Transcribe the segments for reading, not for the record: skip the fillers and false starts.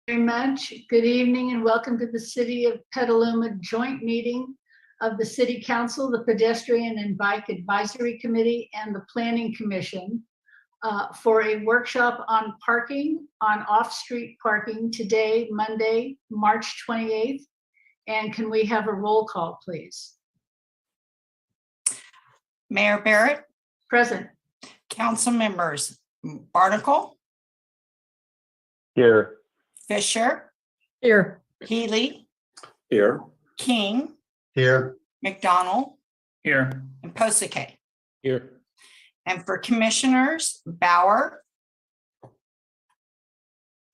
Very much. Good evening and welcome to the City of Petaluma joint meeting of the City Council, the Pedestrian and Bike Advisory Committee, and the Planning Commission for a workshop on parking, on off-street parking today, Monday, March 28th. And can we have a roll call, please? Mayor Barrett. Present. Council members Barnacle. Here. Fisher. Here. Healy. Here. King. Here. McDonald. Here. And Posake. Here. And for commissioners, Bauer.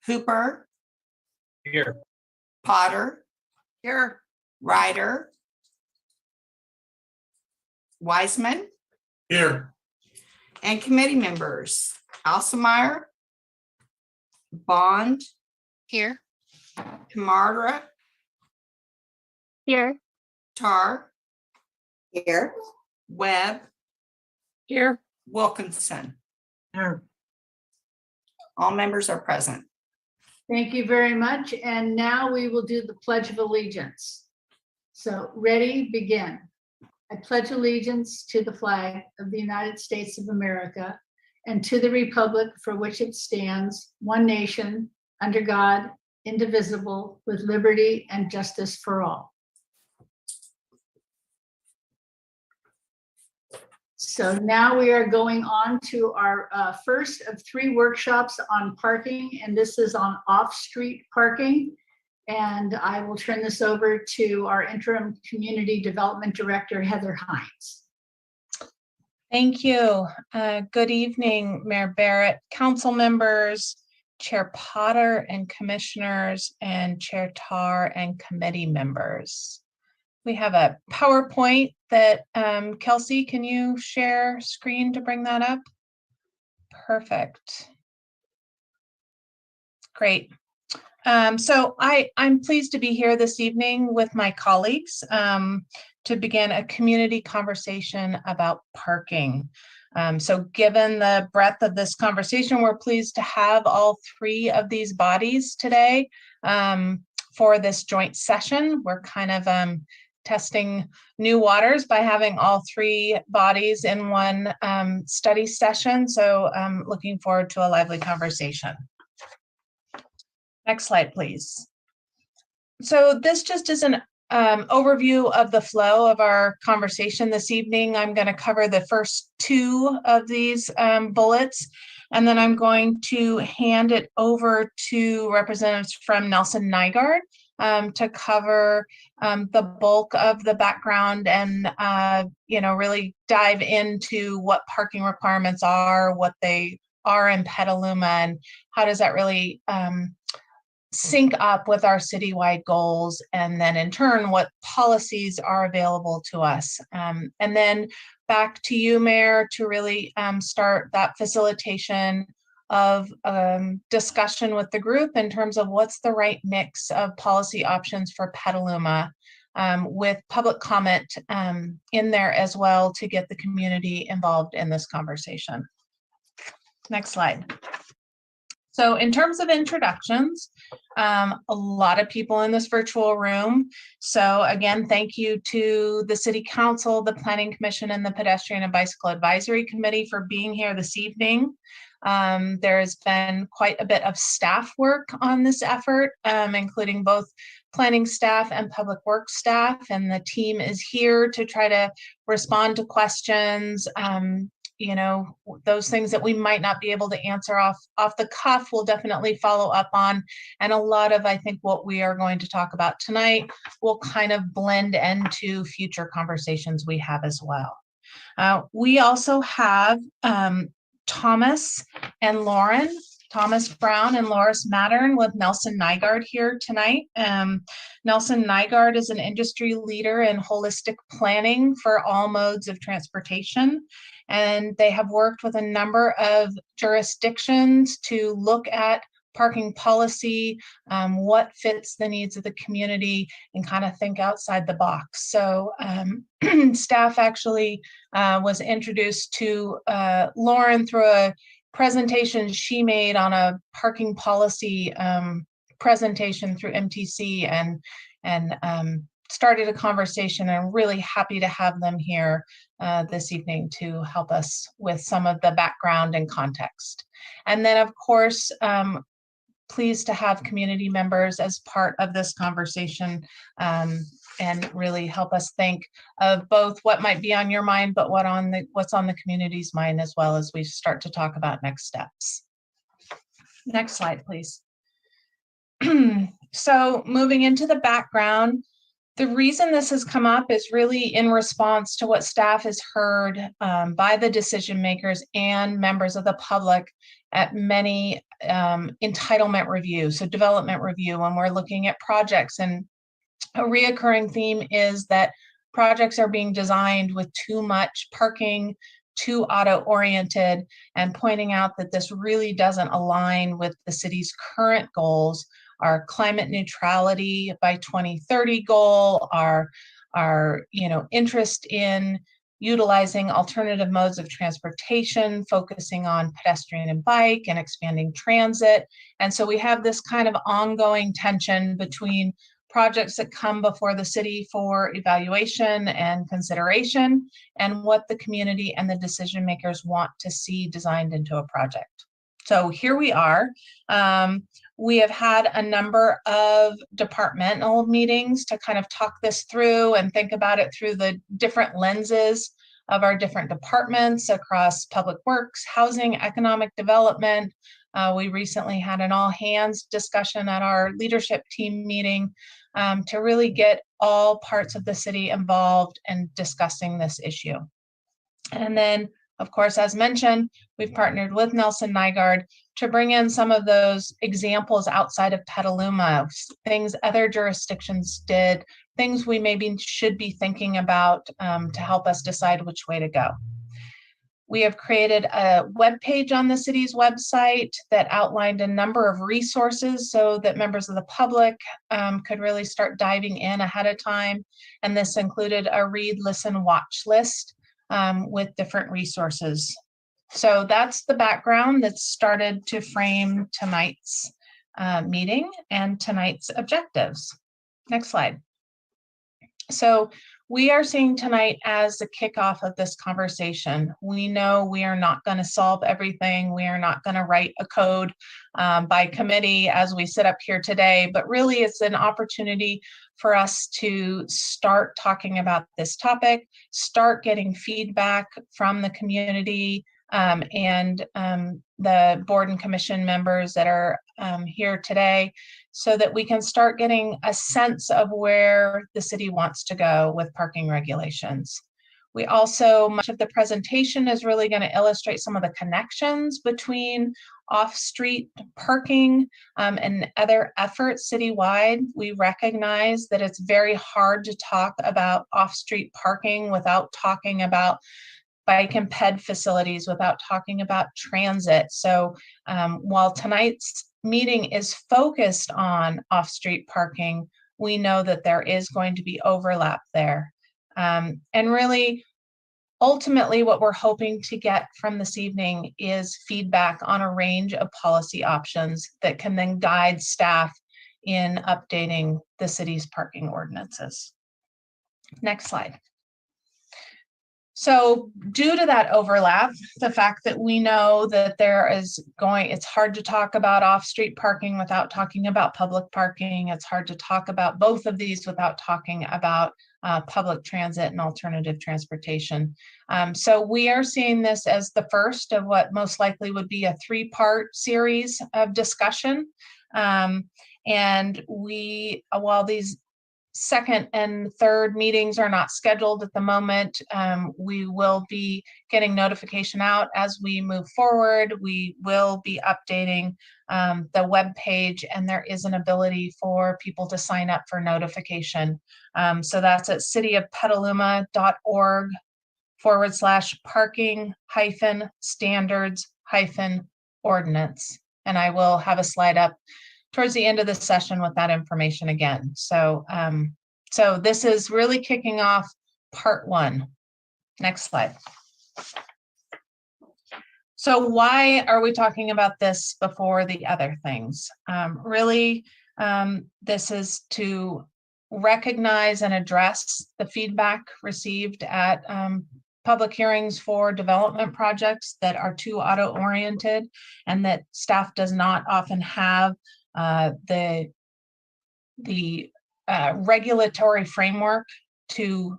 Hooper. Here. Potter. Here. Ryder. Wiseman. Here. And committee members, Alsemeyer. Bond. Here. Kamara. Here. Tar. Here. Webb. Here. Wilkinson. Here. All members are present. Thank you very much. And now we will do the Pledge of Allegiance. So ready, begin. I pledge allegiance to the flag of the United States of America and to the republic for which it stands, one nation, under God, indivisible, with liberty and justice for all. So now we are going on to our first of 3 workshops on parking, and this is on off-street parking. And I will turn this over to our interim community development director, Heather Hines. Thank you. Good evening, Mayor Barrett, council members, Chair Potter and commissioners, and Chair Tar and committee members. We have a PowerPoint that Kelsey, can you share screen to bring that up? Perfect. Great. So I'm pleased to be here this evening with my colleagues to begin a community conversation about parking. So given the breadth of this conversation, we're pleased to have all 3 of these bodies today for this joint session. We're kind of testing new waters by having all 3 bodies in one study session. So I'm looking forward to a lively conversation. Next slide, please. So this just is an overview of the flow of our conversation this evening. I'm going to cover the first 2 of these bullets, and then I'm going to hand it over to representatives from Nelson Nygaard to cover the bulk of the background and really dive into what parking requirements are, what they are in Petaluma, and how does that really sync up with our citywide goals, and then in turn what policies are available to us, and then back to you, Mayor, to really start that facilitation of discussion with the group in terms of what's the right mix of policy options for Petaluma, with public comment in there as well to get the community involved in this conversation. Next slide. So in terms of introductions, a lot of people in this virtual room. So again, thank you to the City Council, the Planning Commission, and the Pedestrian and Bicycle Advisory Committee for being here this evening. There has been quite a bit of staff work on this effort, including both planning staff and public works staff, and the team is here to try to respond to questions. Those things that we might not be able to answer off the cuff, we'll definitely follow up on. And a lot of, I think, what we are going to talk about tonight will kind of blend into future conversations we have as well. We also have Thomas Brown and Loris Mattern with Nelson Nygaard here tonight. Nelson Nygaard is an industry leader in holistic planning for all modes of transportation, and they have worked with a number of jurisdictions to look at parking policy, what fits the needs of the community, and kind of think outside the box. So staff actually was introduced to Lauren through a presentation she made on a parking policy presentation through MTC and started a conversation. I'm really happy to have them here this evening to help us with some of the background and context. And then, of course, pleased to have community members as part of this conversation and really help us think of both what might be on your mind, but what's on the community's mind as well as we start to talk about next steps. Next slide, please. So moving into the background, the reason this has come up is really in response to what staff has heard by the decision makers and members of the public at many entitlement reviews, so development review, when we're looking at projects. And a reoccurring theme is that projects are being designed with too much parking, too auto-oriented, and pointing out that this really doesn't align with the city's current goals, our climate neutrality by 2030 goal, our interest in utilizing alternative modes of transportation, focusing on pedestrian and bike and expanding transit. And so we have this kind of ongoing tension between projects that come before the city for evaluation and consideration and what the community and the decision makers want to see designed into a project. So here we are. We have had a number of departmental meetings to kind of talk this through and think about it through the different lenses of our different departments across public works, housing, economic development. We recently had an all hands discussion at our leadership team meeting to really get all parts of the city involved in discussing this issue. And then, of course, as mentioned, we've partnered with Nelson Nygaard to bring in some of those examples outside of Petaluma, things other jurisdictions did, things we maybe should be thinking about to help us decide which way to go. We have created a web page on the city's website that outlined a number of resources so that members of the public could really start diving in ahead of time. And this included a read, listen, watch list with different resources. So that's the background that started to frame tonight's meeting and tonight's objectives. Next slide. So we are seeing tonight as the kickoff of this conversation. We know we are not going to solve everything. We are not going to write a code by committee as we sit up here today, but really it's an opportunity for us to start talking about this topic, start getting feedback from the community and the board and commission members that are here today, so that we can start getting a sense of where the city wants to go with parking regulations. We also, much of the presentation is really going to illustrate some of the connections between off-street parking and other efforts citywide. We recognize that it's very hard to talk about off-street parking without talking about bike and ped facilities, without talking about transit. So while tonight's meeting is focused on off-street parking, we know that there is going to be overlap there. And really, ultimately, what we're hoping to get from this evening is feedback on a range of policy options that can then guide staff in updating the city's parking ordinances. Next slide. So due to that overlap, the fact that we know that it's hard to talk about off-street parking without talking about public parking. It's hard to talk about both of these without talking about public transit and alternative transportation. So we are seeing this as the first of what most likely would be a three-part series of discussion. And while these second and third meetings are not scheduled at the moment, we will be getting notification out as we move forward. We will be updating the web page, and there is an ability for people to sign up for notification. So that's at cityofpetaluma.org/parking-standards-ordinance. And I will have a slide up towards the end of the session with that information again. So, so this is really kicking off part one. Next slide. So why are we talking about this before the other things? Really, This is to recognize and address the feedback received at public hearings for development projects that are too auto-oriented and that staff does not often have the regulatory framework to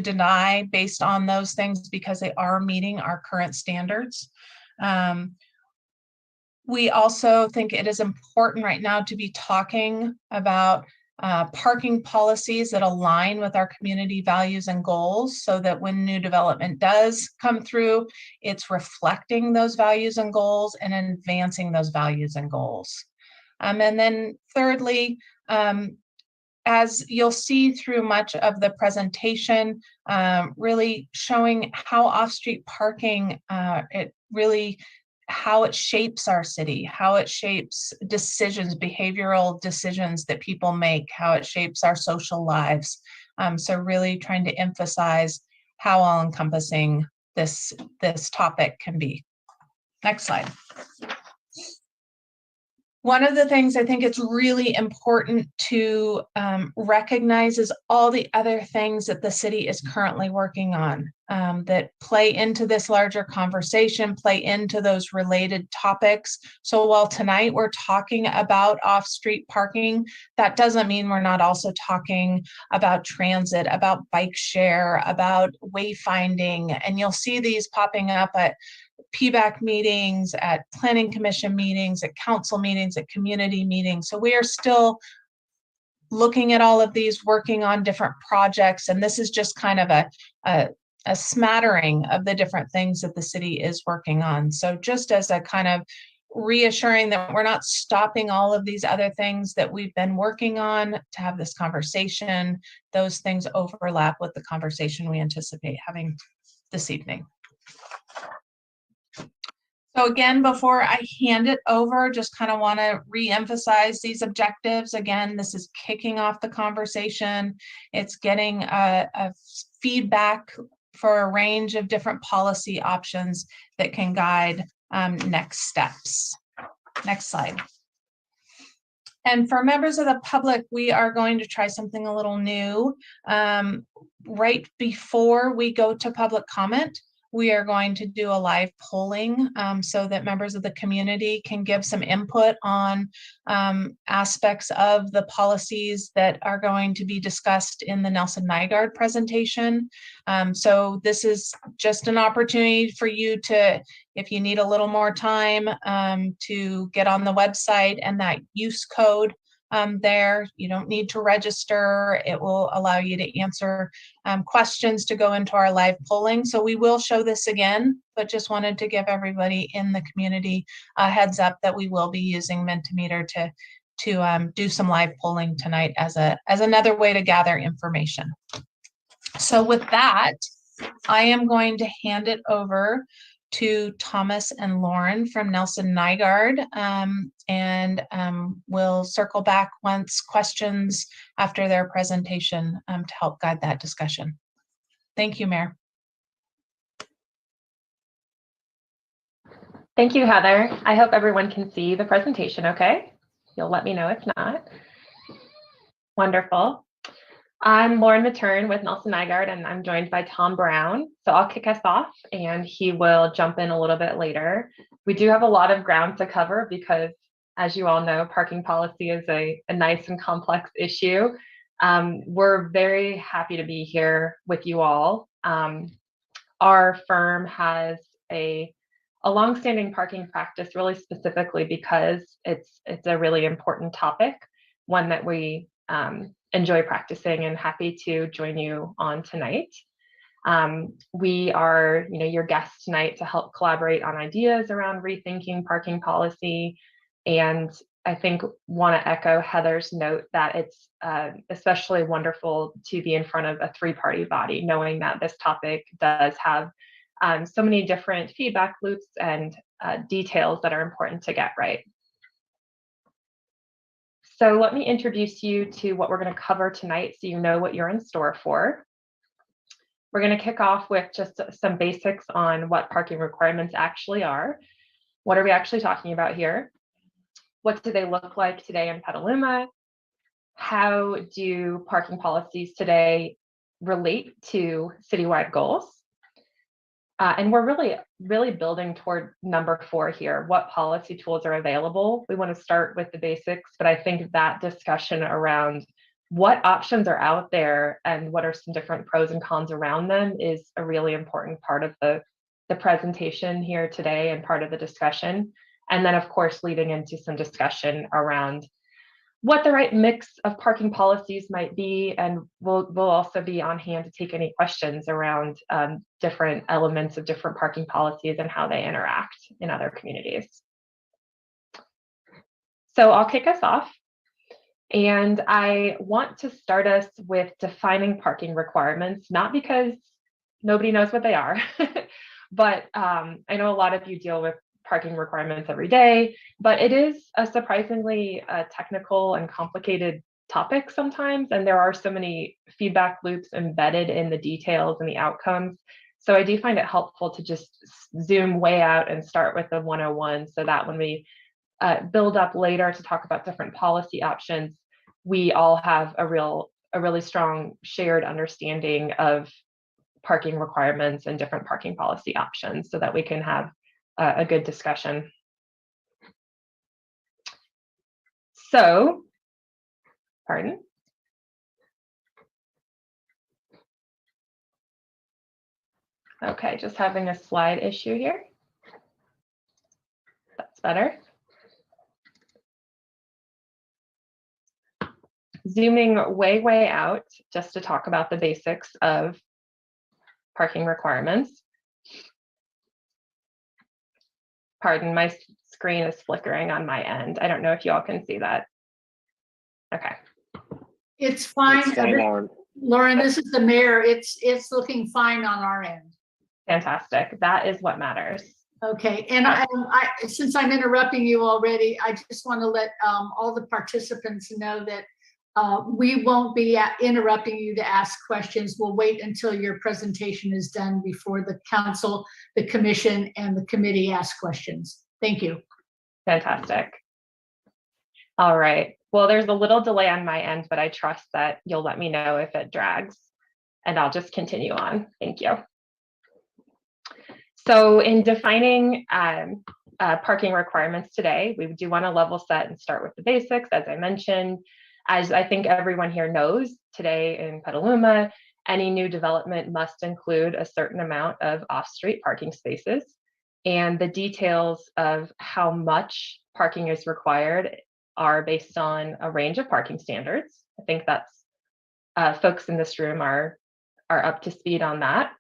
deny based on those things because they are meeting our current standards. We also think it is important right now to be talking about parking policies that align with our community values and goals so that when new development does come through, it's reflecting those values and goals and advancing those values and goals. And then thirdly, as you'll see through much of the presentation, really showing how off-street parking, how it shapes our city, how it shapes decisions, behavioral decisions that people make, how it shapes our social lives. So really trying to emphasize how all-encompassing this topic can be. Next slide. One of the things I think it's really important to recognize is all the other things that the city is currently working on that play into this larger conversation, play into those related topics. So while tonight we're talking about off-street parking, that doesn't mean we're not also talking about transit, about bike share, about wayfinding, and you'll see these popping up at PBAC meetings, at planning commission meetings, at council meetings, at community meetings. So we are still looking at all of these, working on different projects. And this is just kind of a smattering of the different things that the city is working on. So just as a kind of reassuring that we're not stopping all of these other things that we've been working on to have this conversation, those things overlap with the conversation we anticipate having this evening. So again, before I hand it over, just kind of want to re-emphasize these objectives. Again, this is kicking off the conversation. It's getting a feedback for a range of different policy options that can guide next steps. Next slide. And for members of the public, we are going to try something a little new. Right before we go to public comment, we are going to do a live polling so that members of the community can give some input on aspects of the policies that are going to be discussed in the Nelson Nygaard presentation. So this is just an opportunity for you to, if you need a little more time, to get on the website and that use code there. You don't need to register. It will allow you to answer questions to go into our live polling. So we will show this again, but just wanted to give everybody in the community a heads up that we will be using Mentimeter to do some live polling tonight as another way to gather information. So with that, I am going to hand it over to Thomas and Lauren from Nelson Nygaard, and we'll circle back once questions after their presentation to help guide that discussion. Thank you, Mayor. Thank you, Heather. I hope everyone can see the presentation okay. You'll let me know if not. Wonderful. I'm Lauren Matern with Nelson Nygaard, and I'm joined by Tom Brown. So I'll kick us off and he will jump in a little bit later. We do have a lot of ground to cover because, as you all know, parking policy is a nice and complex issue. We're very happy to be here with you all. Our firm has a longstanding parking practice, really specifically because it's a really important topic, one that we enjoy practicing, and happy to join you on tonight. We are, your guests tonight to help collaborate on ideas around rethinking parking policy. And I think want to echo Heather's note that it's especially wonderful to be in front of a three-party body, knowing that this topic does have so many different feedback loops and details that are important to get right. So let me introduce you to what we're going to cover tonight so you know what you're in store for. We're going to kick off with just some basics on what parking requirements actually are. What are we actually talking about here? What do they look like today in Petaluma? how do parking policies today relate to citywide goals? And we're really building toward number 4 here. What policy tools are available? We want to start with the basics, but I think that discussion around what options are out there and what are some different pros and cons around them is a really important part of the presentation here today and part of the discussion. And then, of course, leading into some discussion around what the right mix of parking policies might be, and we'll also be on hand to take any questions around different elements of different parking policies and how they interact in other communities. So I'll kick us off, and I want to start us with defining parking requirements, not because nobody knows what they are, but I know a lot of you deal with parking requirements every day, but it is a surprisingly technical and complicated topic sometimes, and there are so many feedback loops embedded in the details and the outcomes. So I do find it helpful to just zoom way out and start with the 101, so that when we build up later to talk about different policy options, we all have a really strong shared understanding of parking requirements and different parking policy options, so that we can have a good discussion. So, pardon. Okay, just having a slide issue here. That's better. Zooming way out just to talk about the basics of parking requirements. Pardon, my screen is flickering on my end. I don't know if you all can see that. Okay. It's fine. It's fine, Lauren. Lauren, this is the mayor. It's looking fine on our end. Fantastic. That is what matters. Okay, and I since I'm interrupting you already, I just want to let all the participants know that we won't be interrupting you to ask questions. We'll wait until your presentation is done before the council, the commission, and the committee ask questions. Thank you. Fantastic. All right. Well, there's a little delay on my end, but I trust that you'll let me know if it drags, and I'll just continue on. Thank you. So in defining parking requirements today, we do want to level set and start with the basics, as I mentioned. As I think everyone here knows, today in Petaluma, any new development must include a certain amount of off-street parking spaces, and the details of how much parking is required are based on a range of parking standards. I think that's folks in this room are up to speed on that.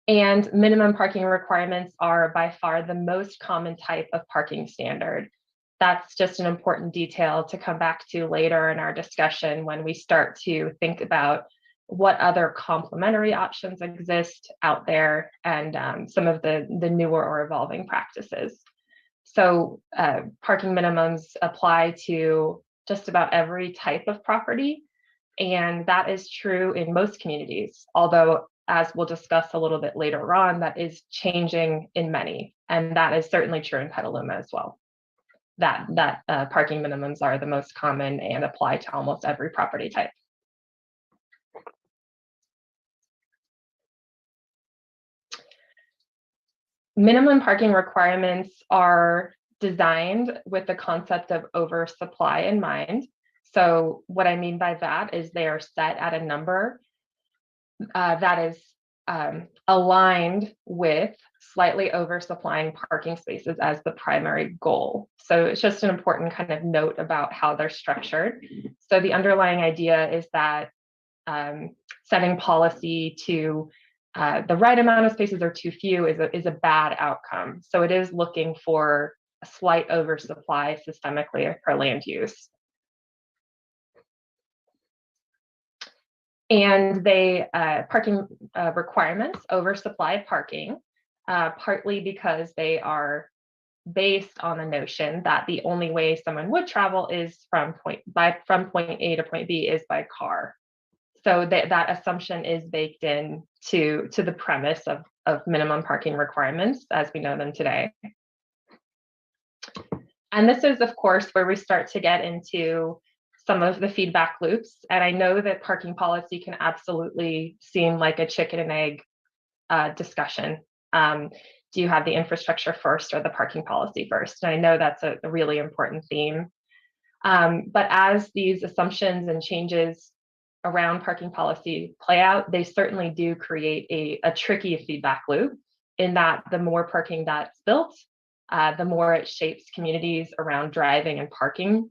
And minimum parking requirements are by far the most common type of parking standard. That's just an important detail to come back to later in our discussion when we start to think about what other complementary options exist out there and some of the newer or evolving practices. So parking minimums apply to just about every type of property, and that is true in most communities, although as we'll discuss a little bit later on, that is changing in many, and that is certainly true in Petaluma as well. That parking minimums are the most common and apply to almost every property type. Minimum parking requirements are designed with the concept of oversupply in mind. So what I mean by that is they are set at a number that is aligned with slightly oversupplying parking spaces as the primary goal. So it's just an important kind of note about how they're structured. So the underlying idea is that setting policy to the right amount of spaces or too few is a bad outcome. So it is looking for a slight oversupply systemically for land use. And they parking requirements oversupply parking, partly because they are based on the notion that the only way someone would travel is from point A to point B is by car. So that assumption is baked in to the premise of minimum parking requirements as we know them today. And this is, of course, where we start to get into some of the feedback loops. And I know that parking policy can absolutely seem like a chicken and egg discussion. Do you have the infrastructure first or the parking policy first? And I know that's a really important theme. But as these assumptions and changes around parking policy play out, they certainly do create a tricky feedback loop in that the more parking that's built, the more it shapes communities around driving and parking.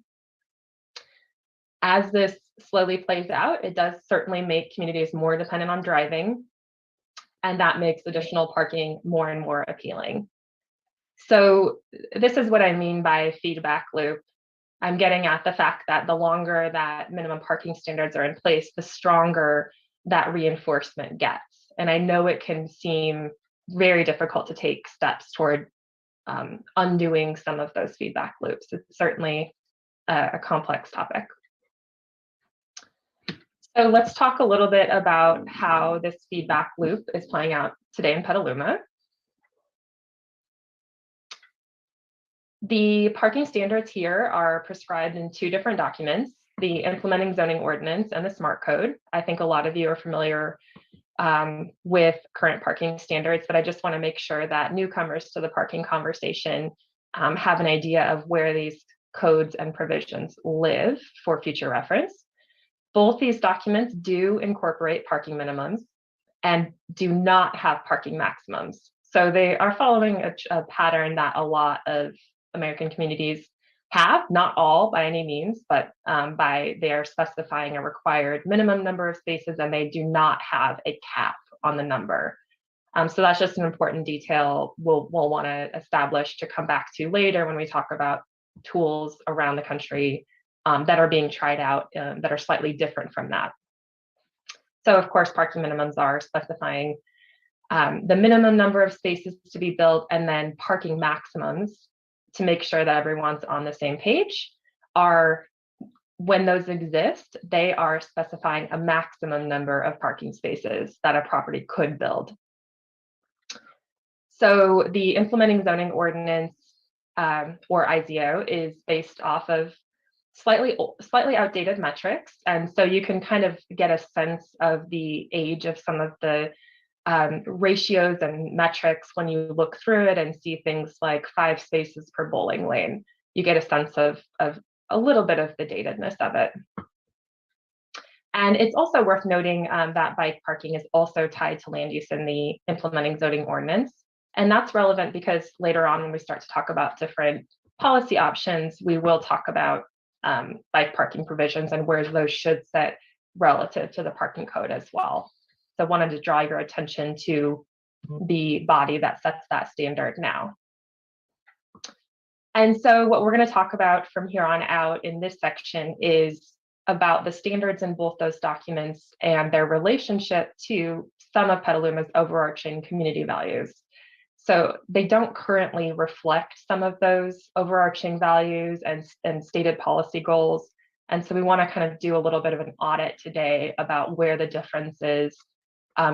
As this slowly plays out, it does certainly make communities more dependent on driving, and that makes additional parking more and more appealing. So this is what I mean by feedback loop. I'm getting at the fact that the longer that minimum parking standards are in place, the stronger that reinforcement gets. And I know it can seem very difficult to take steps toward undoing some of those feedback loops. It's certainly a complex topic. So let's talk a little bit about how this feedback loop is playing out today in Petaluma. The parking standards here are prescribed in two different documents, the Implementing Zoning Ordinance and the Smart Code. I think a lot of you are familiar with current parking standards, but I just want to make sure that newcomers to the parking conversation have an idea of where these codes and provisions live for future reference. Both these documents do incorporate parking minimums and do not have parking maximums. So they are following a pattern that a lot of American communities have, not all by any means, but they are specifying a required minimum number of spaces, and they do not have a cap on the number. So that's just an important detail we'll want to establish to come back to later when we talk about tools around the country that are being tried out that are slightly different from that. So of course, parking minimums are specifying the minimum number of spaces to be built, and then parking maximums to make sure that everyone's on the same page are, when those exist, they are specifying a maximum number of parking spaces that a property could build. So the Implementing Zoning Ordinance, or IZO, is based off of slightly outdated metrics. And so you can kind of get a sense of the age of some of the ratios and metrics when you look through it and see things like 5 spaces per bowling lane. You get a sense of a little bit of the datedness of it. And it's also worth noting that bike parking is also tied to land use in the Implementing Zoning Ordinance. And that's relevant because later on, when we start to talk about different policy options, we will talk about bike parking provisions and where those should sit relative to the parking code as well. So I wanted to draw your attention to the body that sets that standard now. And so what we're going to talk about from here on out in this section is about the standards in both those documents and their relationship to some of Petaluma's overarching community values. So they don't currently reflect some of those overarching values and stated policy goals. And so we want to kind of do a little bit of an audit today about where the difference is,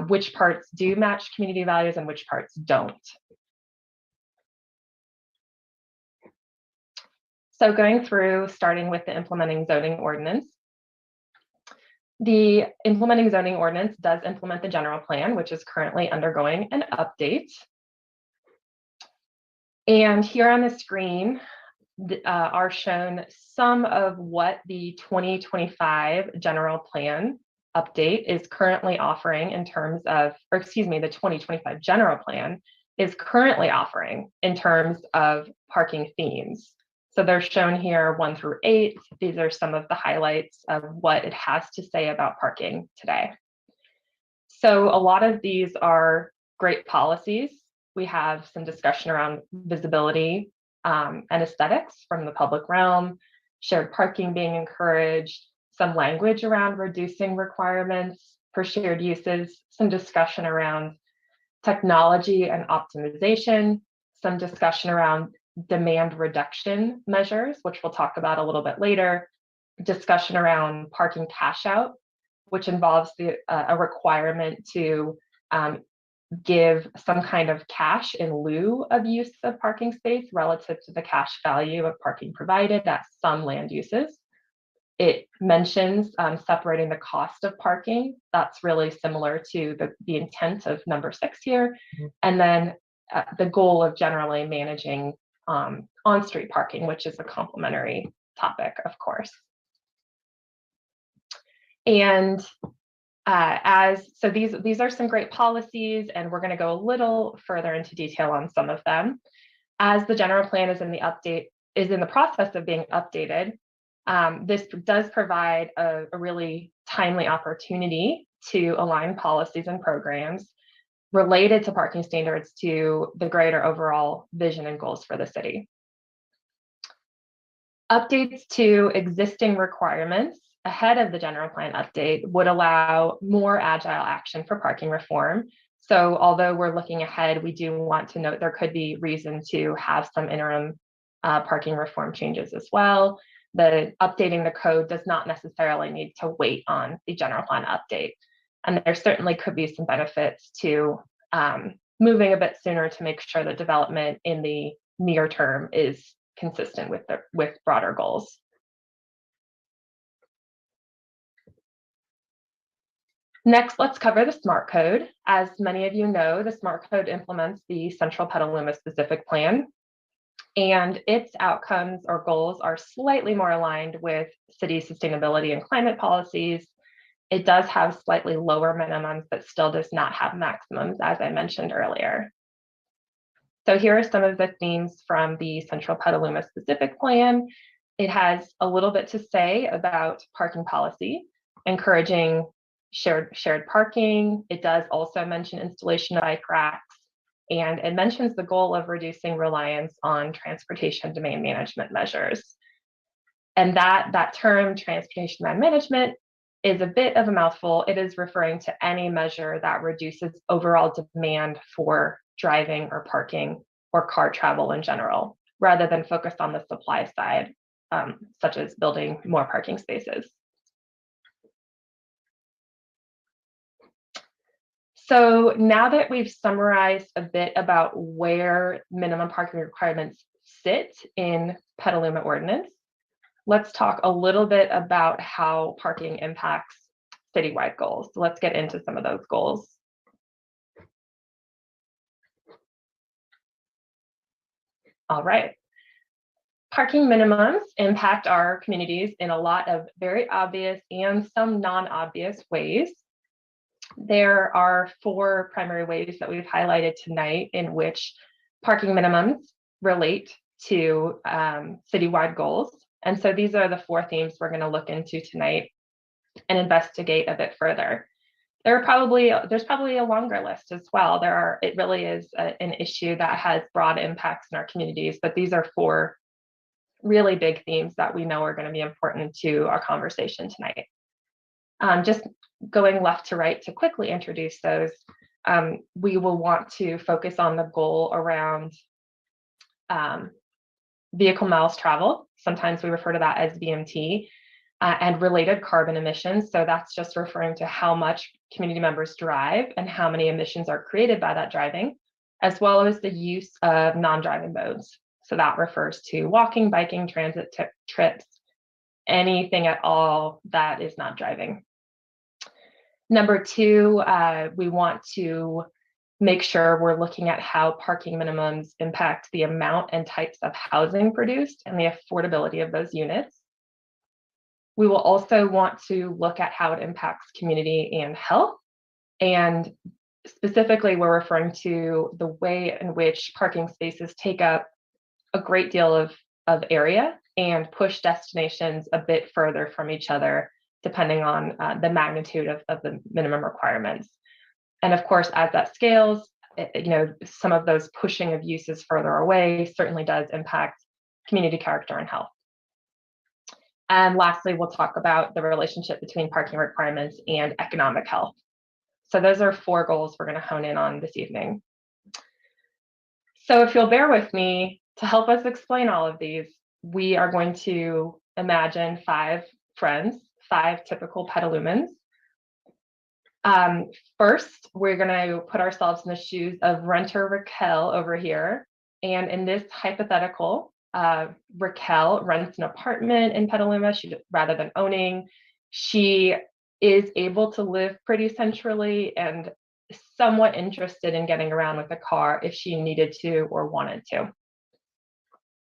which parts do match community values and which parts don't. So going through, starting with the Implementing Zoning Ordinance. The Implementing Zoning Ordinance does implement the general plan, which is currently undergoing an update. And here on the screen are shown some of what the 2025 general plan update is currently offering in terms of, or excuse me, the 2025 general plan is currently offering in terms of parking themes. So they're shown here 1 through 8. These are some of the highlights of what it has to say about parking today. So a lot of these are great policies. We have some discussion around visibility and aesthetics from the public realm, shared parking being encouraged, some language around reducing requirements for shared uses, some discussion around technology and optimization, some discussion around demand reduction measures, which we'll talk about a little bit later, discussion around parking cash out, which involves a requirement to give some kind of cash in lieu of use of parking space relative to the cash value of parking provided at some land uses. It mentions separating the cost of parking. That's really similar to the intent of number 6 here. And then the goal of generally managing on-street parking, which is a complementary topic, of course. And so these are some great policies, and we're going to go a little further into detail on some of them. As the general plan is in the process of being updated, this does provide a really timely opportunity to align policies and programs related to parking standards to the greater overall vision and goals for the city. Updates to existing requirements ahead of the general plan update would allow more agile action for parking reform. So although we're looking ahead, we do want to note there could be reason to have some interim parking reform changes as well. The updating the code does not necessarily need to wait on the general plan update. And there certainly could be some benefits to moving a bit sooner to make sure that development in the near term is consistent with broader goals. Next, let's cover the SMART code. As many of you know, the SMART code implements the Central Petaluma specific plan, and its outcomes or goals are slightly more aligned with city sustainability and climate policies. It does have slightly lower minimums, but still does not have maximums, as I mentioned earlier. So here are some of the themes from the Central Petaluma specific plan. It has a little bit to say about parking policy, encouraging shared parking. It does also mention installation of bike racks, and it mentions the goal of reducing reliance on transportation demand management measures. And that term, transportation demand management, is a bit of a mouthful. It is referring to any measure that reduces overall demand for driving or parking or car travel in general, rather than focus on the supply side, such as building more parking spaces. So now that we've summarized a bit about where minimum parking requirements sit in Petaluma Ordinance, let's talk a little bit about how parking impacts citywide goals. So let's get into some of those goals. All right. Parking minimums impact our communities in a lot of very obvious and some non-obvious ways. There are 4 primary ways that we've highlighted tonight in which parking minimums relate to citywide goals. And so these are the 4 themes we're going to look into tonight and investigate a bit further. There's probably a longer list as well. It really is an issue that has broad impacts in our communities, but these are 4 really big themes that we know are going to be important to our conversation tonight. Just going left to right to quickly introduce those, we will want to focus on the goal around vehicle miles traveled. Sometimes we refer to that as VMT, and related carbon emissions. So that's just referring to how much community members drive and how many emissions are created by that driving, as well as the use of non-driving modes. So that refers to walking, biking, transit trips, anything at all that is not driving. Number 2, we want to make sure we're looking at how parking minimums impact the amount and types of housing produced and the affordability of those units. We will also want to look at how it impacts community and health. And specifically, we're referring to the way in which parking spaces take up a great deal of area and push destinations a bit further from each other, depending on the magnitude of the minimum requirements. And of course, as that scales, some of those pushing of uses further away certainly does impact community character and health. And lastly, we'll talk about the relationship between parking requirements and economic health. So those are 4 goals we're going to hone in on this evening. So if you'll bear with me, to help us explain all of these, we are going to imagine 5 friends, 5 typical Petalumans. First, we're going to put ourselves in the shoes of renter Raquel over here. And in this hypothetical, Raquel rents an apartment in Petaluma rather than owning. She is able to live pretty centrally and somewhat interested in getting around with a car if she needed to or wanted to.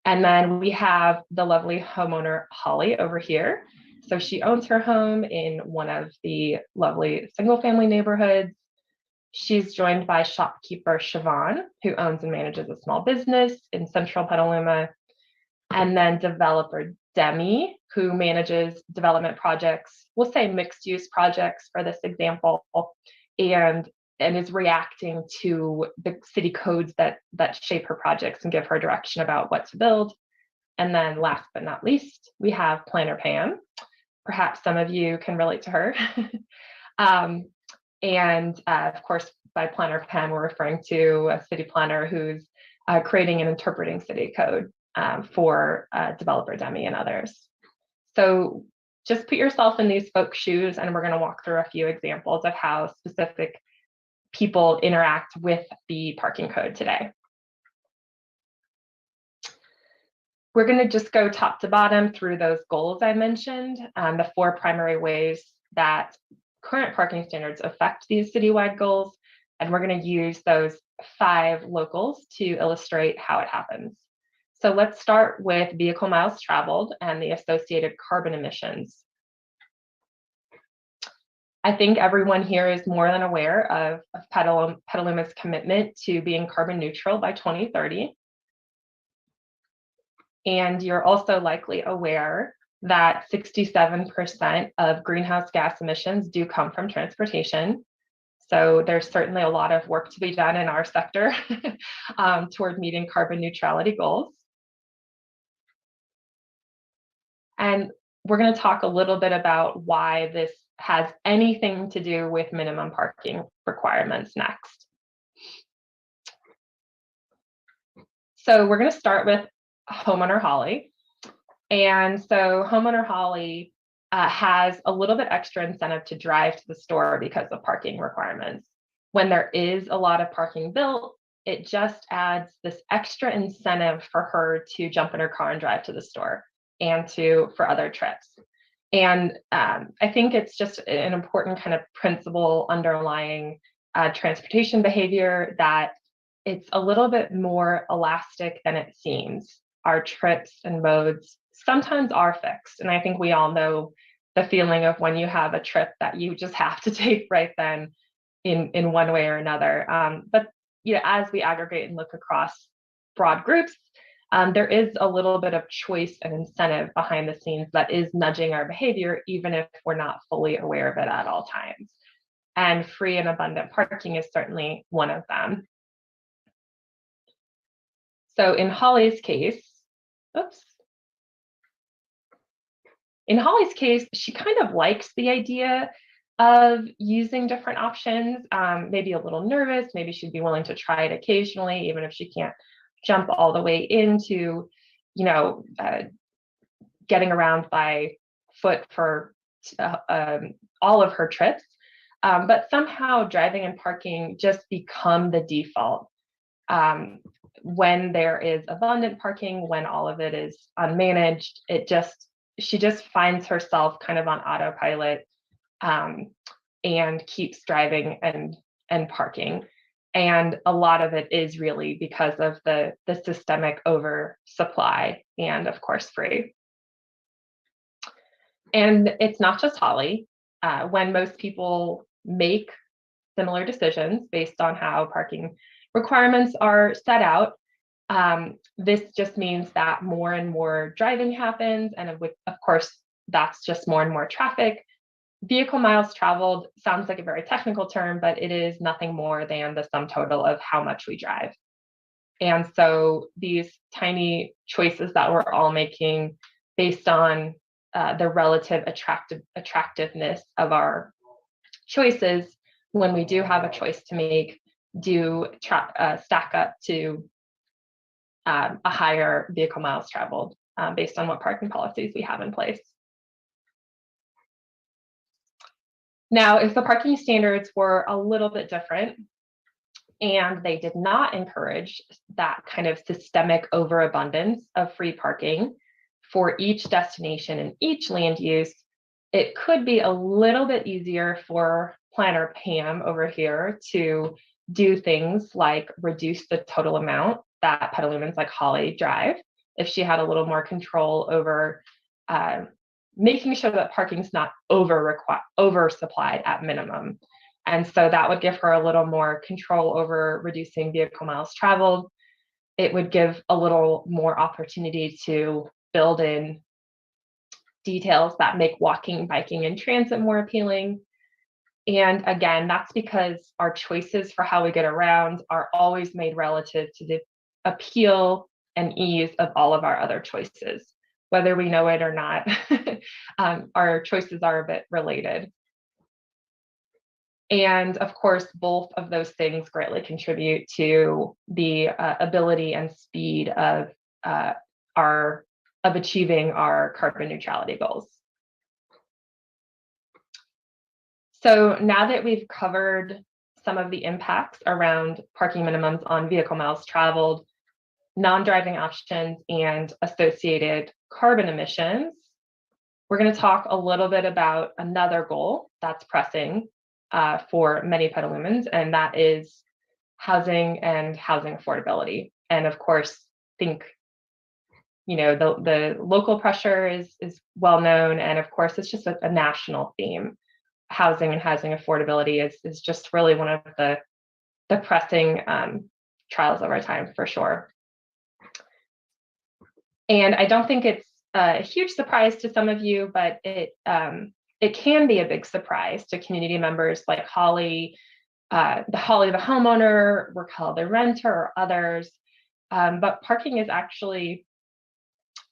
And then we have the lovely homeowner Holly over here. So she owns her home in one of the lovely single family neighborhoods. She's joined by shopkeeper Siobhan, who owns and manages a small business in central Petaluma. And then developer Demi, who manages development projects, we'll say mixed use projects for this example, and is reacting to the city codes that shape her projects and give her direction about what to build. And then last but not least, we have planner Pam. Perhaps some of you can relate to her. Of course, by planner Pam, we're referring to a city planner who's creating and interpreting city code for developer Demi and others. So just put yourself in these folks' shoes, and we're going to walk through a few examples of how specific people interact with the parking code today. We're going to just go top to bottom through those goals I mentioned, the 4 primary ways that current parking standards affect these citywide goals, and we're going to use those 5 locals to illustrate how it happens. So let's start with vehicle miles traveled and the associated carbon emissions. I think everyone here is more than aware of Petaluma's commitment to being carbon neutral by 2030. And you're also likely aware that 67% of greenhouse gas emissions do come from transportation. So there's certainly a lot of work to be done in our sector toward meeting carbon neutrality goals. And we're going to talk a little bit about why this has anything to do with minimum parking requirements next. So we're going to start with homeowner Holly. And so homeowner Holly has a little bit extra incentive to drive to the store because of parking requirements. When there is a lot of parking built, it just adds this extra incentive for her to jump in her car and drive to the store and for other trips. And I think it's just an important kind of principle underlying transportation behavior that it's a little bit more elastic than it seems. Our trips and modes sometimes are fixed. And I think we all know the feeling of when you have a trip that you just have to take right then in one way or another. But as we aggregate and look across broad groups, there is a little bit of choice and incentive behind the scenes that is nudging our behavior, even if we're not fully aware of it at all times. And free and abundant parking is certainly one of them. So in Holly's case, she kind of likes the idea of using different options, maybe a little nervous, maybe she'd be willing to try it occasionally, even if she can't jump all the way into, getting around by foot for all of her trips. But somehow driving and parking just become the default. When there is abundant parking, when all of it is unmanaged, she just finds herself kind of on autopilot and keeps driving and parking. And a lot of it is really because of the systemic oversupply and, of course, free. And it's not just Holly. When most people make similar decisions based on how parking requirements are set out, this just means that more and more driving happens. And of course, that's just more and more traffic. Vehicle miles traveled sounds like a very technical term, but it is nothing more than the sum total of how much we drive. And so these tiny choices that we're all making based on the relative attractiveness of our choices, when we do have a choice to make, do stack up to a higher vehicle miles traveled based on what parking policies we have in place. Now, if the parking standards were a little bit different, And they did not encourage that kind of systemic overabundance of free parking for each destination and each land use. It could be a little bit easier for planner Pam over here to do things like reduce the total amount that Petalumans like Holly drive if she had a little more control over making sure that parking's not oversupplied at minimum. And so that would give her a little more control over reducing vehicle miles traveled. It would give a little more opportunity to build in details that make walking, biking, and transit more appealing. And again, that's because our choices for how we get around are always made relative to the appeal and ease of all of our other choices. Whether we know it or not, our choices are a bit related. And of course, both of those things greatly contribute to the ability and speed of achieving our carbon neutrality goals. So now that we've covered some of the impacts around parking minimums on vehicle miles traveled, non-driving options, and associated carbon emissions, we're going to talk a little bit about another goal that's pressing for many Petalumans, and that is housing and housing affordability. And of course, think, the local pressure is well known, and of course, it's just a national theme. Housing and housing affordability is just really one of the pressing trials of our time, for sure. And I don't think it's a huge surprise to some of you, but it can be a big surprise to community members like Holly, the homeowner, Raquel the renter, or others. But parking is actually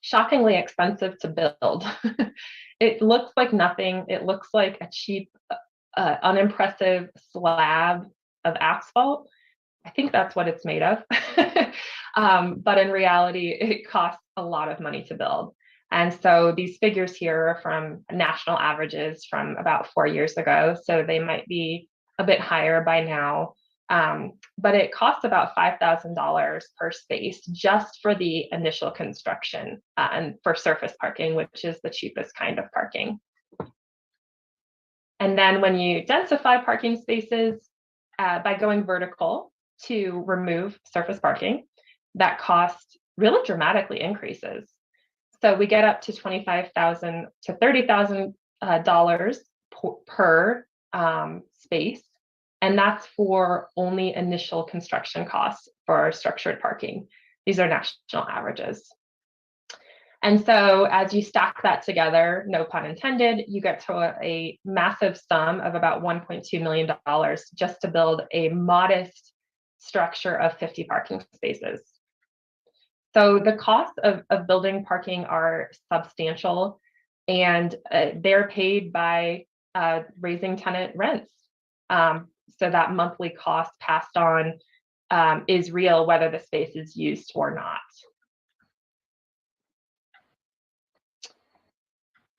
shockingly expensive to build. It looks like nothing. It looks like a cheap, unimpressive slab of asphalt. I think that's what it's made of. But in reality, it costs a lot of money to build. And so these figures here are from national averages from about 4 years ago. So they might be a bit higher by now. But it costs about $5,000 per space just for the initial construction and for surface parking, which is the cheapest kind of parking. And then when you densify parking spaces by going vertical to remove surface parking, that cost really dramatically increases. So we get up to $25,000 to $30,000 per space. And that's for only initial construction costs for structured parking. These are national averages. And so as you stack that together, no pun intended, you get to a massive sum of about $1.2 million just to build a modest structure of 50 parking spaces. So the costs of building parking are substantial, and they're paid by raising tenant rents. So that monthly cost passed on is real, whether the space is used or not.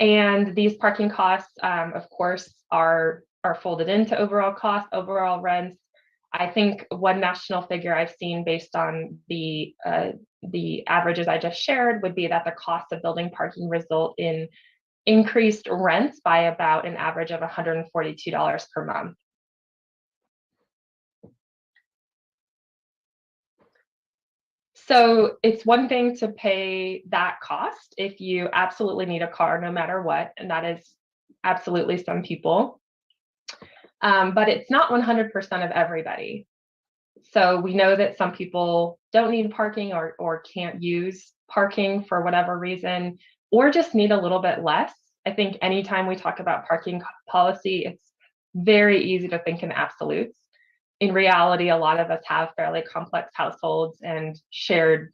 And these parking costs, of course, are folded into overall costs, overall rents. I think one national figure I've seen based on the averages I just shared would be that the cost of building parking result in increased rents by about an average of $142 per month. So it's one thing to pay that cost if you absolutely need a car no matter what, and that is absolutely some people. But it's not 100% of everybody. So we know that some people don't need parking or can't use parking for whatever reason, or just need a little bit less. I think anytime we talk about parking policy, it's very easy to think in absolutes. In reality, a lot of us have fairly complex households and shared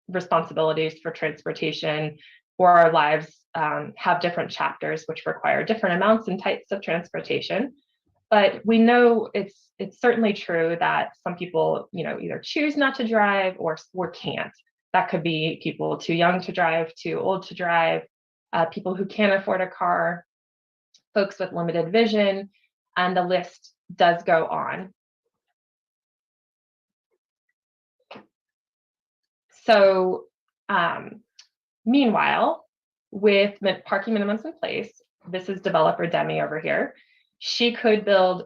responsibilities for transportation, or our lives have different chapters which require different amounts and types of transportation. But we know it's certainly true that some people, either choose not to drive or can't. That could be people too young to drive, too old to drive, people who can't afford a car, folks with limited vision, and the list does go on. So meanwhile, with parking minimums in place, this is developer Demi over here. She could build,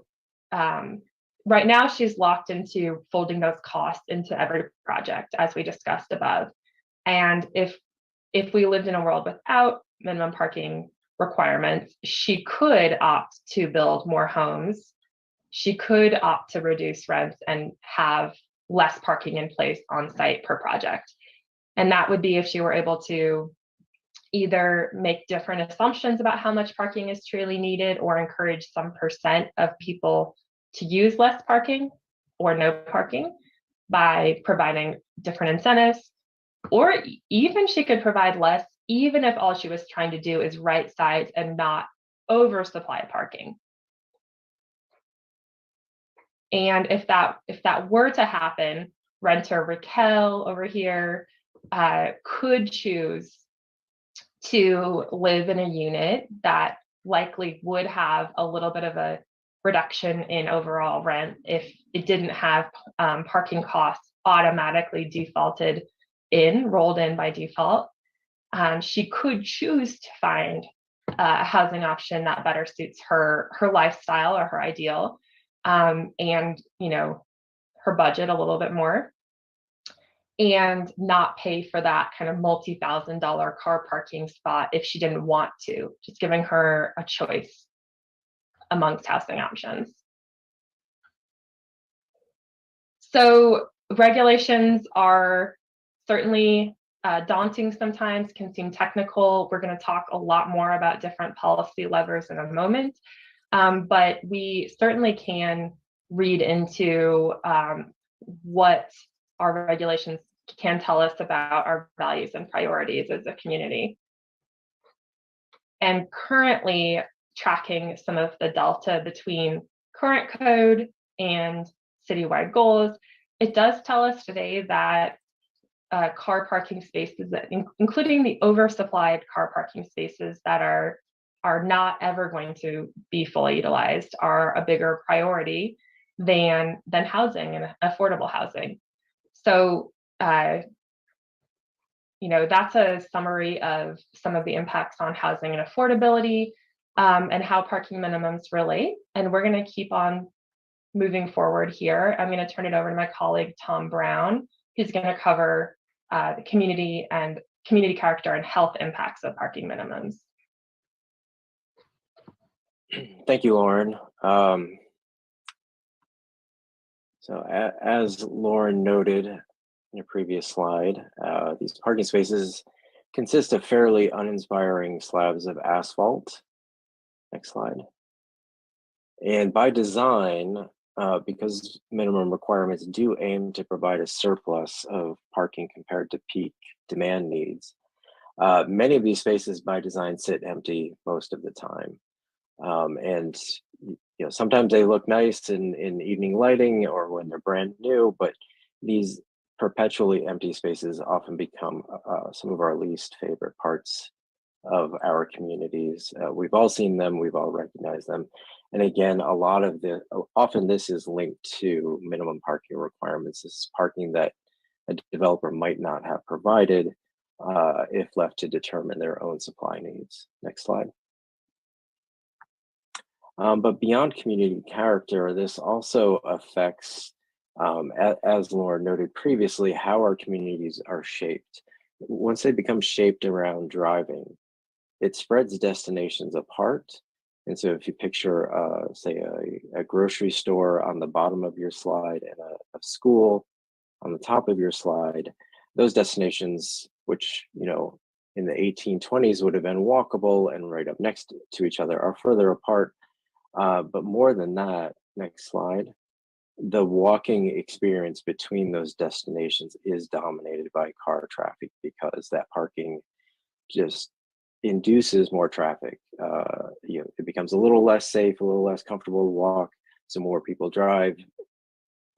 right now she's locked into folding those costs into every project as we discussed above. And if we lived in a world without minimum parking requirements, she could opt to build more homes. She could opt to reduce rents and have less parking in place on site per project. And that would be if she were able to either make different assumptions about how much parking is truly needed or encourage some percent of people to use less parking or no parking by providing different incentives. Or even she could provide less, even if all she was trying to do is right size and not oversupply parking. And if that were to happen, renter Raquel over here could choose to live in a unit that likely would have a little bit of a reduction in overall rent if it didn't have parking costs automatically rolled in by default. She could choose to find a housing option that better suits her lifestyle or her ideal, and her budget a little bit more, and not pay for that kind of multi-$1,000 car parking spot if she didn't want to, just giving her a choice amongst housing options. So regulations are certainly daunting sometimes, can seem technical. We're going to talk a lot more about different policy levers in a moment, but we certainly can read into what our regulations can tell us about our values and priorities as a community. And currently tracking some of the delta between current code and citywide goals, it does tell us today that car parking spaces, including the oversupplied car parking spaces that are not ever going to be fully utilized, are a bigger priority than housing and affordable housing. So, that's a summary of some of the impacts on housing and affordability, and how parking minimums relate. And we're going to keep on moving forward here. I'm going to turn it over to my colleague, Tom Brown, who's going to cover the community character and health impacts of parking minimums. Thank you, Lauren. So as Lauren noted in a previous slide, these parking spaces consist of fairly uninspiring slabs of asphalt. Next slide. And by design, because minimum requirements do aim to provide a surplus of parking compared to peak demand needs, many of these spaces by design sit empty most of the time. And sometimes they look nice in evening lighting or when they're brand new, but these perpetually empty spaces often become some of our least favorite parts of our communities. We've all seen them, we've all recognized them. And again, often this is linked to minimum parking requirements. This is parking that a developer might not have provided if left to determine their own supply needs. Next slide. But beyond community character, this also affects, as Lauren noted previously, how our communities are shaped. Once they become shaped around driving, it spreads destinations apart. And so if you picture, say, a grocery store on the bottom of your slide and a school on the top of your slide, those destinations, which, in the 1820s would have been walkable and right up next to each other, are further apart. But more than that, next slide, the walking experience between those destinations is dominated by car traffic because that parking just induces more traffic. It becomes a little less safe, a little less comfortable to walk, so more people drive.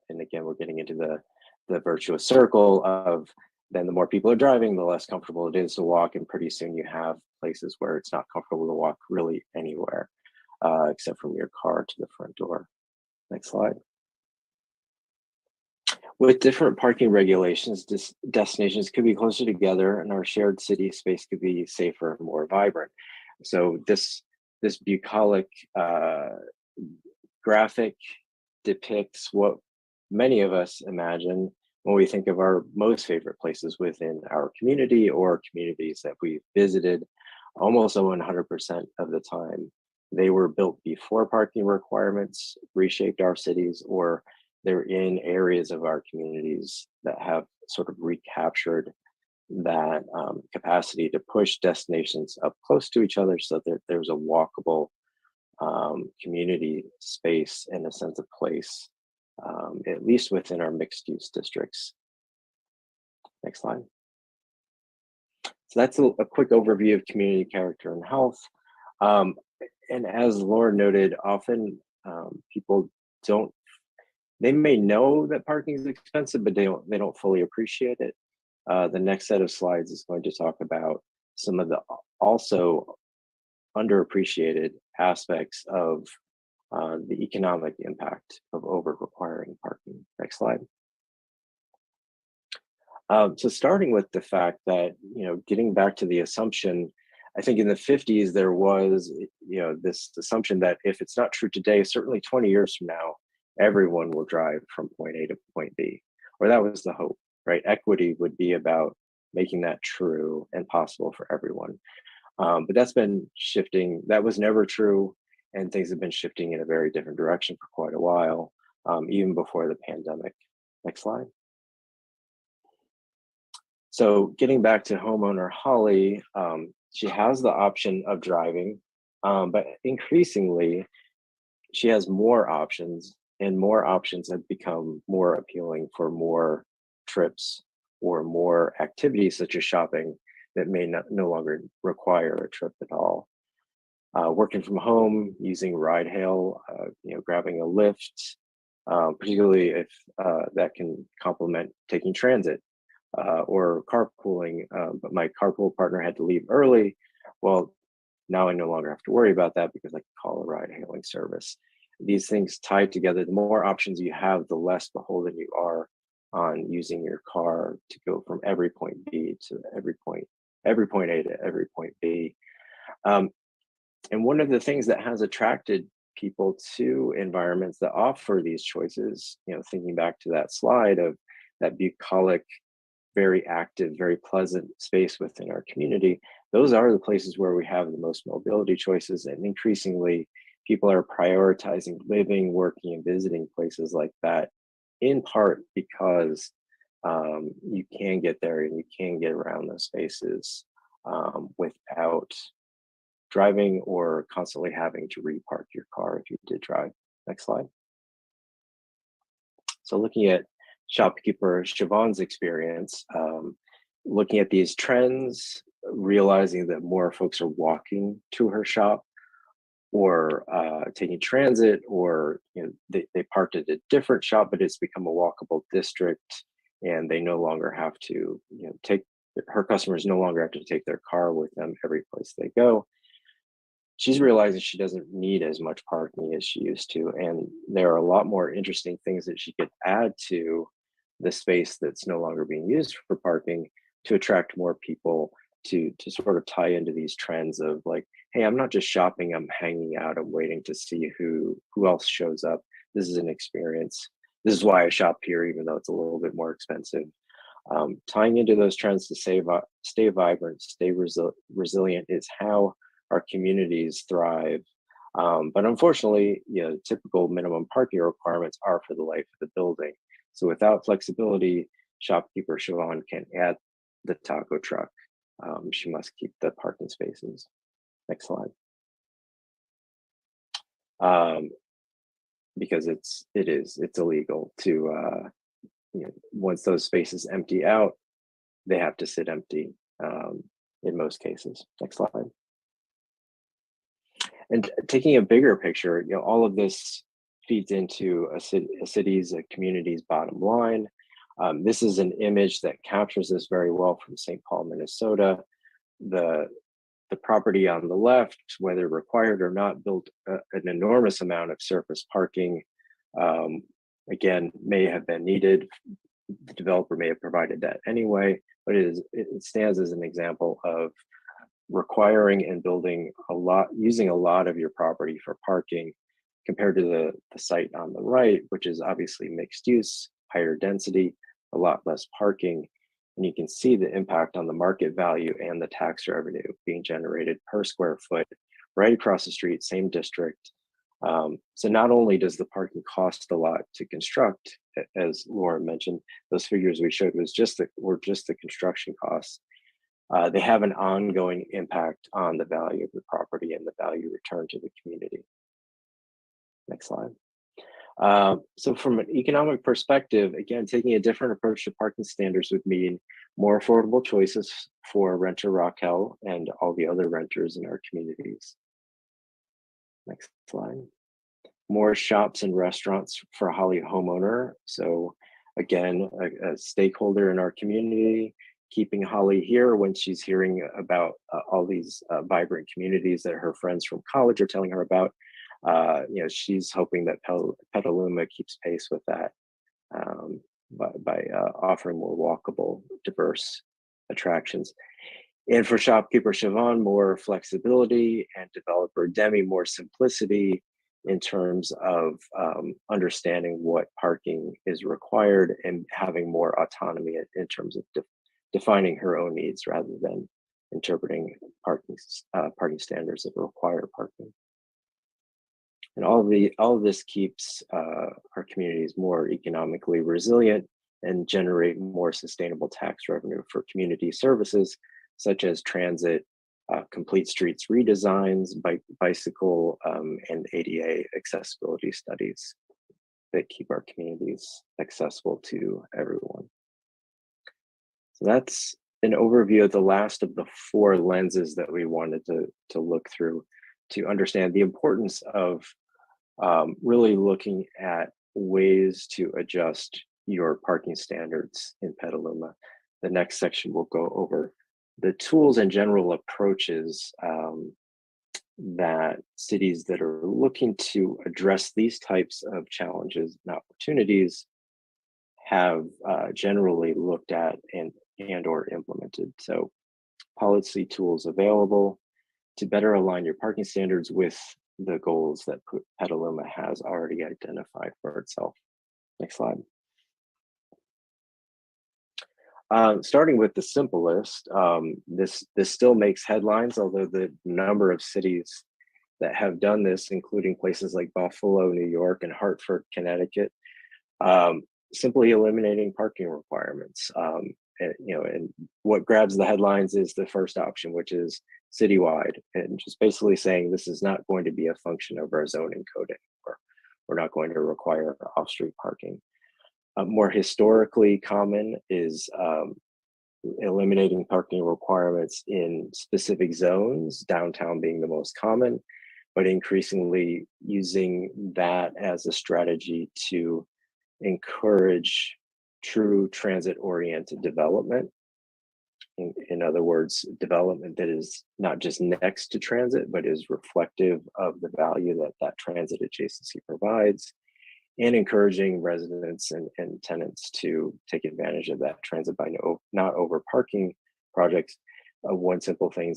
And again, we're getting into the virtuous circle of then the more people are driving, the less comfortable it is to walk, and pretty soon you have places where it's not comfortable to walk really anywhere. Except from your car to the front door. Next slide. With different parking regulations, destinations could be closer together and our shared city space could be safer and more vibrant. So this bucolic graphic depicts what many of us imagine when we think of our most favorite places within our community or communities that we've visited almost 100% of the time. They were built before parking requirements reshaped our cities, or they're in areas of our communities that have sort of recaptured that capacity to push destinations up close to each other so that there's a walkable community space and a sense of place, at least within our mixed use districts. Next slide. So that's a quick overview of community character and health. And as Laura noted, often people they may know that parking is expensive, but they don't fully appreciate it. The next set of slides is going to talk about some of the also underappreciated aspects of the economic impact of over requiring parking. Next slide. So starting with the fact that, getting back to the assumption, I think in the 50s, there was, this assumption that if it's not true today, certainly 20 years from now, everyone will drive from point A to point B, or that was the hope, right? Equity would be about making that true and possible for everyone. But that's been shifting. That was never true. And things have been shifting in a very different direction for quite a while, even before the pandemic. Next slide. So getting back to homeowner Holly, she has the option of driving, but increasingly she has more options, and more options have become more appealing for more trips or more activities such as shopping that may no longer require a trip at all. Working from home, using ride hail, grabbing a lift, particularly if that can complement taking transit. Or carpooling, but my carpool partner had to leave early. Well, now I no longer have to worry about that because I can call a ride hailing service. These things tied together, the more options you have, the less beholden you are on using your car to go from every point B to every point A to every point B. And one of the things that has attracted people to environments that offer these choices, thinking back to that slide of that bucolic, very active, very pleasant space within our community, those are the places where we have the most mobility choices. And increasingly, people are prioritizing living, working, and visiting places like that, in part because you can get there and you can get around those spaces without driving or constantly having to repark your car if you did drive. Next slide. So looking at shopkeeper Siobhan's experience, looking at these trends, realizing that more folks are walking to her shop or taking transit, or they parked at a different shop, but it's become a walkable district and they no longer have to her customers no longer have to take their car with them every place they go. She's realizing she doesn't need as much parking as she used to, and there are a lot more interesting things that she could add to the space that's no longer being used for parking to attract more people, to sort of tie into these trends of like, hey, I'm not just shopping, I'm hanging out, I'm waiting to see who else shows up. This is an experience. This is why I shop here, even though it's a little bit more expensive. Tying into those trends to stay vibrant, stay resilient is how our communities thrive. But unfortunately, typical minimum parking requirements are for the life of the building. So without flexibility, shopkeeper Siobhan can't add the taco truck. She must keep the parking spaces. Next slide. Because it's illegal to, once those spaces empty out, they have to sit empty in most cases. Next slide. And taking a bigger picture, all of this feeds into a city's, a community's bottom line. This is an image that captures this very well from St. Paul, Minnesota. The property on the left, whether required or not, built an enormous amount of surface parking. Again, may have been needed the developer may have provided that anyway, but it stands as an example of requiring and building using a lot of your property for parking compared to the site on the right, which is obviously mixed use, higher density, a lot less parking. And you can see the impact on the market value and the tax revenue being generated per square foot right across the street, same district. So not only does the parking cost a lot to construct, as Lauren mentioned, those figures we showed were just the construction costs. They have an ongoing impact on the value of the property and the value returned to the community. Next slide. So from an economic perspective, again, taking a different approach to parking standards would mean more affordable choices for renter Raquel and all the other renters in our communities. Next slide. More shops and restaurants for a Holly homeowner. So again, a stakeholder in our community, keeping Holly here when she's hearing about all these vibrant communities that her friends from college are telling her about. She's hoping that Petaluma keeps pace with that by offering more walkable, diverse attractions. And for shopkeeper Siobhan, more flexibility, and developer Demi, more simplicity in terms of understanding what parking is required and having more autonomy in terms of defining her own needs rather than interpreting parking standards that require parking. And all of this keeps our communities more economically resilient and generate more sustainable tax revenue for community services such as transit, complete streets redesigns, bicycle, and ADA accessibility studies that keep our communities accessible to everyone. So that's an overview of the last of the 4 lenses that we wanted to look through to understand the importance of really looking at ways to adjust your parking standards in Petaluma. The next section will go over the tools and general approaches that cities that are looking to address these types of challenges and opportunities have generally looked at and or implemented. So policy tools available to better align your parking standards with the goals that Petaluma has already identified for itself. Next slide. Starting with the simplest, this still makes headlines, although the number of cities that have done this, including places like Buffalo, New York, and Hartford, Connecticut, simply eliminating parking requirements. And what grabs the headlines is the first option, which is citywide, and just basically saying this is not going to be a function of our zoning code anymore. We're not going to require off-street parking. More historically common is eliminating parking requirements in specific zones, downtown being the most common, but increasingly using that as a strategy to encourage true transit-oriented development. In other words, development that is not just next to transit, but is reflective of the value that that transit adjacency provides, and encouraging residents and tenants to take advantage of that transit by not over parking projects. One simple thing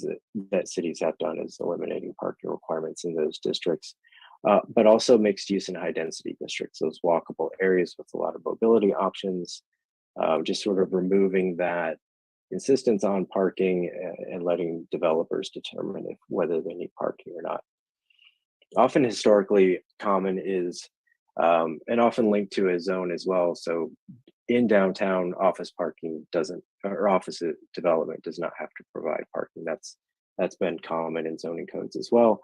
that cities have done is eliminating parking requirements in those districts, but also mixed use and high density districts, those walkable areas with a lot of mobility options, just sort of removing that insistence on parking and letting developers determine whether they need parking or not. Often historically common is, and often linked to a zone as well. So in downtown, office parking office development does not have to provide parking. That's been common in zoning codes as well.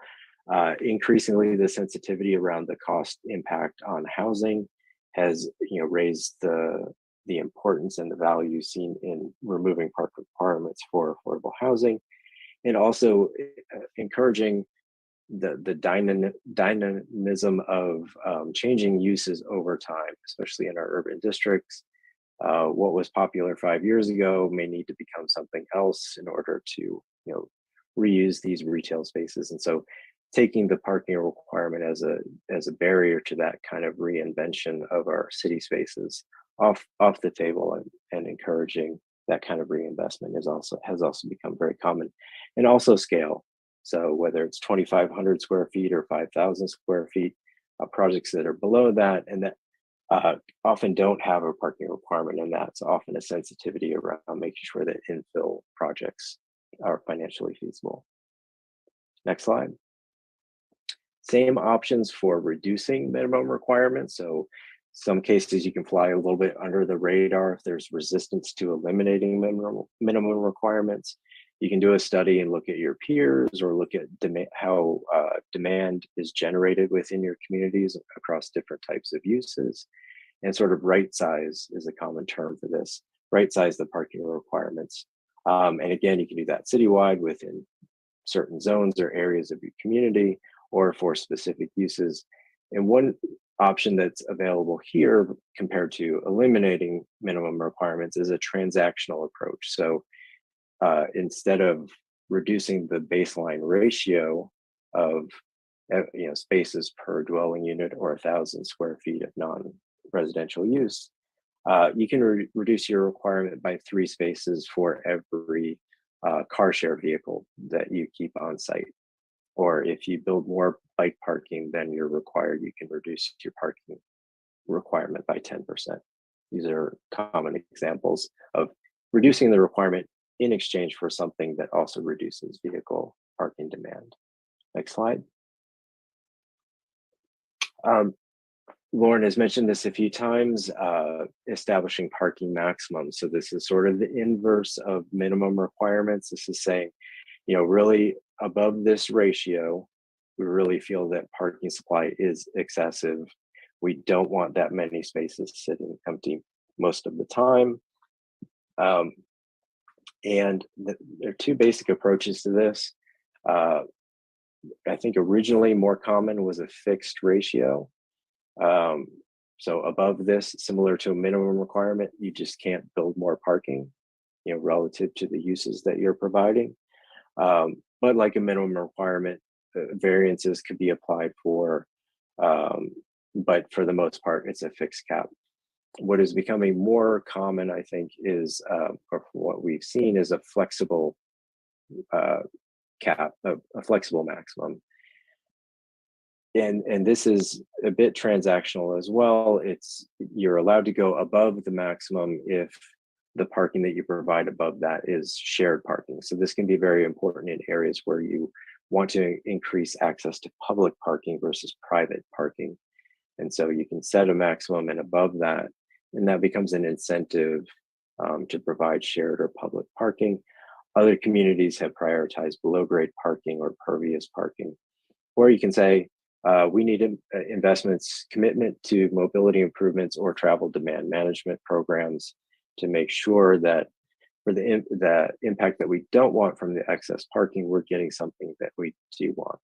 Increasingly, the sensitivity around the cost impact on housing has raised the importance and the value seen in removing park requirements for affordable housing, and also encouraging the dynamism of changing uses over time, especially in our urban districts. What was popular 5 years ago may need to become something else in order to reuse these retail spaces. And so taking the parking requirement as a barrier to that kind of reinvention of our city spaces off the table, and encouraging that kind of reinvestment has also become very common. And also scale. So whether it's 2,500 square feet or 5,000 square feet, projects that are below that and that often don't have a parking requirement, and that's often a sensitivity around making sure that infill projects are financially feasible. Next slide. Same options for reducing minimum requirements. So some cases you can fly a little bit under the radar if there's resistance to eliminating minimum requirements. You can do a study and look at your peers, or look at how demand is generated within your communities across different types of uses, and sort of right size is a common term for this. Right size the parking requirements. And again, you can do that citywide within certain zones or areas of your community, or for specific uses. And one option that's available here compared to eliminating minimum requirements is a transactional approach. So instead of reducing the baseline ratio of spaces per dwelling unit or 1,000 square feet of non-residential use, you can reduce your requirement by 3 spaces for every car share vehicle that you keep on site. Or if you build more bike parking than you're required, you can reduce your parking requirement by 10%. These are common examples of reducing the requirement in exchange for something that also reduces vehicle parking demand. Next slide. Lauren has mentioned this a few times, establishing parking maximums. So this is sort of the inverse of minimum requirements. This is saying, really above this ratio, we really feel that parking supply is excessive. We don't want that many spaces sitting empty most of the time. And there are 2 basic approaches to this. I think originally more common was a fixed ratio. So above this, similar to a minimum requirement, you just can't build more parking, relative to the uses that you're providing. But like a minimum requirement, variances could be applied for, but for the most part, it's a fixed cap. What is becoming more common, I think, is, or what we've seen, is a flexible cap, a flexible maximum. And this is a bit transactional as well. You're allowed to go above the maximum if the parking that you provide above that is shared parking. So this can be very important in areas where you want to increase access to public parking versus private parking. And so you can set a maximum and above that, and that becomes an incentive to provide shared or public parking. Other communities have prioritized below grade parking or pervious parking. Or you can say, we need investments, commitment to mobility improvements or travel demand management programs to make sure that for the impact that we don't want from the excess parking, we're getting something that we do want.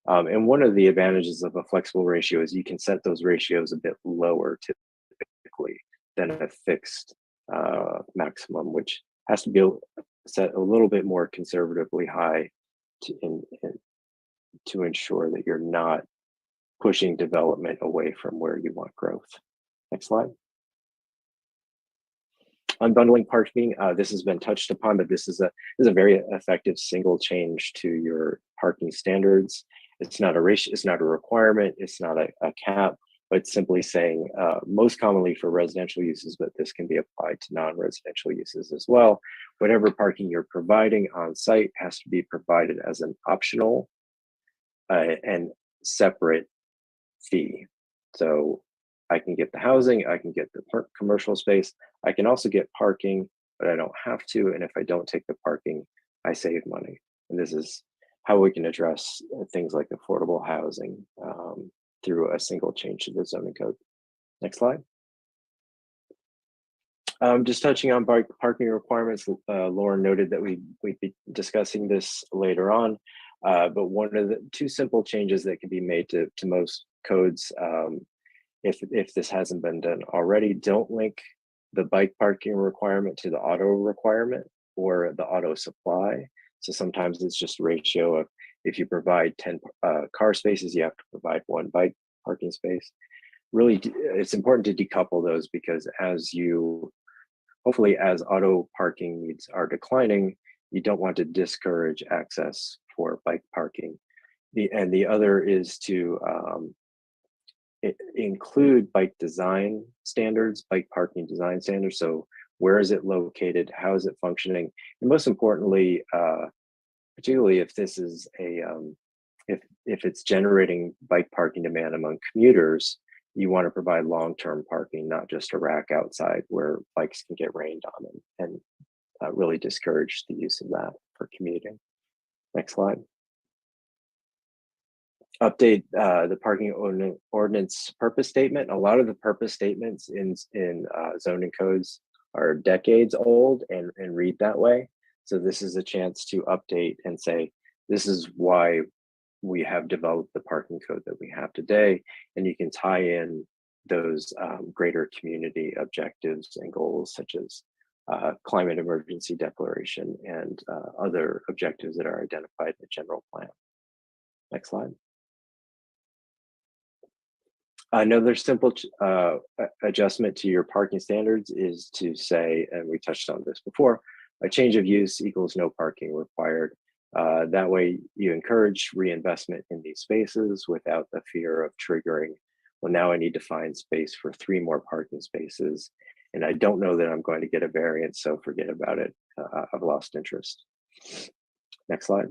And one of the advantages of a flexible ratio is you can set those ratios a bit lower typically than a fixed maximum, which has to be set a little bit more conservatively high to ensure that you're not pushing development away from where you want growth. Next slide. Unbundling parking, this has been touched upon, but this is a very effective single change to your parking standards. It's not a ratio, it's not a requirement, it's not a cap, but simply saying most commonly for residential uses, but this can be applied to non-residential uses as well. Whatever parking you're providing on site has to be provided as an optional and separate fee. So I can get the housing, I can get the commercial space, I can also get parking, but I don't have to. And if I don't take the parking, I save money. And this is how we can address things like affordable housing through a single change to the zoning code. Next slide. Just touching on parking requirements, Lauren noted that we'd be discussing this later on, but one of the 2 simple changes that can be made to most codes, if this hasn't been done already, don't link the bike parking requirement to the auto requirement or the auto supply. So sometimes it's just a ratio of if you provide 10 car spaces, you have to provide 1 bike parking space. Really, it's important to decouple those because hopefully as auto parking needs are declining, you don't want to discourage access for bike parking. The other is to include bike design standards, bike parking design standards. So where is it located? How is it functioning? And most importantly, particularly if this is if it's generating bike parking demand among commuters, you want to provide long-term parking, not just a rack outside where bikes can get rained on and really discourage the use of that for commuting. Next slide. Update the parking ordinance purpose statement. A lot of the purpose statements in zoning codes are decades old and read that way. So this is a chance to update and say, this is why we have developed the parking code that we have today. And you can tie in those greater community objectives and goals such as climate emergency declaration and other objectives that are identified in the general plan. Next slide. Another simple adjustment to your parking standards is to say, and we touched on this before, a change of use equals no parking required. That way you encourage reinvestment in these spaces without the fear of triggering, well, now I need to find space for 3 more parking spaces. And I don't know that I'm going to get a variance, so forget about it. I've lost interest. Next slide.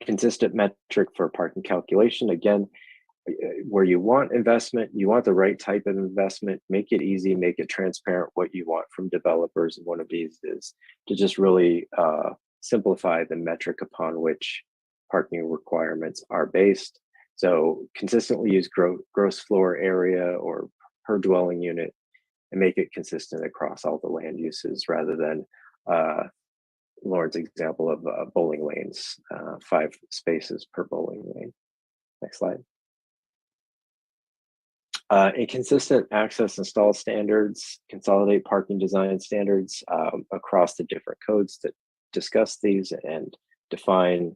Consistent metric for parking calculation. Again, where you want investment, you want the right type of investment, make it easy, make it transparent what you want from developers. And one of these is to just really simplify the metric upon which parking requirements are based. So consistently use gross floor area or per dwelling unit and make it consistent across all the land uses rather than Lauren's example of bowling lanes, 5 spaces per bowling lane. Next slide. Inconsistent access and stall standards, consolidate parking design standards across the different codes that discuss these and define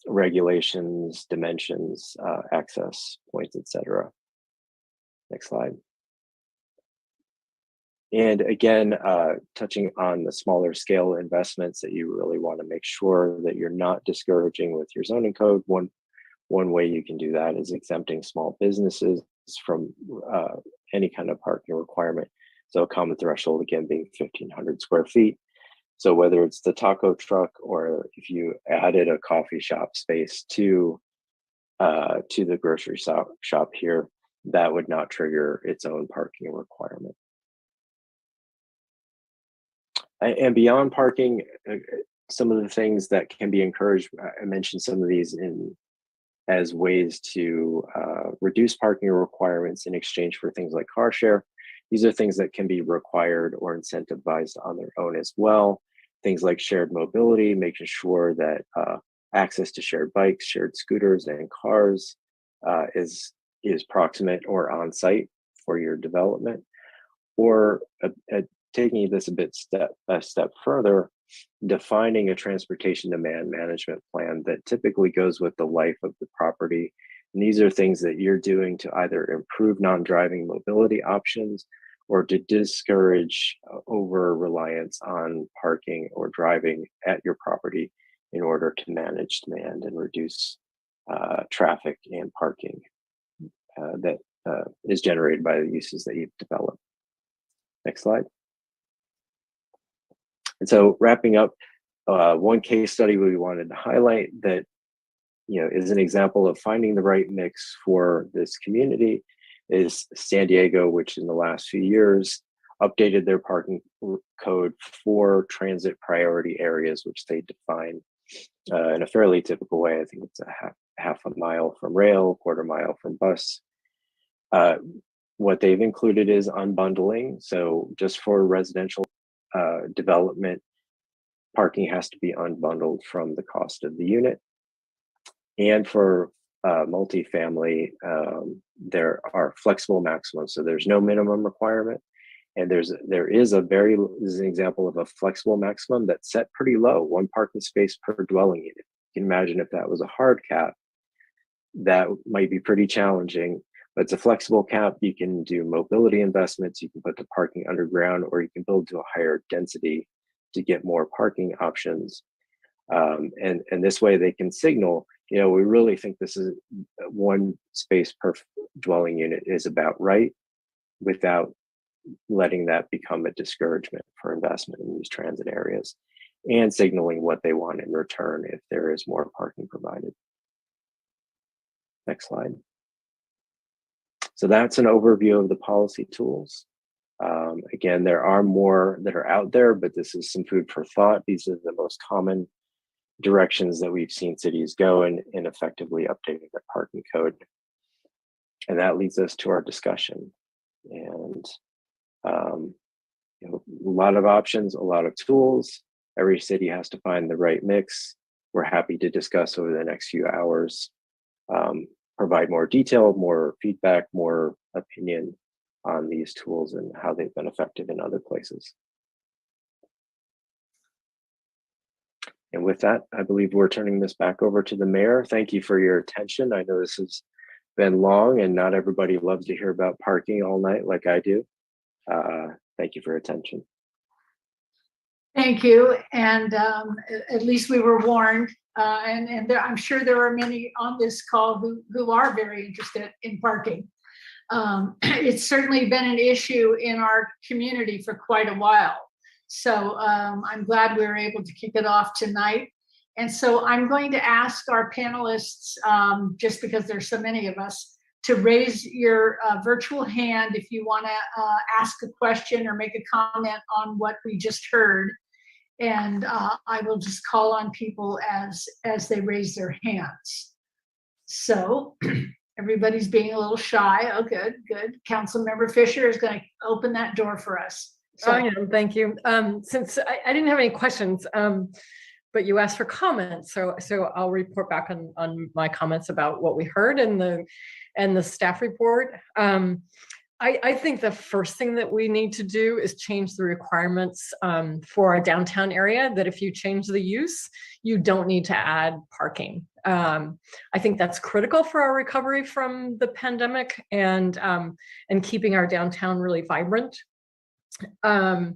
regulations, dimensions, access points, etc. Next slide. And again, touching on the smaller scale investments that you really want to make sure that you're not discouraging with your zoning code. One way you can do that is exempting small businesses from any kind of parking requirement. So a common threshold again being 1,500 square feet. So whether it's the taco truck or if you added a coffee shop space to the grocery shop here, that would not trigger its own parking requirement. And beyond parking, some of the things that can be encouraged, I mentioned some of these as ways to reduce parking requirements in exchange for things like car share. These are things that can be required or incentivized on their own as well. Things like shared mobility, making sure that access to shared bikes, shared scooters, and cars is proximate or on site for your development. Or taking this a step further, defining a transportation demand management plan that typically goes with the life of the property. And these are things that you're doing to either improve non-driving mobility options or to discourage over-reliance on parking or driving at your property in order to manage demand and reduce traffic and parking that is generated by the uses that you've developed. Next slide. And so wrapping up, one case study we wanted to highlight that is an example of finding the right mix for this community is San Diego, which in the last few years updated their parking code for transit priority areas, which they define in a fairly typical way. I think it's a half a mile from rail, quarter mile from bus. What they've included is unbundling. So just for residential development, parking has to be unbundled from the cost of the unit. And for multifamily, there are flexible maximums. So there's no minimum requirement. And there is an example of a flexible maximum that's set pretty low, 1 parking space per dwelling unit. You can imagine if that was a hard cap, that might be pretty challenging, but it's a flexible cap. You can do mobility investments, you can put the parking underground, or you can build to a higher density to get more parking options. And this way they can signal, we really think this is one space per dwelling unit is about right, without letting that become a discouragement for investment in these transit areas, and signaling what they want in return if there is more parking provided. Next slide. So that's an overview of the policy tools. Again, there are more that are out there, but this is some food for thought. These are the most common directions that we've seen cities go in effectively updating their parking code. And that leads us to our discussion. And a lot of options, a lot of tools. Every city has to find the right mix. We're happy to discuss over the next few hours, provide more detail, more feedback, more opinion on these tools and how they've been effective in other places. And with that, I believe we're turning this back over to the mayor. Thank you for your attention. I know this has been long and not everybody loves to hear about parking all night like I do. Thank you for your attention. Thank you. And at least we were warned. And I'm sure there are many on this call who are very interested in parking. It's certainly been an issue in our community for quite a while. So I'm glad we were able to kick it off tonight. And so I'm going to ask our panelists, just because there's so many of us, to raise your virtual hand if you want to ask a question or make a comment on what we just heard. And I will just call on people as they raise their hands. So everybody's being a little shy. Oh, good. Councilmember Fisher is going to open that door for us. So, I am, thank you. Since I didn't have any questions, but you asked for comments, so I'll report back on my comments about what we heard in the staff report. I think the first thing that we need to do is change the requirements for our downtown area, that if you change the use, you don't need to add parking. I think that's critical for our recovery from the pandemic and keeping our downtown really vibrant. And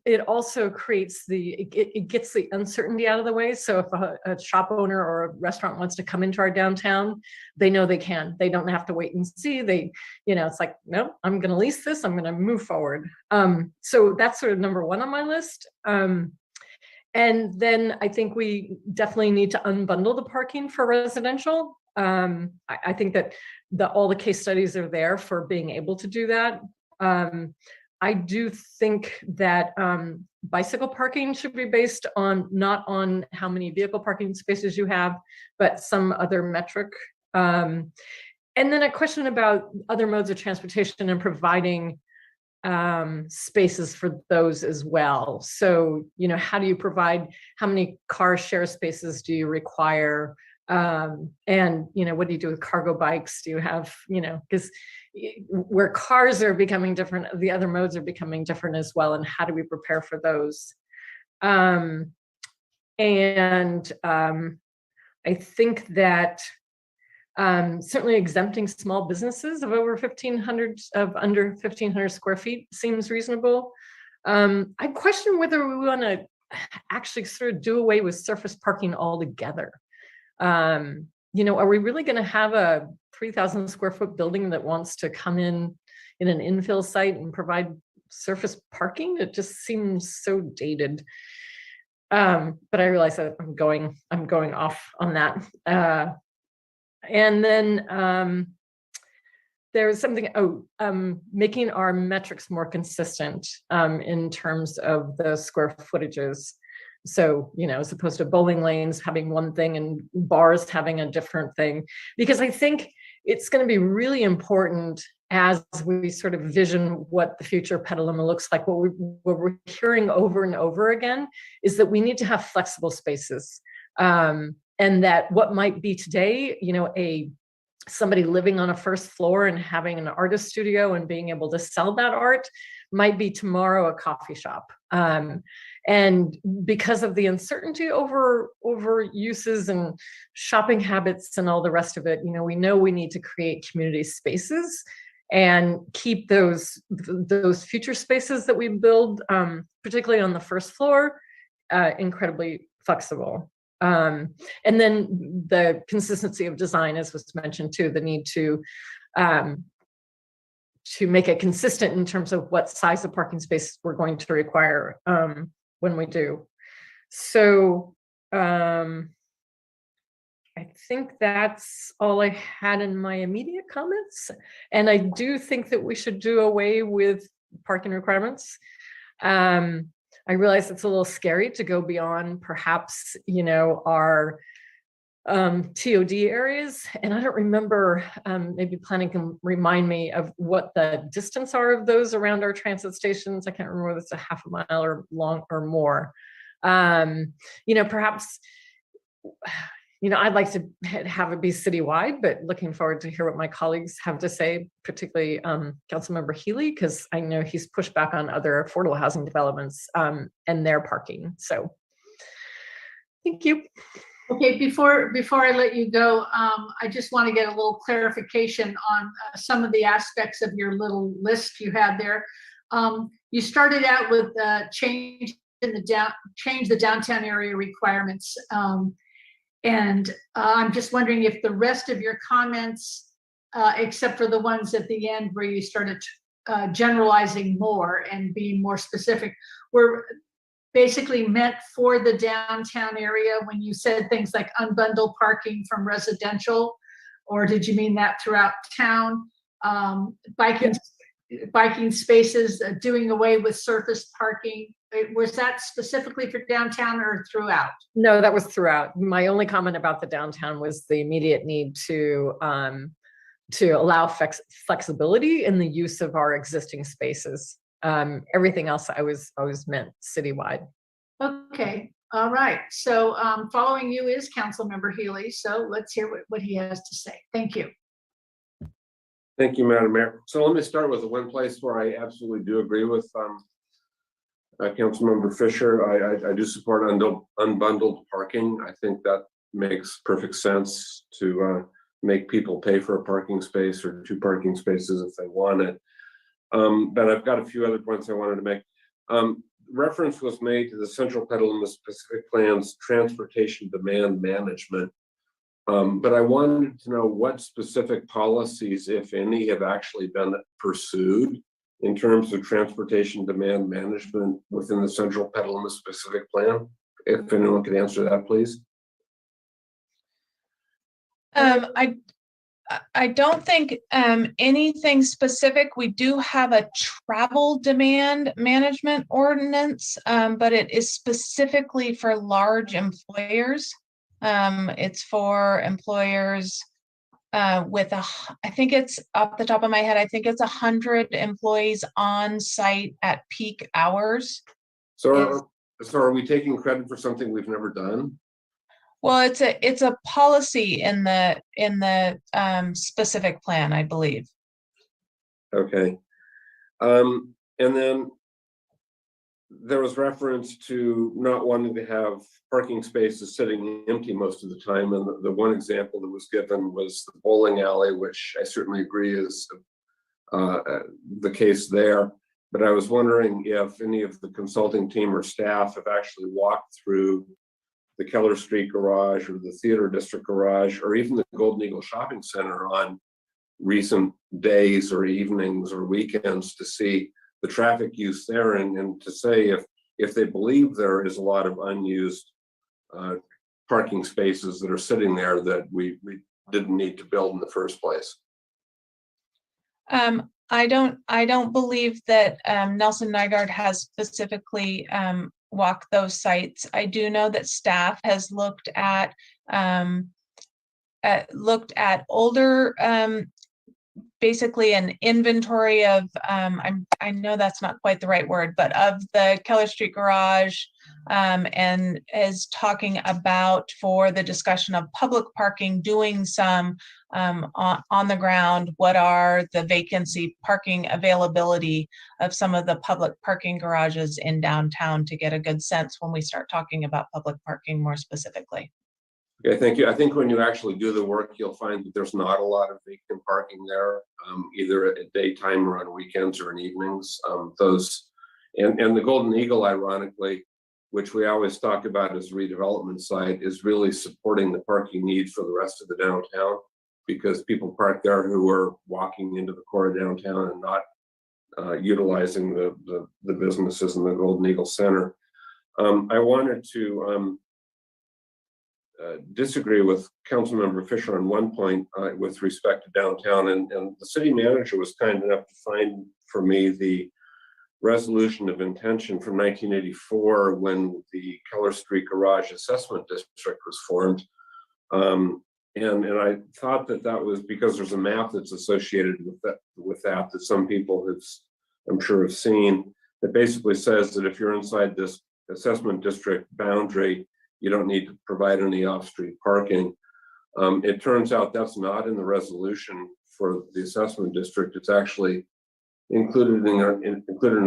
it also creates it gets the uncertainty out of the way. So if a shop owner or a restaurant wants to come into our downtown, they know they can. They don't have to wait and see. It's like, no, I'm going to lease this. I'm going to move forward. So that's sort of number one on my list. And then I think we definitely need to unbundle the parking for residential. I think that all the case studies are there for being able to do that. I do think that bicycle parking should be based on not on how many vehicle parking spaces you have, but some other metric. And then a question about other modes of transportation and providing spaces for those as well. So, how do you provide, how many car share spaces do you require? And, what do you do with cargo bikes? Do you have, because where cars are becoming different, the other modes are becoming different as well. And how do we prepare for those? I think that certainly exempting small businesses of under 1,500 square feet seems reasonable. I question whether we want to actually sort of do away with surface parking altogether. Are we really going to have a 3,000 square foot building that wants to come in an infill site and provide surface parking? It just seems so dated. But I realize that I'm going off on that. And then there's something, making our metrics more consistent in terms of the square footages. So, as opposed to bowling lanes having one thing and bars having a different thing, because I think it's going to be really important as we sort of vision what the future of Petaluma looks like. What we're hearing over and over again is that we need to have flexible spaces, and that what might be today, somebody living on a first floor and having an artist studio and being able to sell that art might be tomorrow a coffee shop. And because of the uncertainty over uses and shopping habits and all the rest of it, we know we need to create community spaces and keep those future spaces that we build, particularly on the first floor, incredibly flexible. And then the consistency of design, as was mentioned too, the need to make it consistent in terms of what size of parking space we're going to require when we do. So I think that's all I had in my immediate comments. And I do think that we should do away with parking requirements. I realize it's a little scary to go beyond perhaps, our TOD areas. And I don't remember, maybe planning can remind me of what the distance are of those around our transit stations. I can't remember whether it's a half a mile or long or more. Perhaps, I'd like to have it be citywide, but looking forward to hear what my colleagues have to say, particularly Councilmember Healy, because I know he's pushed back on other affordable housing developments and their parking. So thank you. Okay, before I let you go, I just want to get a little clarification on some of the aspects of your little list you had there. You started out with change the downtown area requirements. And I'm just wondering if the rest of your comments, except for the ones at the end where you started generalizing more and being more specific, were basically meant for the downtown area when you said things like unbundle parking from residential, or did you mean that throughout town? Biking spaces, doing away with surface parking. Was that specifically for downtown or throughout? No, that was throughout. My only comment about the downtown was the immediate need to allow flexibility in the use of our existing spaces. Everything else I was meant citywide. Okay, all right. So following you is Councilmember Healy. So let's hear what he has to say. Thank you. Thank you, Madam Mayor. So let me start with the one place where I absolutely do agree with Councilmember Fisher. I do support unbundled parking. I think that makes perfect sense to make people pay for a parking space or two parking spaces if they want it. But I've got a few other points I wanted to make. Reference was made to the Central Petaluma Specific Plan's transportation demand management. But I wanted to know what specific policies, if any, have actually been pursued in terms of transportation demand management within the Central Petaluma Specific Plan. If anyone could answer that, please. I don't think anything specific. We do have a travel demand management ordinance, but it is specifically for large employers. It's for employers with I think it's off the top of my head, I think it's 100 employees on site at peak hours. So are we taking credit for something we've never done? Well, it's a policy in the specific plan, I believe. Okay. And then there was reference to not wanting to have parking spaces sitting empty most of the time. And the one example that was given was the bowling alley, which I certainly agree is the case there. But I was wondering if any of the consulting team or staff have actually walked through the Keller Street garage or the Theater District garage, or even the Golden Eagle Shopping Center on recent days or evenings or weekends to see the traffic use there, and to say if they believe there is a lot of unused parking spaces that are sitting there that we didn't need to build in the first place. I don't believe that Nelson Nygaard has specifically walked those sites. I do know that staff has looked at older, basically an inventory of, I know that's not quite the right word, but of the Keller Street garage, and is talking about, for the discussion of public parking, doing some on the ground, what are the vacancy parking availability of some of the public parking garages in downtown to get a good sense when we start talking about public parking more specifically. Okay, thank you. I think when you actually do the work, you'll find that there's not a lot of vacant parking there, either at daytime or on weekends or in evenings. And the Golden Eagle, ironically, which we always talk about as a redevelopment site, is really supporting the parking needs for the rest of the downtown, because people park there who are walking into the core of downtown and not utilizing the businesses in the Golden Eagle Center. I wanted to disagree with Councilmember Fisher on one point with respect to downtown, and the city manager was kind enough to find for me the resolution of intention from 1984 when the Keller Street Garage Assessment District was formed. And I thought that was because there's a map that's associated with that some people have, I'm sure, have seen, that basically says that if you're inside this assessment district boundary, you don't need to provide any off-street parking. It turns out that's not in the resolution for the assessment district. It's actually included in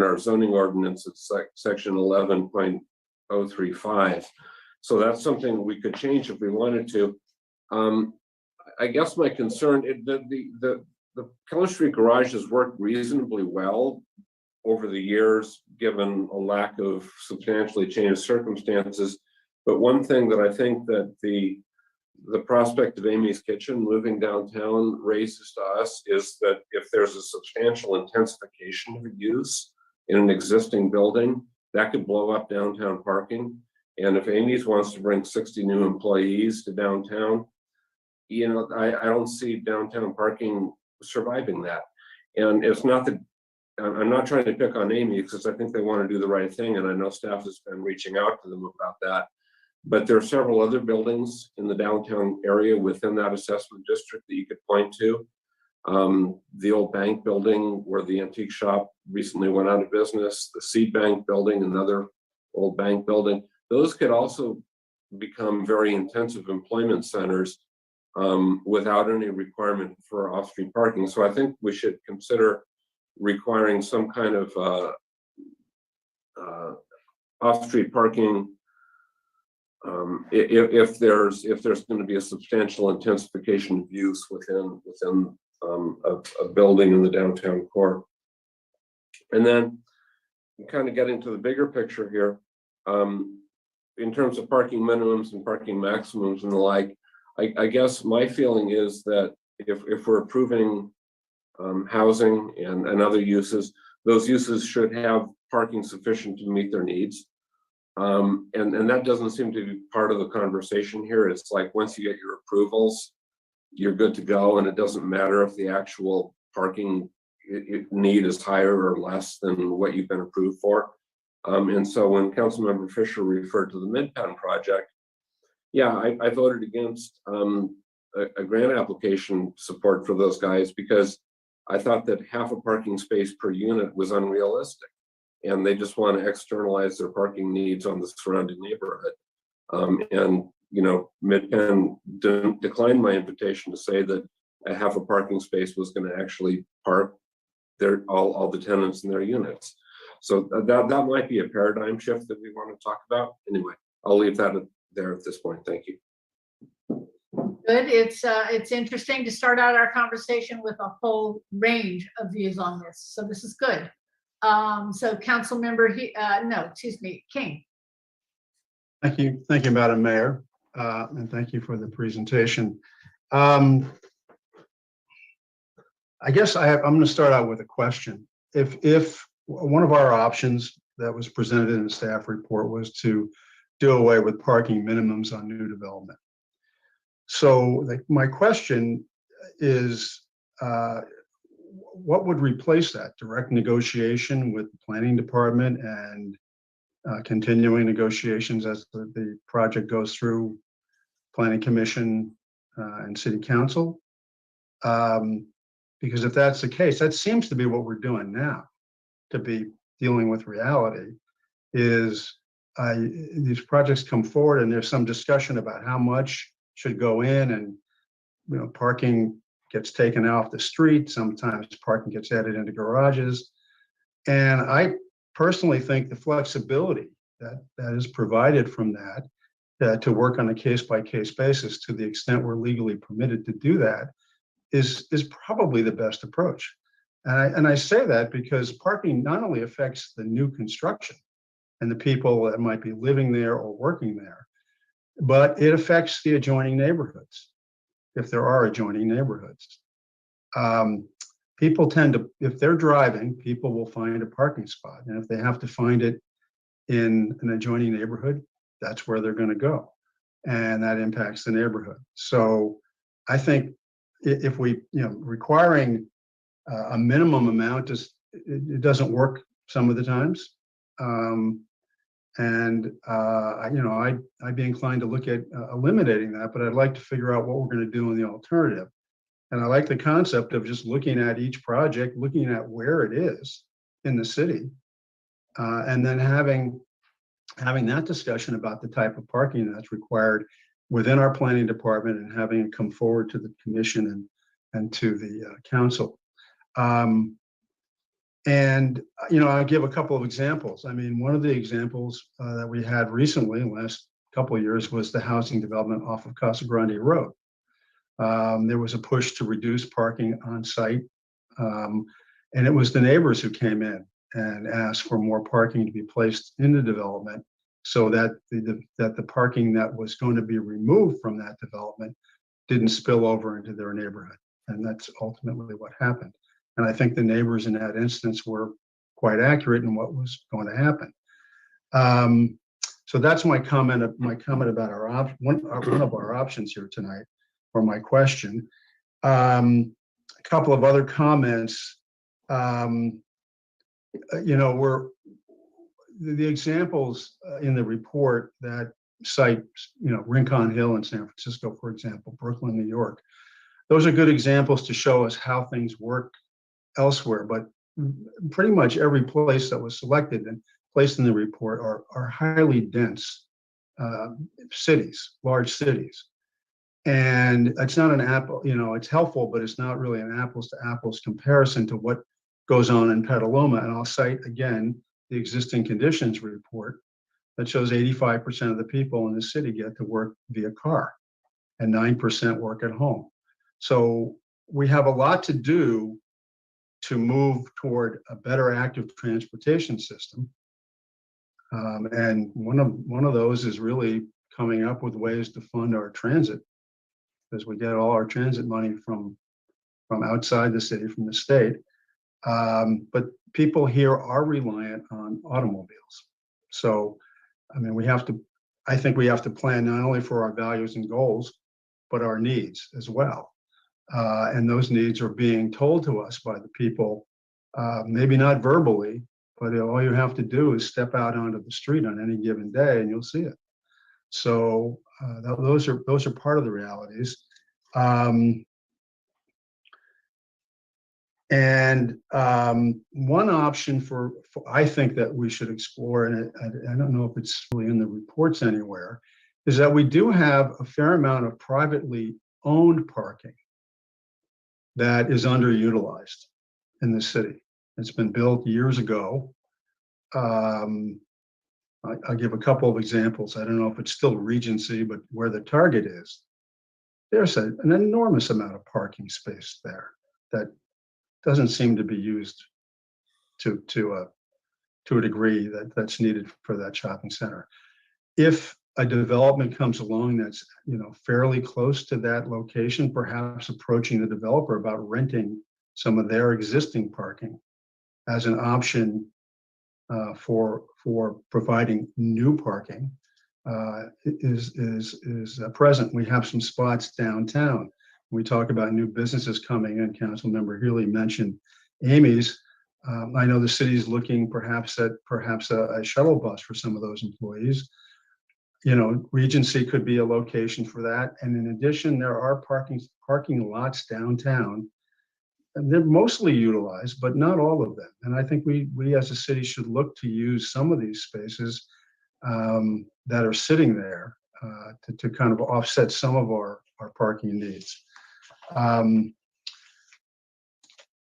our zoning ordinance. It's section 11.035. So that's something we could change if we wanted to. I guess my concern, the Keller Street Garage has worked reasonably well over the years, given a lack of substantially changed circumstances. But one thing that I think that the prospect of Amy's Kitchen moving downtown raises to us is that if there's a substantial intensification of use in an existing building, that could blow up downtown parking. And if Amy's wants to bring 60 new employees to downtown, you know, I don't see downtown parking surviving that. And it's not that I'm not trying to pick on Amy, because I think they want to do the right thing, and I know staff has been reaching out to them about that. But there are several other buildings in the downtown area within that assessment district that you could point to. The old bank building where the antique shop recently went out of business, the Seed Bank building, another old bank building. Those could also become very intensive employment centers without any requirement for off-street parking. So I think we should consider requiring some kind of off-street parking if there's going to be a substantial intensification of use within a building in the downtown core. And then kind of getting to the bigger picture here, in terms of parking minimums and parking maximums and the like, I guess my feeling is that if we're approving housing and other uses, those uses should have parking sufficient to meet their needs. And that doesn't seem to be part of the conversation here. It's like once you get your approvals, you're good to go, and it doesn't matter if the actual parking need is higher or less than what you've been approved for. And so when Councilmember Fisher referred to the Midtown project, yeah, I voted against a grant application support for those guys because I thought that half a parking space per unit was unrealistic, and they just want to externalize their parking needs on the surrounding neighborhood. And you know, Midtown declined my invitation to say that a half a parking space was going to actually park all the tenants in their units. So that might be a paradigm shift that we want to talk about. Anyway, I'll leave that there at this point. Thank you. Good. It's interesting to start out our conversation with a whole range of views on this. So this is good. So Council Member, King. Thank you, Madam Mayor, and thank you for the presentation. I guess I'm going to start out with a question. If one of our options that was presented in the staff report was to do away with parking minimums on new development. So my question is, what would replace that? Direct negotiation with the planning department and continuing negotiations as the project goes through planning commission and city council? Because if that's the case, that seems to be what we're doing now, to be dealing with reality, is these projects come forward and there's some discussion about how much should go in, and parking gets taken off the street. Sometimes parking gets added into garages. And I personally think the flexibility that is provided from that to work on a case-by-case basis, to the extent we're legally permitted to do that, is probably the best approach. And I say that because parking not only affects the new construction and the people that might be living there or working there, but it affects the adjoining neighborhoods, if there are adjoining neighborhoods. People tend to, if they're driving, people will find a parking spot. And if they have to find it in an adjoining neighborhood, that's where they're going to go. And that impacts the neighborhood. So I think if we, requiring a minimum amount, it doesn't work some of the times. I'd be inclined to look at eliminating that, but I'd like to figure out what we're going to do in the alternative. And I like the concept of just looking at each project, looking at where it is in the city, and then having that discussion about the type of parking that's required within our planning department, and having it come forward to the commission and to the council. I'll give a couple of examples. I mean, one of the examples that we had recently in the last couple of years was the housing development off of Casa Grande Road. There was a push to reduce parking on site, and it was the neighbors who came in and asked for more parking to be placed in the development, so that the parking that was going to be removed from that development didn't spill over into their neighborhood. And that's ultimately what happened. And I think the neighbors in that instance were quite accurate in what was going to happen. So that's my comment about one of our options here tonight, or my question. A couple of other comments. The examples in the report that cite, Rincon Hill in San Francisco, for example, Brooklyn, New York. Those are good examples to show us how things work elsewhere, but pretty much every place that was selected and placed in the report are highly dense cities, large cities. And it's not an apple, it's helpful, but it's not really an apples to apples comparison to what goes on in Petaluma. And I'll cite again the existing conditions report that shows 85% of the people in the city get to work via car and 9% work at home. So we have a lot to do to move toward a better active transportation system. And one of those is really coming up with ways to fund our transit, because we get all our transit money from outside the city, from the state. But people here are reliant on automobiles. So, I mean, I think we have to plan not only for our values and goals, but our needs as well. And those needs are being told to us by the people, maybe not verbally, but all you have to do is step out onto the street on any given day and you'll see it. So those are part of the realities. One option for I think that we should explore, and I don't know if it's really in the reports anywhere, is that we do have a fair amount of privately owned parking that is underutilized in the city. It's been built years ago. I'll give a couple of examples. I don't know if it's still Regency, but where the Target is, there's an enormous amount of parking space there that doesn't seem to be used to a degree that's needed for that shopping center. If a development comes along that's fairly close to that location, perhaps approaching the developer about renting some of their existing parking as an option for providing new parking is present. We have some spots downtown. We talk about new businesses coming in. Councilmember Healy mentioned Amy's. I know the city's looking perhaps at a shuttle bus for some of those employees. Regency could be a location for that. And in addition, there are parking lots downtown. And they're mostly utilized, but not all of them. And I think we as a city should look to use some of these spaces that are sitting there to kind of offset some of our parking needs.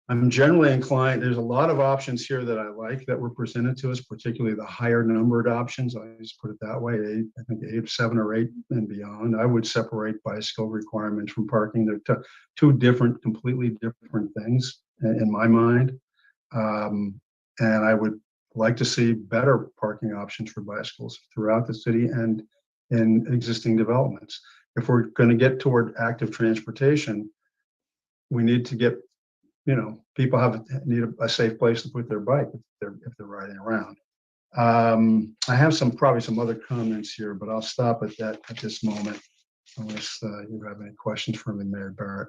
I'm generally inclined, there's a lot of options here that I like that were presented to us, particularly the higher numbered options. I just put it that way, I think 8, 7, or 8 and beyond. I would separate bicycle requirements from parking. They're two different, completely different things in my mind. And I would like to see better parking options for bicycles throughout the city and in existing developments. If we're going to get toward active transportation, we need to get, people need a safe place to put their bike if they're riding around. I have probably some other comments here, but I'll stop at that at this moment, unless you have any questions for me, Mayor Barrett.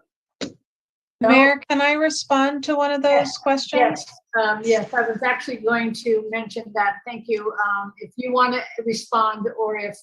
No. Mayor, can I respond to one of those questions? Yes, I was actually going to mention that. Thank you. If you want to respond, or if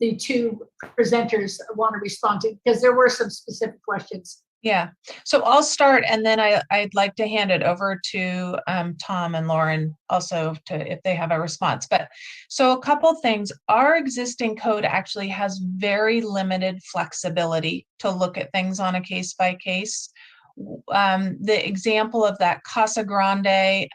the two presenters want to respond to, because there were some specific questions. Yeah, so I'll start, and then I'd like to hand it over to Tom and Lauren also if they have a response. But so a couple things. Our existing code actually has very limited flexibility to look at things on a case by case. The example of that Casa Grande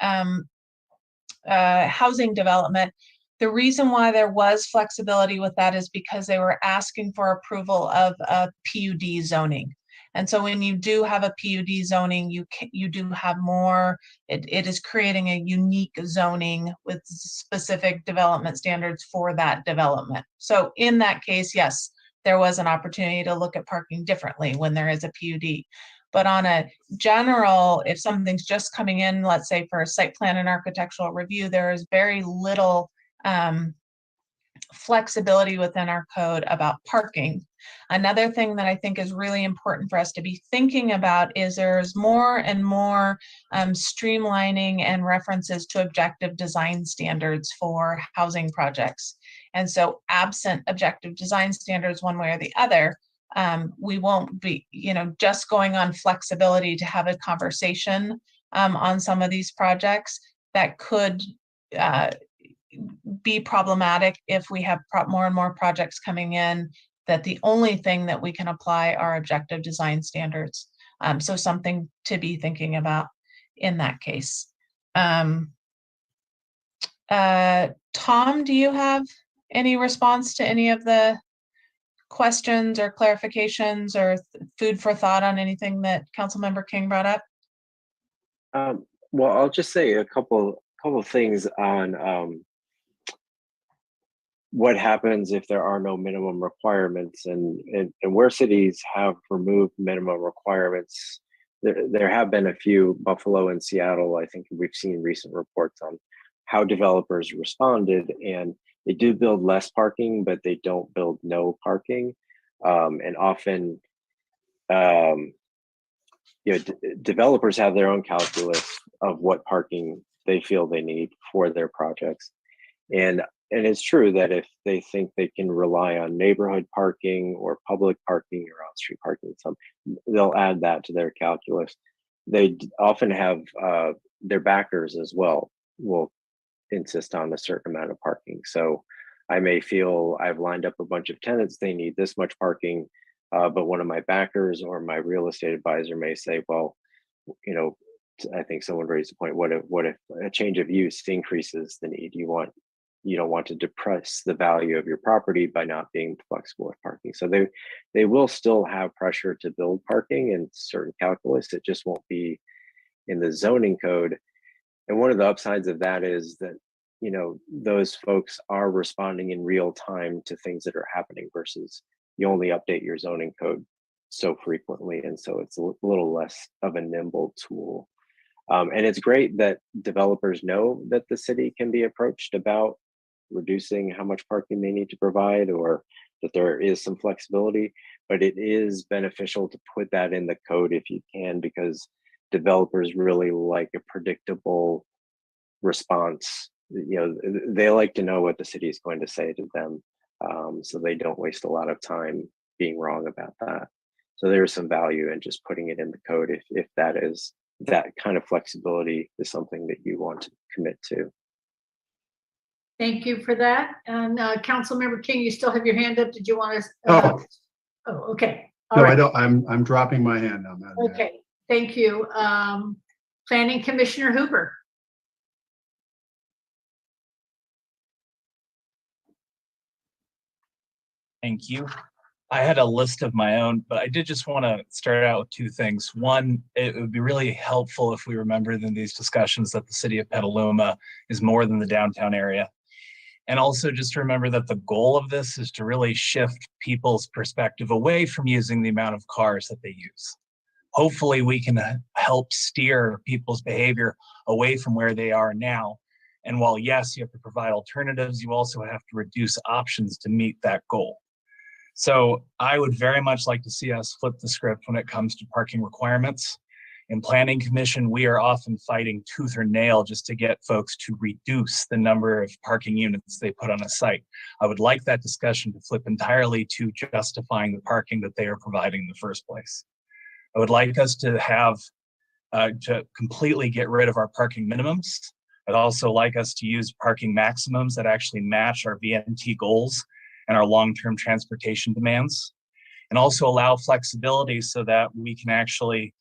housing development, the reason why there was flexibility with that is because they were asking for approval of a PUD zoning. And so when you do have a PUD zoning, you do have more, it is creating a unique zoning with specific development standards for that development. So in that case, yes, there was an opportunity to look at parking differently when there is a PUD. But on a general, if something's just coming in, let's say for a site plan and architectural review, there is very little flexibility within our code about parking. Another thing that I think is really important for us to be thinking about is there's more and more streamlining and references to objective design standards for housing projects. And so absent objective design standards one way or the other, we won't be, just going on flexibility to have a conversation on some of these projects that could be problematic if we have more and more projects coming in that the only thing that we can apply are objective design standards. So something to be thinking about in that case. Tom, do you have any response to any of the questions or clarifications or food for thought on anything that Councilmember King brought up? Well, I'll just say a couple of things on what happens if there are no minimum requirements, and where cities have removed minimum requirements. There have been a few, Buffalo and Seattle. I think we've seen recent reports on how developers responded, and they do build less parking, but they don't build no parking. And often, developers have their own calculus of what parking they feel they need for their projects. And it's true that if they think they can rely on neighborhood parking or public parking or on-street parking, they'll add that to their calculus. They often have their backers as well will insist on a certain amount of parking. So I may feel I've lined up a bunch of tenants, they need this much parking, but one of my backers or my real estate advisor may say, well, I think someone raised the point, what if a change of use increases the need? You don't want to depress the value of your property by not being flexible with parking. So they will still have pressure to build parking in certain calculus. It just won't be in the zoning code. And one of the upsides of that is that, those folks are responding in real time to things that are happening versus you only update your zoning code so frequently. And so it's a little less of a nimble tool. And it's great that developers know that the city can be approached about reducing how much parking they need to provide, or that there is some flexibility, but it is beneficial to put that in the code if you can, because developers really like a predictable response. They like to know what the city is going to say to them, so they don't waste a lot of time being wrong about that. So there's some value in just putting it in the code if that kind of flexibility is something that you want to commit to. Thank you for that. And Councilmember King, you still have your hand up. Did you want to? Oh. Oh, okay. All No, I right. don't, I'm dropping my hand now, Madam Mayor. Okay, thank you. Planning Commissioner Hooper. Thank you. I had a list of my own, but I did just want to start out with two things. One, it would be really helpful if we remembered in these discussions that the city of Petaluma is more than the downtown area. And also just remember that the goal of this is to really shift people's perspective away from using the amount of cars that they use. Hopefully we can help steer people's behavior away from where they are now. And while yes, you have to provide alternatives, you also have to reduce options to meet that goal. So I would very much like to see us flip the script when it comes to parking requirements. In Planning Commission, we are often fighting tooth or nail just to get folks to reduce the number of parking units they put on a site. I would like that discussion to flip entirely to justifying the parking that they are providing in the first place. I would like us to have to completely get rid of our parking minimums. I'd also like us to use parking maximums that actually match our VMT goals and our long-term transportation demands, and also allow flexibility so that we can actually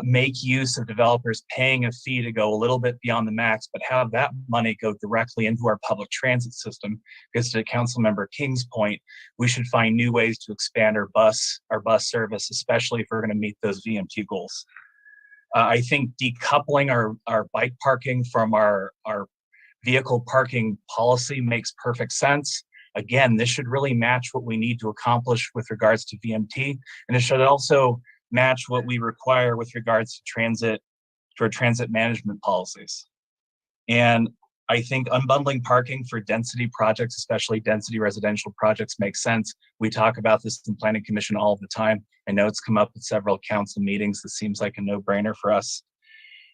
make use of developers paying a fee to go a little bit beyond the max, but have that money go directly into our public transit system. Because to Councilmember King's point, we should find new ways to expand our bus service, especially if we're going to meet those VMT goals. I think decoupling our bike parking from our vehicle parking policy makes perfect sense. Again, this should really match what we need to accomplish with regards to VMT, and it should also match what we require with regards to transit management policies. And I think unbundling parking for density projects, especially density residential projects, makes sense. We talk about this in Planning Commission all the time. I know it's come up at several council meetings. This seems like a no-brainer for us.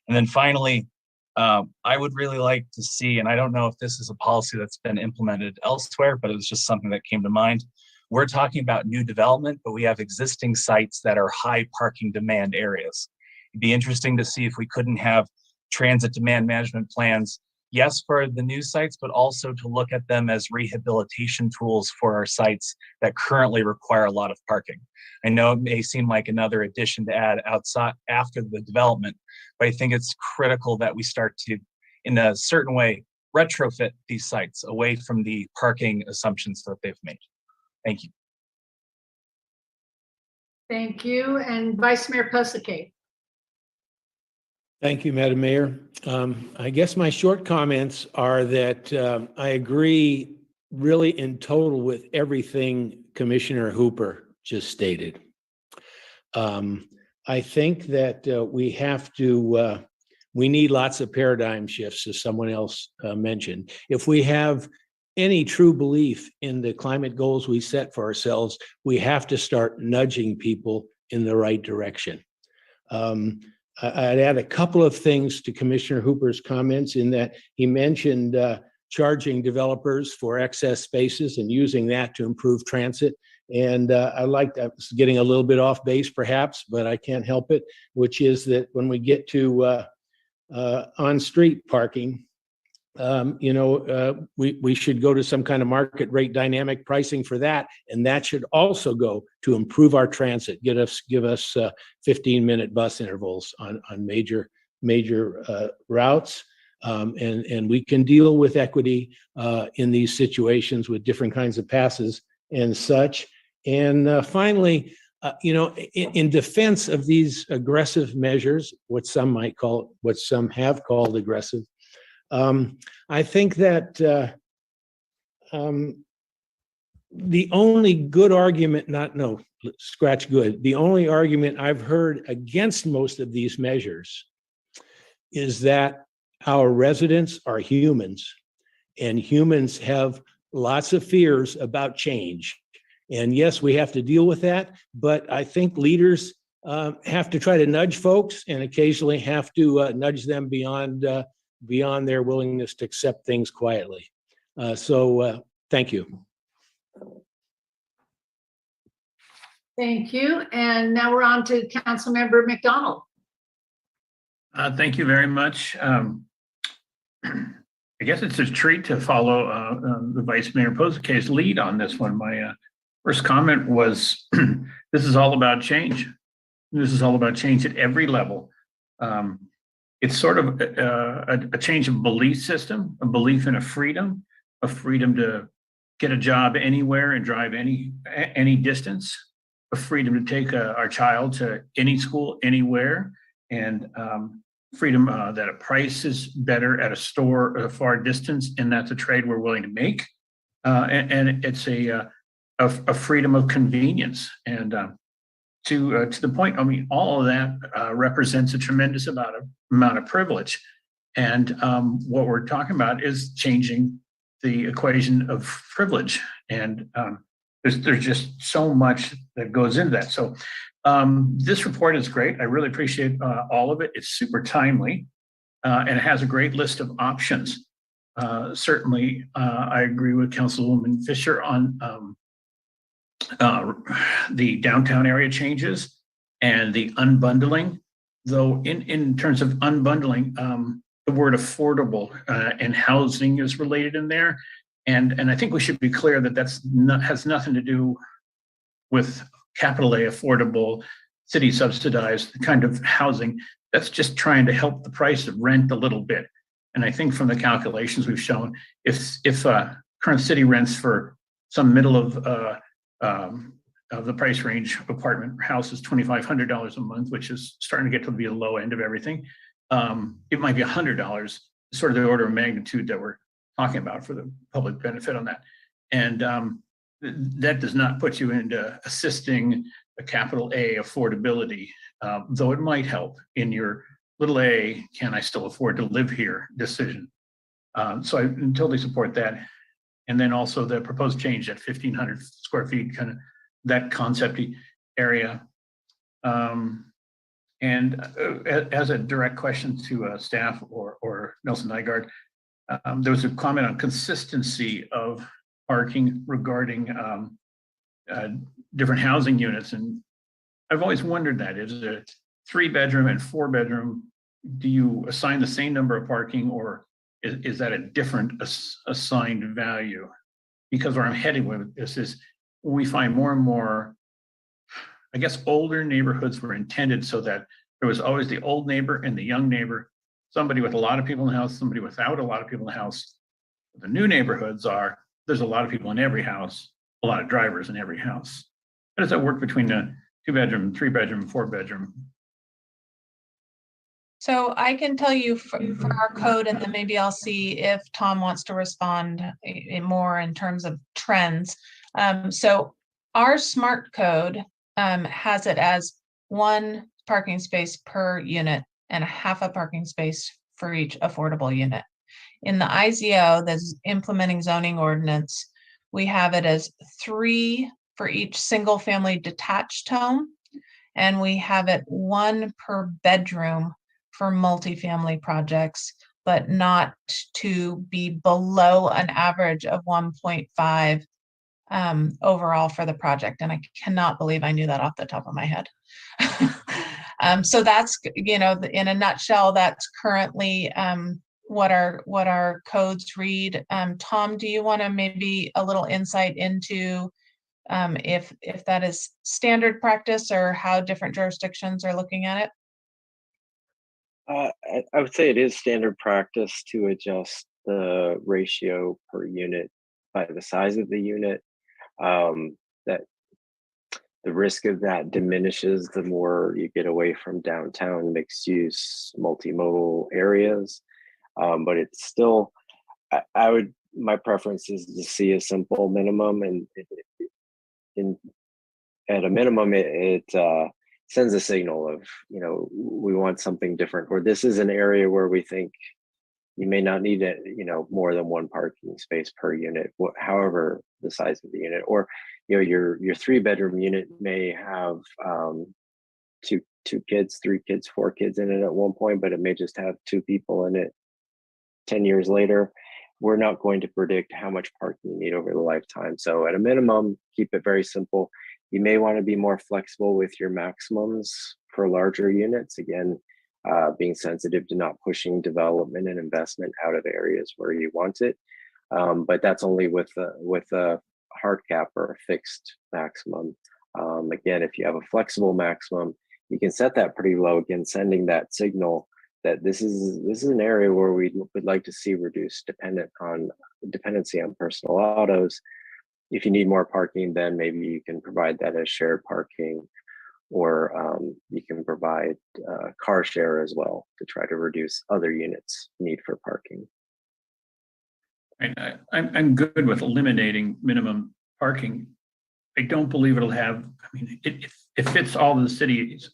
And then finally, I would really like to see, and I don't know if this is a policy that's been implemented elsewhere, but it was just something that came to mind. We're talking about new development, but we have existing sites that are high parking demand areas. It'd be interesting to see if we couldn't have transit demand management plans, yes, for the new sites, but also to look at them as rehabilitation tools for our sites that currently require a lot of parking. I know it may seem like another addition to add outside after the development, but I think it's critical that we start to, in a certain way, retrofit these sites away from the parking assumptions that they've made. Thank you. Thank you. And Vice Mayor Pusakay. Thank you, Madam Mayor. I guess my short comments are that I agree really in total with everything Commissioner Hooper just stated. I think that we need lots of paradigm shifts, as someone else mentioned. If we have any true belief in the climate goals we set for ourselves, we have to start nudging people in the right direction. I'd add a couple of things to Commissioner Hooper's comments in that he mentioned charging developers for excess spaces and using that to improve transit. And I like that, getting a little bit off base perhaps, but I can't help it, which is that when we get to on-street parking, we should go to some kind of market rate dynamic pricing for that, and that should also go to improve our transit, give us 15-minute bus intervals on major routes, and we can deal with equity in these situations with different kinds of passes and such. And finally, in defense of these aggressive measures, what some have called aggressive, I think that the only good argument, the only argument I've heard against most of these measures is that our residents are humans, and humans have lots of fears about change. And yes, we have to deal with that, but I think leaders have to try to nudge folks and occasionally have to nudge them beyond their willingness to accept things quietly. So thank you. Thank you. And now we're on to Councilmember McDonald. Thank you very much. I guess it's a treat to follow the Vice Mayor Posakay's lead on this one. My First comment was, this is all about change. This is all about change at every level. It's sort of a change of belief system, a belief in a freedom to get a job anywhere and drive any distance, a freedom to take our child to any school, anywhere, and freedom that a price is better at a store at a far distance, and that's a trade we're willing to make. And it's a freedom of convenience. And to the point, I mean, all of that represents a tremendous amount of privilege. And what we're talking about is changing the equation of privilege. And there's just so much that goes into that. So this report is great. I really appreciate all of it. It's super timely, and it has a great list of options. Certainly, I agree with Councilwoman Fisher on the downtown area changes and the unbundling. Though in terms of unbundling, the word affordable and housing is related in there. And I think we should be clear that has nothing to do with capital A affordable, city subsidized kind of housing. That's just trying to help the price of rent a little bit. And I think from the calculations we've shown, if current city rents for some middle of the price range apartment house is $2,500 a month, which is starting to get to be the low end of everything, it might be $100, sort of the order of magnitude that we're talking about for the public benefit on that. And that does not put you into assisting a capital A affordability, though it might help in your little a, can I still afford to live here decision. So I totally support that. And then also the proposed change at 1,500 square feet, kind of that concept area. And as a direct question to staff or Nelson Nygaard, there was a comment on consistency of parking regarding different housing units. And I've always wondered that, is it a 3-bedroom and 4-bedroom? Do you assign the same number of parking, or is that a different assigned value? Because where I'm heading with this is we find more and more, I guess, older neighborhoods were intended so that there was always the old neighbor and the young neighbor, somebody with a lot of people in the house, somebody without a lot of people in the house. The new neighborhoods are, there's a lot of people in every house, a lot of drivers in every house. How does that work between the 2-bedroom, 3-bedroom, 4-bedroom? So I can tell you for our code, and then maybe I'll see if Tom wants to respond more in terms of trends. So our smart code has it as 1 parking space per unit and a half a parking space for each affordable unit. In the IZO, that's implementing zoning ordinance, we have it as 3 for each single family detached home, and we have it 1 per bedroom for multifamily projects, but not to be below an average of 1.5 overall for the project. And I cannot believe I knew that off the top of my head. So that's, in a nutshell, that's currently what our codes read. Tom, do you want to maybe a little insight into if that is standard practice or how different jurisdictions are looking at it? I would say it is standard practice to adjust the ratio per unit by the size of the unit. That the risk of that diminishes the more you get away from downtown mixed use multimodal areas. But it's still, my preference is to see a simple minimum, and at a minimum, it sends a signal of, we want something different, or this is an area where we think you may not need it, more than 1 parking space per unit, however the size of the unit, or your 3-bedroom unit may have 2 kids, 3 kids, 4 kids in it at one point, but it may just have 2 people in it 10 years later. We're not going to predict how much parking you need over the lifetime. So at a minimum, keep it very simple. You may want to be more flexible with your maximums for larger units. Again, being sensitive to not pushing development and investment out of areas where you want it. But that's only with a hard cap or a fixed maximum. Again, if you have a flexible maximum, you can set that pretty low, again, sending that signal that this is an area where we would like to see reduced dependency on personal autos. If you need more parking, then maybe you can provide that as shared parking, or you can provide car share as well to try to reduce other units' need for parking. I'm good with eliminating minimum parking. I don't believe it'll have, I mean, it fits all the city's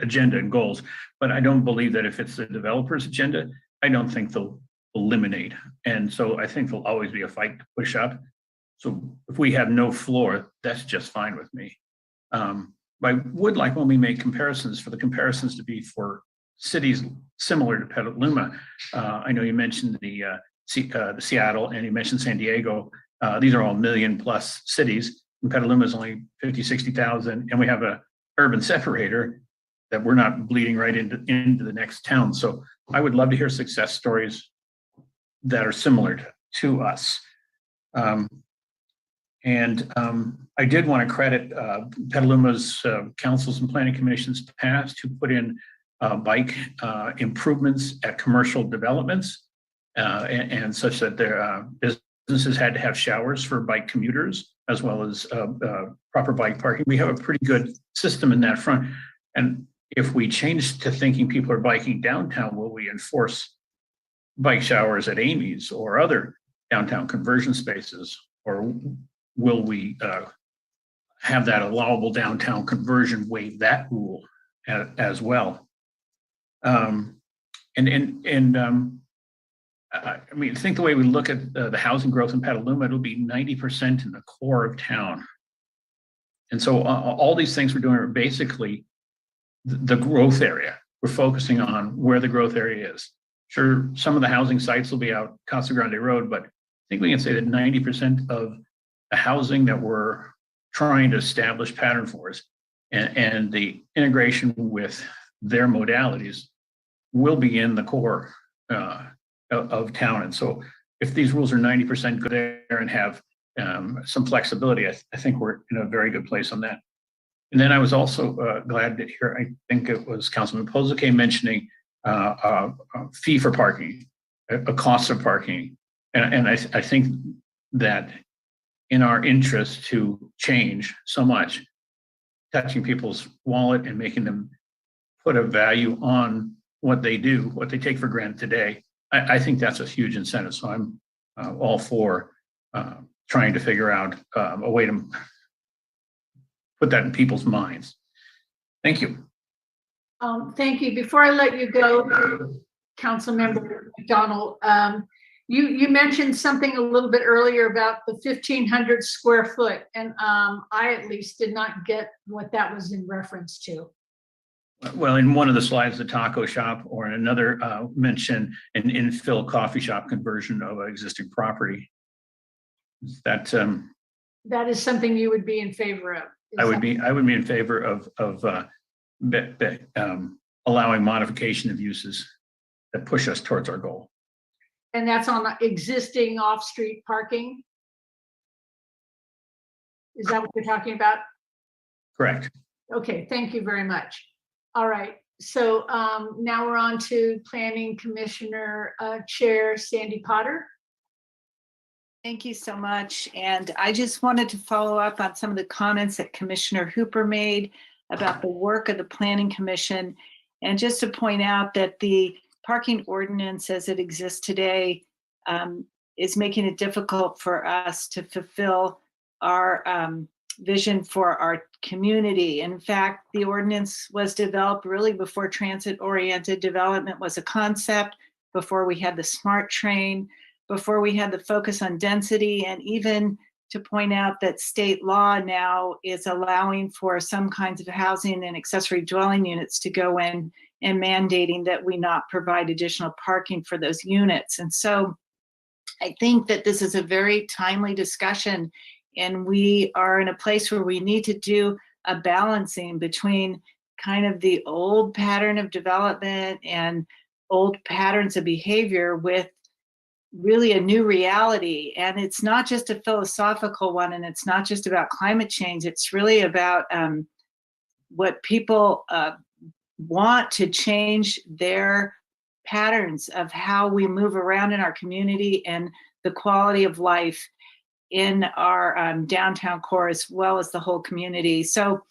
agenda and goals, but I don't believe that if it's the developer's agenda, I don't think they'll eliminate. And so I think there'll always be a fight to push up. So if we have no floor, that's just fine with me. I would like, when we make comparisons, for the comparisons to be for cities similar to Petaluma. I know you mentioned the Seattle, and you mentioned San Diego. These are all million plus cities. And Petaluma is only 50, 60,000, and we have a urban separator that we're not bleeding right into the next town. So I would love to hear success stories that are similar to us. I did want to credit Petaluma's councils and planning commissions past who put in bike improvements at commercial developments and such that their businesses had to have showers for bike commuters, as well as proper bike parking. We have a pretty good system in that front. And if we change to thinking people are biking downtown, will we enforce bike showers at Amy's or other downtown conversion spaces? Or will we have that allowable downtown conversion waive that rule as well? I mean, think the way we look at the housing growth in Petaluma, it'll be 90% in the core of town. And so all these things we're doing are basically the growth area. We're focusing on where the growth area is. Sure, some of the housing sites will be out Casa Grande Road, but I think we can say that 90% of the housing that we're trying to establish pattern for us and the integration with their modalities will be in the core of town. And so if these rules are 90% good there and have some flexibility, I think we're in a very good place on that. And then I was also glad to hear, I think it was Councilman Pozake mentioning a fee for parking, a cost of parking. And I think that in our interest to change so much, touching people's wallet and making them put a value on what they do, what they take for granted today, I think that's a huge incentive. So I'm all for trying to figure out a way to put that in people's minds. Thank you. Thank you. Before I let you go, Councilmember McDonald, you mentioned something a little bit earlier about the 1,500 square foot, and I at least did not get what that was in reference to. Well, in one of the slides, the taco shop, or in another mention an infill coffee shop conversion of an existing property. That is something you would be in favor of. I would be in favor of allowing modification of uses that push us towards our goal. And that's on the existing off-street parking? Is that what you're talking about? Correct. Okay, thank you very much. All right, so now we're on to Planning Commissioner Chair Sandy Potter. Thank you so much. And I just wanted to follow up on some of the comments that Commissioner Hooper made about the work of the Planning Commission. And just to point out that the parking ordinance as it exists today is making it difficult for us to fulfill our vision for our community. In fact, the ordinance was developed really before transit-oriented development was a concept, before we had the SMART train, before we had the focus on density, and even to point out that state law now is allowing for some kinds of housing and accessory dwelling units to go in and mandating that we not provide additional parking for those units. And so I think that this is a very timely discussion, and we are in a place where we need to do a balancing between kind of the old pattern of development and old patterns of behavior with really a new reality. And it's not just a philosophical one, and it's not just about climate change. It's really about what people want to change their patterns of how we move around in our community and the quality of life in our downtown core, as well as the whole community. So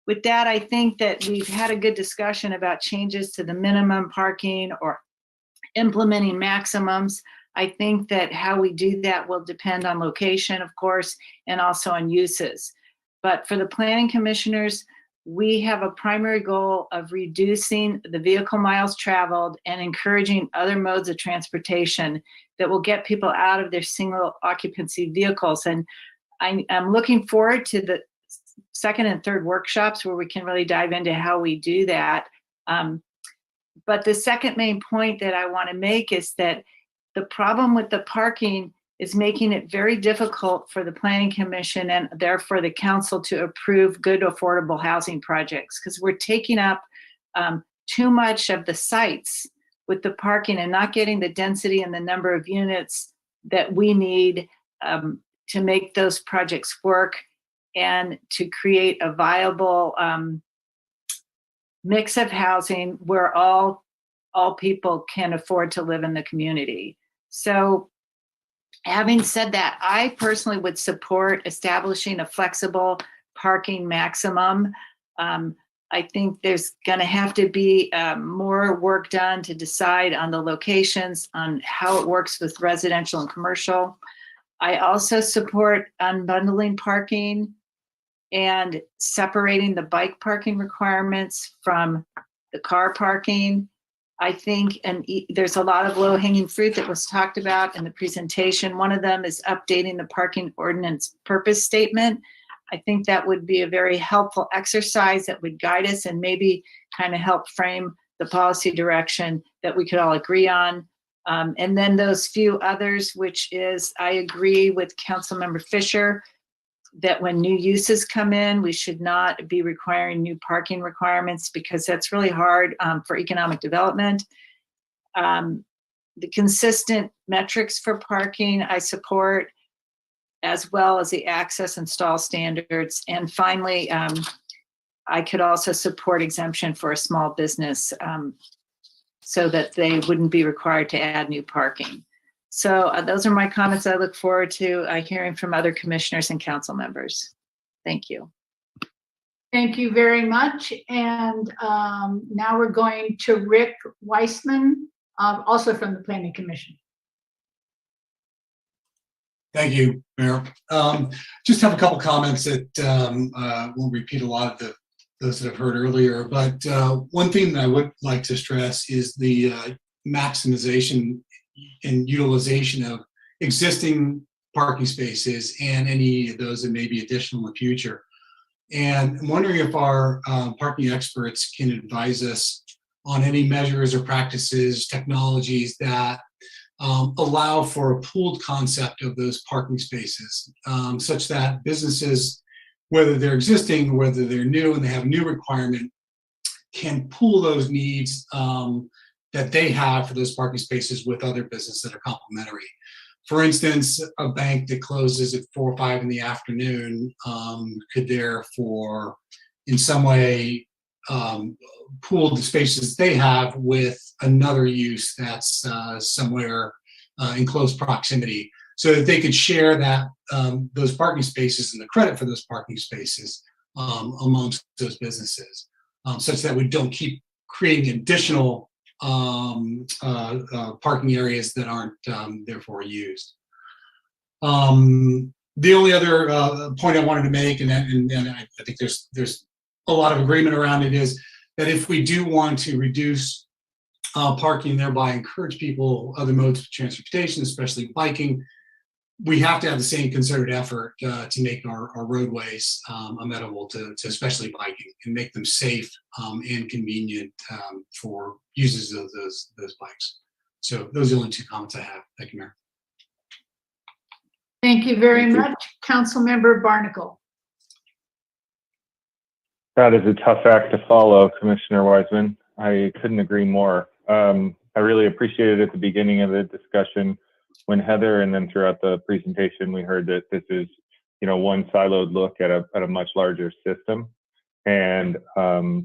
with that, I think that we've had a good discussion about changes to the minimum parking or implementing maximums. I think that how we do that will depend on location, of course, and also on uses. But for the planning commissioners, we have a primary goal of reducing the vehicle miles traveled and encouraging other modes of transportation that will get people out of their single occupancy vehicles. And I'm looking forward to the second and third workshops where we can really dive into how we do that. But the second main point that I want to make is that the problem with the parking is making it very difficult for the Planning Commission and therefore the council to approve good affordable housing projects, because we're taking up too much of the sites with the parking and not getting the density and the number of units that we need to make those projects work and to create a viable mix of housing where all people can afford to live in the community. So having said that, I personally would support establishing a flexible parking maximum. I think there's going to have to be more work done to decide on the locations, on how it works with residential and commercial. I also support unbundling parking and separating the bike parking requirements from the car parking. I think, and there's a lot of low-hanging fruit that was talked about in the presentation. One of them is updating the parking ordinance purpose statement. I think that would be a very helpful exercise that would guide us and maybe kind of help frame the policy direction that we could all agree on. And then those few others, which is, I agree with Councilmember Fisher that when new uses come in, we should not be requiring new parking requirements because that's really hard for economic development. The consistent metrics for parking, I support, as well as the access and stall standards. And finally, I could also support exemption for a small business so that they wouldn't be required to add new parking. So those are my comments. I look forward to hearing from other commissioners and council members. Thank you. Thank you very much. And now we're going to Rick Weissman, also from the Planning Commission. Thank you, Mayor. Just have a couple comments that won't repeat a lot of those that I've heard earlier, but one thing that I would like to stress is the maximization and utilization of existing parking spaces and any of those that may be additional in the future. And I'm wondering if our parking experts can advise us on any measures or practices, technologies that allow for a pooled concept of those parking spaces, such that businesses, whether they're existing, whether they're new and they have new requirement, can pool those needs that they have for those parking spaces with other businesses that are complementary. For instance, a bank that closes at 4 or 5 in the afternoon could therefore, in some way, pool the spaces they have with another use that's somewhere in close proximity, so that they could share that those parking spaces and the credit for those parking spaces amongst those businesses, such that we don't keep creating additional parking areas that aren't therefore used. The only other point I wanted to make, and I think there's a lot of agreement around it, is that if we do want to reduce parking, thereby encourage people other modes of transportation, especially biking, we have to have the same concerted effort to make our roadways amenable to especially biking and make them safe and convenient for users of those bikes. So those are the only 2 comments I have. Thank you, Mayor. Thank you very much. Councilmember Barnacle. That is a tough act to follow, Commissioner Wiseman. I couldn't agree more. I really appreciated at the beginning of the discussion when Heather and then throughout the presentation, we heard that this is, one siloed look at a much larger system. And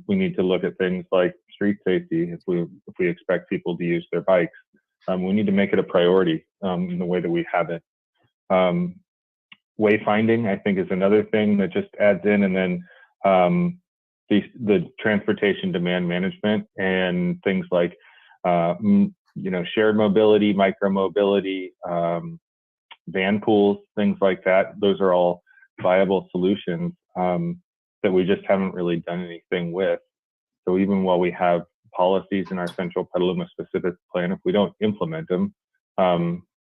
we need to look at things like street safety if we expect people to use their bikes. We need to make it a priority in the way that we have it. Wayfinding, I think, is another thing that just adds in, and then the transportation demand management and things like shared mobility, micro mobility, van pools, things like that. Those are all viable solutions that we just haven't really done anything with. So even while we have policies in our central Petaluma specific plan, if we don't implement them,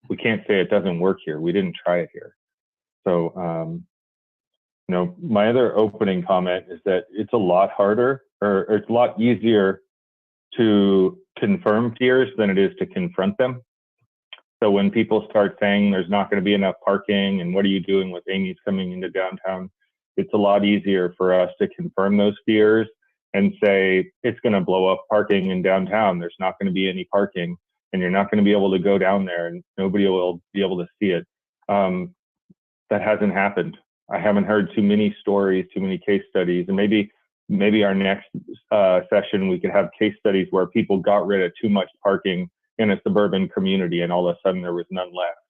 we can't say it doesn't work here. We didn't try it here. So, my other opening comment is that it's a lot harder, or it's a lot easier to confirm fears than it is to confront them. So when people start saying there's not going to be enough parking and what are you doing with Amy's coming into downtown, it's a lot easier for us to confirm those fears and say it's going to blow up parking in downtown. There's not going to be any parking and you're not going to be able to go down there and nobody will be able to see it. That hasn't happened. I haven't heard too many stories, too many case studies, and maybe our next session we could have case studies where people got rid of too much parking in a suburban community and all of a sudden there was none left.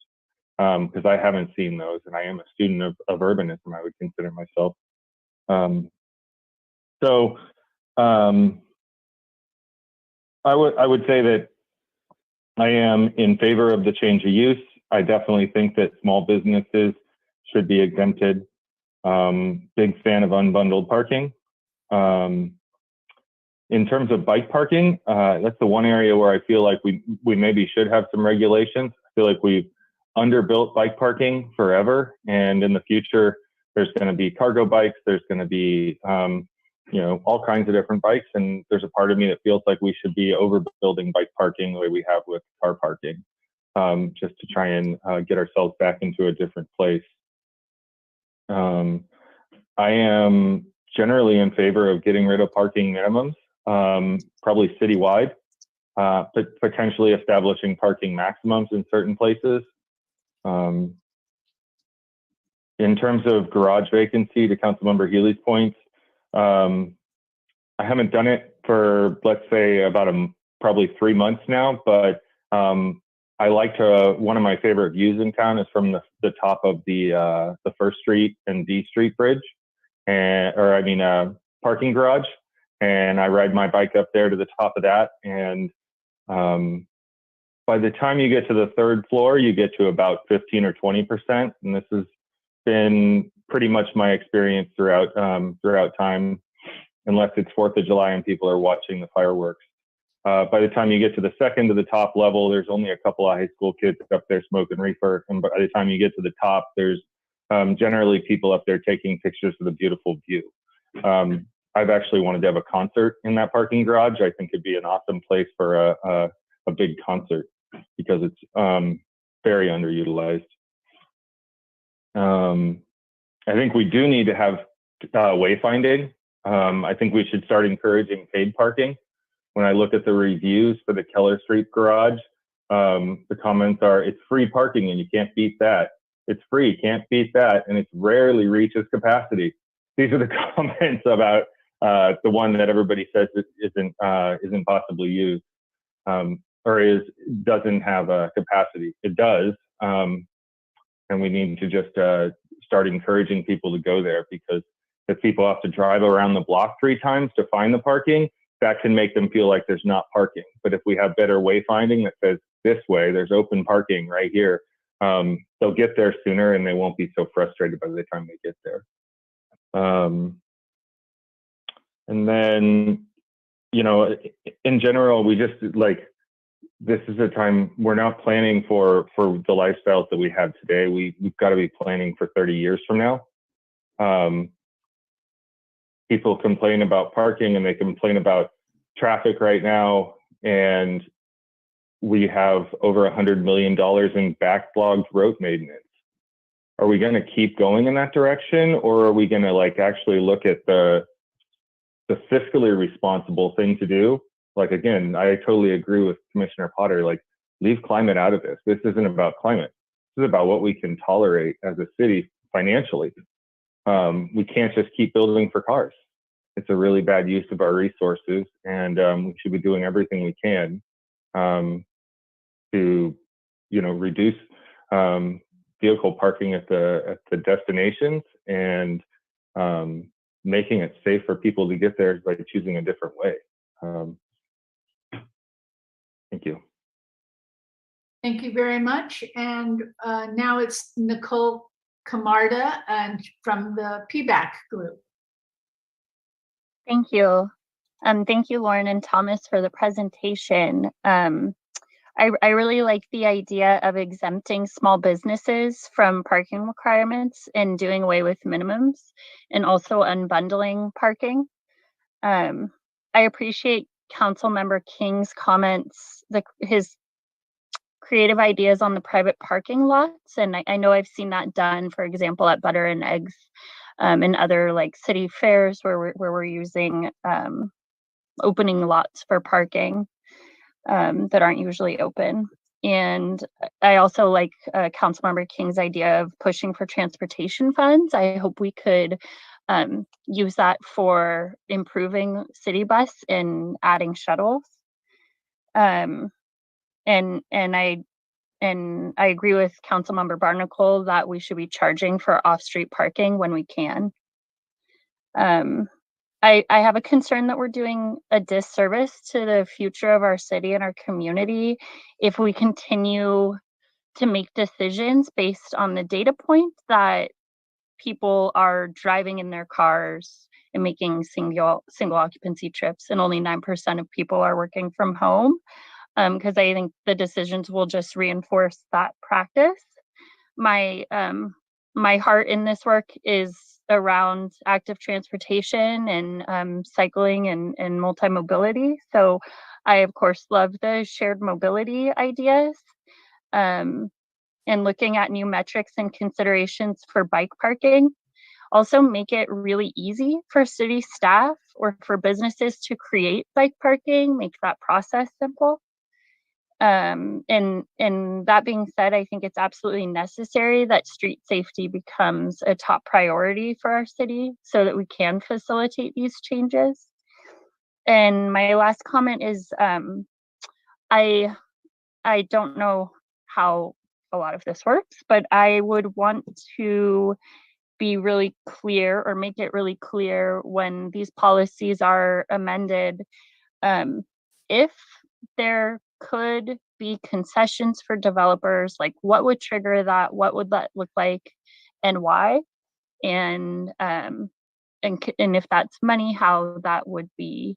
Because I haven't seen those, and I am a student of urbanism, I would consider myself. I would say that I am in favor of the change of use. I definitely think that small businesses should be exempted. Big fan of unbundled parking. In terms of bike parking, that's the one area where I feel like we maybe should have some regulations. I feel like we've underbuilt bike parking forever, and in the future, there's going to be cargo bikes, there's going to be all kinds of different bikes, and there's a part of me that feels like we should be overbuilding bike parking the way we have with car parking, just to try and get ourselves back into a different place. I am generally in favor of getting rid of parking minimums, probably citywide, but potentially establishing parking maximums in certain places. In terms of garage vacancy, to Councilmember Healy's points, I haven't done it for, let's say, about probably 3 months now, but I like to, one of my favorite views in town is from the top of the First Street and D Street bridge, parking garage. And I ride my bike up there to the top of that. And by the time you get to the third floor, you get to about 15 or 20%. And this has been pretty much my experience throughout time, unless it's 4th of July and people are watching the fireworks. By the time you get to the second to the top level, there's only a couple of high school kids up there smoking reefer. And by the time you get to the top, there's generally people up there taking pictures of the beautiful view. I've actually wanted to have a concert in that parking garage. I think it'd be an awesome place for a big concert because it's very underutilized. I think we do need to have wayfinding. I think we should start encouraging paid parking. When I look at the reviews for the Keller Street garage, the comments are, it's free parking and you can't beat that. It's free, can't beat that, and it rarely reaches capacity. These are the comments about the one that everybody says isn't possibly used or doesn't have a capacity. It does, and we need to just start encouraging people to go there, because if people have to drive around the block 3 times to find the parking, that can make them feel like there's not parking. But if we have better wayfinding that says this way, there's open parking right here, they'll get there sooner and they won't be so frustrated by the time they get there. And then, in general, we just this is a time we're not planning for the lifestyles that we have today. We've got to be planning for 30 years from now. People complain about parking and they complain about traffic right now, and we have over $100 million in backlogged road maintenance. Are we going to keep going in that direction, or are we going to actually look at the fiscally responsible thing to do? Again, I totally agree with Commissioner Potter. leave climate out of this. This isn't about climate. This is about what we can tolerate as a city financially. We can't just keep building for cars. It's a really bad use of our resources, and we should be doing everything we can to, reduce vehicle parking at the destinations and making it safe for people to get there by choosing a different way. Thank you. Thank you very much. And now it's Nicole Camarda and from the PBAC group. Thank you. Thank you, Lauren and Thomas, for the presentation. I really like the idea of exempting small businesses from parking requirements and doing away with minimums, and also unbundling parking. I appreciate Councilmember King's comments, his creative ideas on the private parking lots. And I know I've seen that done, for example, at Butter and Eggs and other like city fairs where we're using opening lots for parking that aren't usually open. And I also like Councilmember King's idea of pushing for transportation funds. I hope we could use that for improving city bus and adding shuttles. And I agree with Councilmember Barnacle that we should be charging for off-street parking when we can. I have a concern that we're doing a disservice to the future of our city and our community if we continue to make decisions based on the data point that people are driving in their cars and making single occupancy trips, and only 9% of people are working from home, because I think the decisions will just reinforce that practice. My heart in this work is around active transportation and cycling and multi-mobility. So I, of course, love the shared mobility ideas and looking at new metrics and considerations for bike parking. Also make it really easy for city staff or for businesses to create bike parking, make that process simple. And that being said, I think it's absolutely necessary that street safety becomes a top priority for our city so that we can facilitate these changes. And my last comment is I don't know how a lot of this works, but I would want to be really clear or make it really clear when these policies are amended, if there could be concessions for developers, like what would trigger that, what would that look like and why, and if that's money, how that would be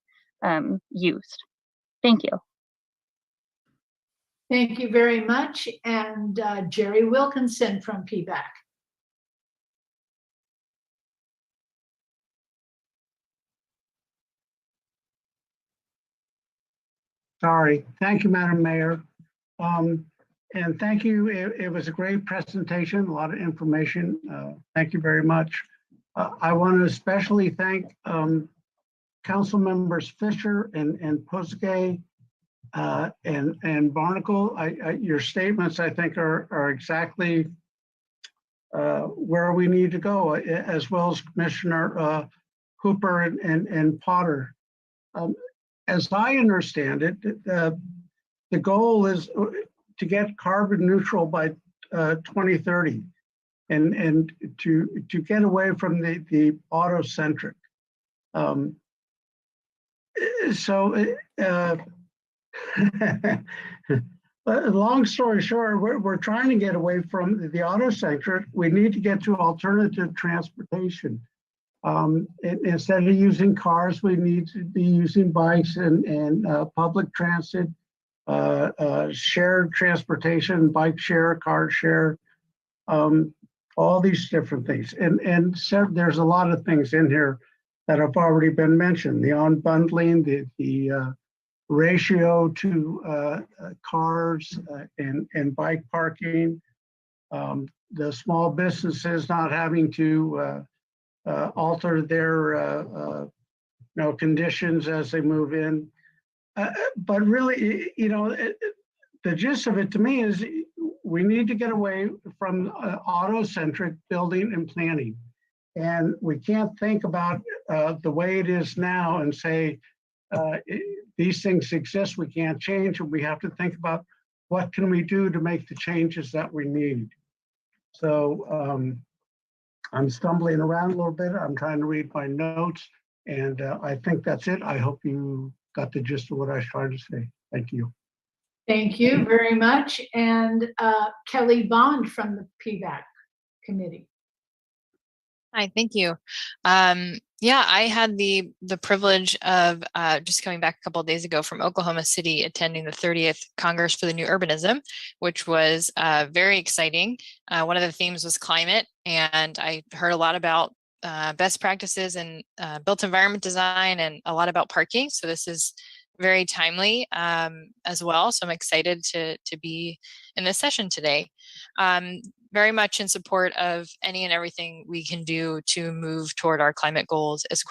used. Thank you. Thank you very much. And Jerry Wilkinson from PBAC. Sorry. Thank you, Madam Mayor. And thank you. It was a great presentation, a lot of information. Thank you very much. I want to especially thank Council Members Fisher and Pusgay and Barnacle. Your statements, I think, are exactly where we need to go, as well as Commissioner Hooper and Potter. As I understand it, the goal is to get carbon neutral by 2030 and to get away from the auto-centric. Long story short, we're trying to get away from the auto-centric. We need to get to alternative transportation. Instead of using cars, we need to be using bikes and public transit, shared transportation, bike share, car share, all these different things. And so there's a lot of things in here that have already been mentioned. The unbundling, the ratio to cars and bike parking, the small businesses not having to alter their conditions as they move in. But really, the gist of it to me is we need to get away from auto-centric building and planning. And we can't think about the way it is now and say, these things exist, we can't change, and we have to think about what can we do to make the changes that we need. So I'm stumbling around a little bit. I'm trying to read my notes, and I think that's it. I hope you got the gist of what I was trying to say. Thank you. Thank you very much. And Kelly Bond from the PVAC committee. Hi, thank you. Yeah, I had the privilege of just coming back a couple of days ago from Oklahoma City, attending the 30th Congress for the New Urbanism, which was very exciting. One of the themes was climate, and I heard a lot about best practices in built environment design and a lot about parking. So this is very timely as well. So I'm excited to be in this session today. Very much in support of any and everything we can do to move toward our climate goals as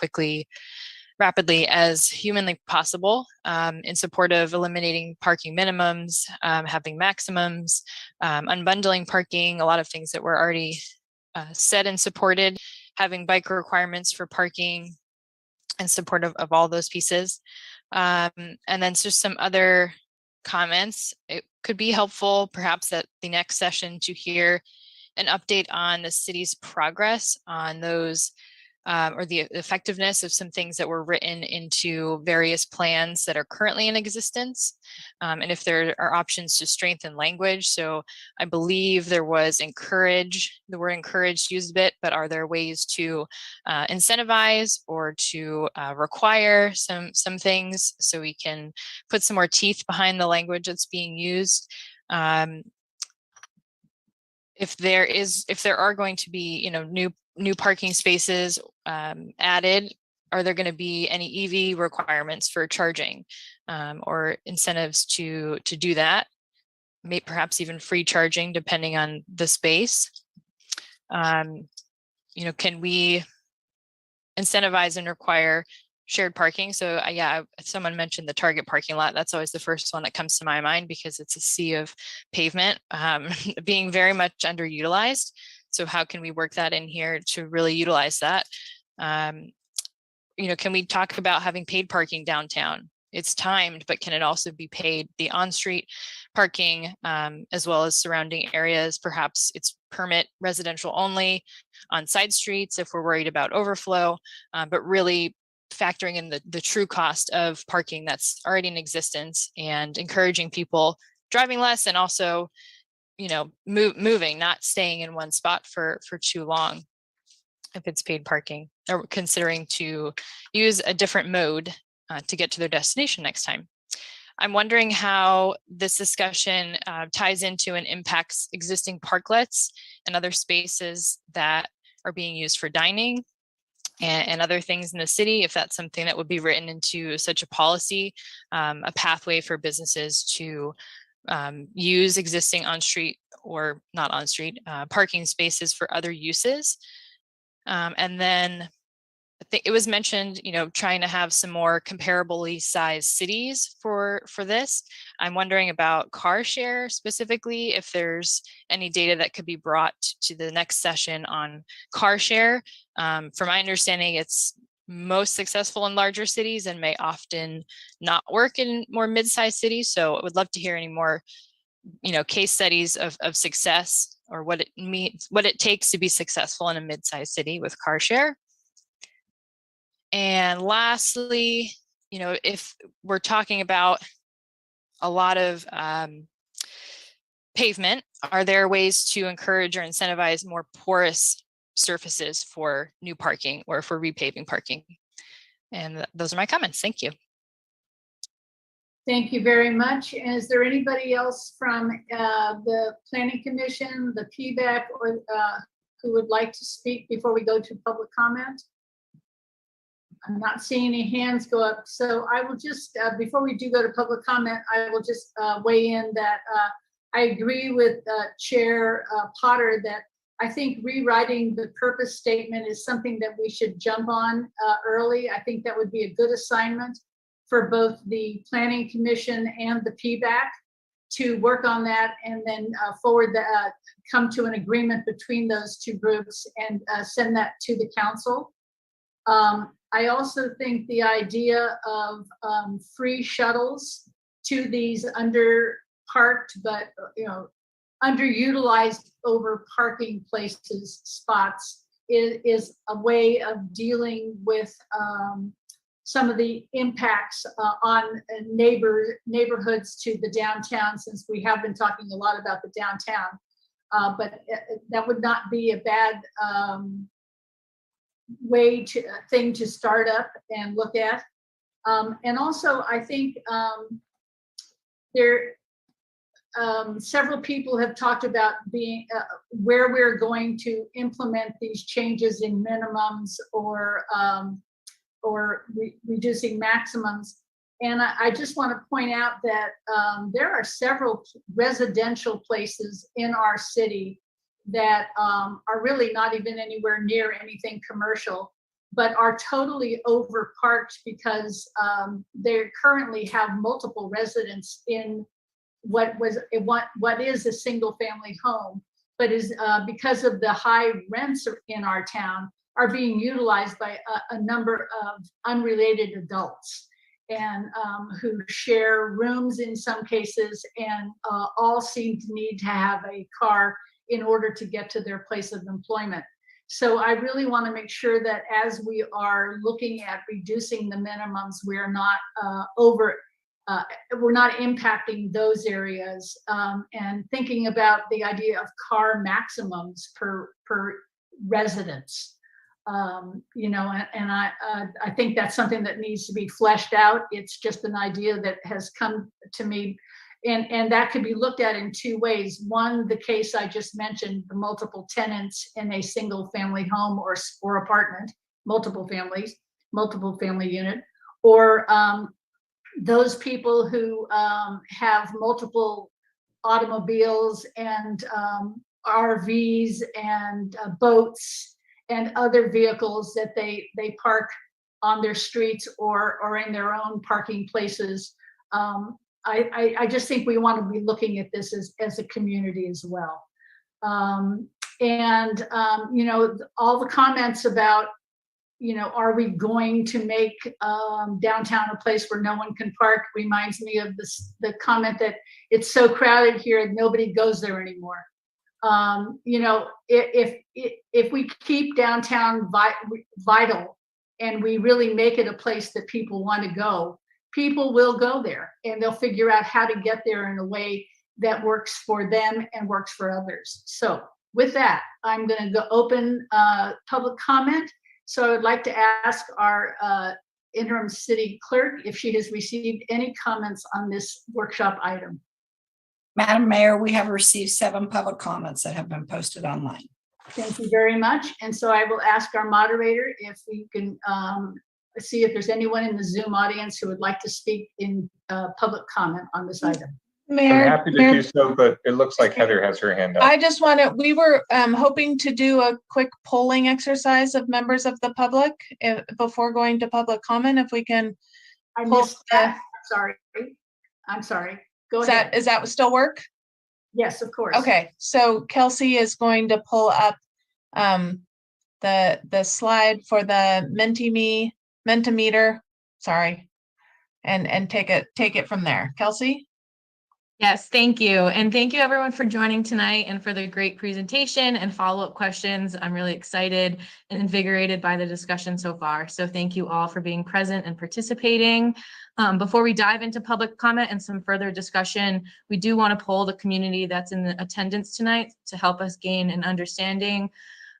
rapidly as humanly possible, in support of eliminating parking minimums, having maximums, unbundling parking, a lot of things that were already said and supported, having bike requirements for parking, in support of all those pieces. And then just some other comments. It could be helpful perhaps at the next session to hear an update on the city's progress on those or the effectiveness of some things that were written into various plans that are currently in existence, and if there are options to strengthen language. So I believe there was encourage, the word encourage used a bit, but are there ways to incentivize or to require some things so we can put some more teeth behind the language that's being used? If there are going to be, new parking spaces added, are there going to be any EV requirements for charging or incentives to do that? Maybe perhaps even free charging depending on the space. Can we incentivize and require shared parking? So yeah, someone mentioned the Target parking lot. That's always the first one that comes to my mind because it's a sea of pavement being very much underutilized. So how can we work that in here to really utilize that? Can we talk about having paid parking downtown? It's timed, but can it also be paid? The on-street parking, as well as surrounding areas, perhaps it's permit residential only on side streets if we're worried about overflow, but really factoring in the true cost of parking that's already in existence and encouraging people driving less and also, moving, not staying in one spot for too long if it's paid parking, or considering to use a different mode to get to their destination next time. I'm wondering how this discussion ties into and impacts existing parklets and other spaces that are being used for dining and other things in the city, if that's something that would be written into such a policy, a pathway for businesses to use existing on-street or not on-street parking spaces for other uses. And then I think it was mentioned, trying to have some more comparably sized cities for this. I'm wondering about car share specifically, if there's any data that could be brought to the next session on car share. From my understanding, it's most successful in larger cities and may often not work in more mid-sized cities. So I would love to hear any more, case studies of success or what it means, what it takes to be successful in a mid-sized city with car share. And lastly, if we're talking about a lot of pavement, are there ways to encourage or incentivize more porous surfaces for new parking or for repaving parking? And those are my comments. Thank you. Thank you very much. And is there anybody else from the Planning Commission, the PVAC, or who would like to speak before we go to public comment? I'm not seeing any hands go up. So I will just, before we do go to public comment, I will just weigh in that I agree with Chair Potter that I think rewriting the purpose statement is something that we should jump on early. I think that would be a good assignment for both the Planning Commission and the PVAC. to work on that and then come to an agreement between those two groups and send that to the council. I also think the idea of free shuttles to these underparked, but underutilized over parking places, spots is a way of dealing with some of the impacts on neighborhoods to the downtown, since we have been talking a lot about the downtown. But that would not be a bad thing to start up and look at. And also, I think several people have talked about where we're going to implement these changes in minimums or reducing maximums. And I just want to point out that there are several residential places in our city that are really not even anywhere near anything commercial, but are totally overparked because they currently have multiple residents in what is a single family home, but is because of the high rents in our town are being utilized by a number of unrelated adults and who share rooms in some cases, and all seem to need to have a car in order to get to their place of employment. So I really want to make sure that as we are looking at reducing the minimums, we're not we're not impacting those areas, and thinking about the idea of car maximums per residence. And I think that's something that needs to be fleshed out. It's just an idea that has come to me, and that could be looked at in two ways. One, the case I just mentioned, the multiple tenants in a single family home or apartment, multiple family unit, or those people who have multiple automobiles and RVs and boats and other vehicles that they park on their streets or in their own parking places. I just think we want to be looking at this as a community as well. All the comments about, are we going to make downtown a place where no one can park reminds me of the comment that it's so crowded here, nobody goes there anymore. If we keep downtown vital and we really make it a place that people want to go, people will go there and they'll figure out how to get there in a way that works for them and works for others. So with that, I'm going to go open public comment. So I'd like to ask our interim city clerk if she has received any comments on this workshop item. Madam Mayor, we have received 7 public comments that have been posted online. Thank you very much. And so I will ask our moderator if we can see if there's anyone in the Zoom audience who would like to speak in public comment on this item. Mayor, I'm happy to do so, but it looks like Heather has her hand up. I just we were hoping to do a quick polling exercise of members of the public before going to public comment. If we can. I missed that. I'm sorry. Go ahead. Does that still work? Yes, of course. Okay, so Kelsey is going to pull up the slide for the Mentimeter, sorry, and take it from there. Kelsey? Yes, thank you. And thank you everyone for joining tonight and for the great presentation and follow-up questions. I'm really excited and invigorated by the discussion so far. So thank you all for being present and participating. Before we dive into public comment and some further discussion, we do want to poll the community that's in attendance tonight to help us gain an understanding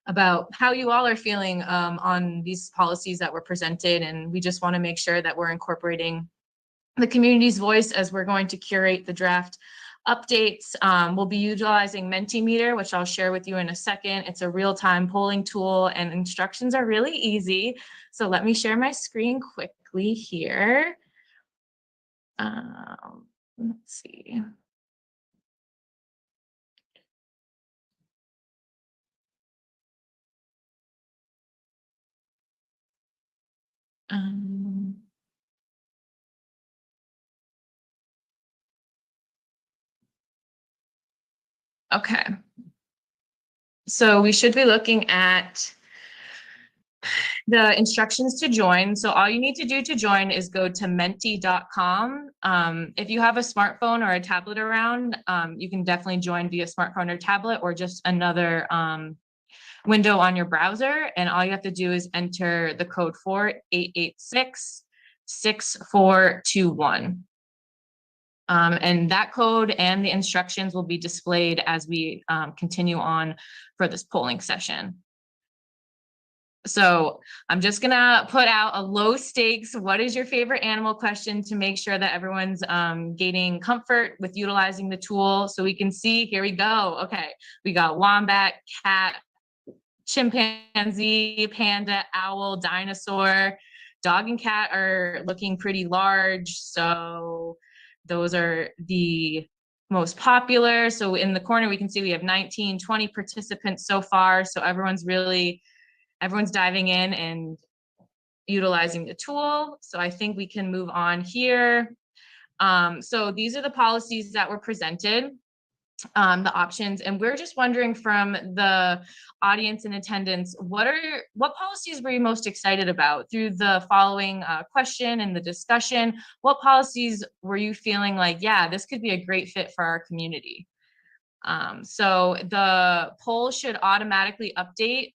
about how you all are feeling on these policies that were presented. And we just want to make sure that we're incorporating the community's voice as we're going to curate the draft updates. We'll be utilizing Mentimeter, which I'll share with you in a second. It's a real-time polling tool and instructions are really easy. So let me share my screen quickly here. Let's see. Okay. So we should be looking at the instructions to join. So all you need to do to join is go to menti.com. If you have a smartphone or a tablet around, you can definitely join via smartphone or tablet or just another window on your browser. And all you have to do is enter the code 4886-6421. And that code and the instructions will be displayed as we continue on for this polling session. So I'm just gonna put out a low stakes, what is your favorite animal question to make sure that everyone's gaining comfort with utilizing the tool. So we can see, here we go. Okay, we got wombat, cat, chimpanzee, panda, owl, dinosaur. Dog and cat are looking pretty large. So those are the most popular. So in the corner, we can see we have 19, 20 participants so far. So everyone's diving in and utilizing the tool. So I think we can move on here. So these are the policies that were presented, the options, and we're just wondering from the audience in attendance, what policies were you most excited about through the following question and the discussion? What policies were you feeling like, yeah, this could be a great fit for our community? So the poll should automatically update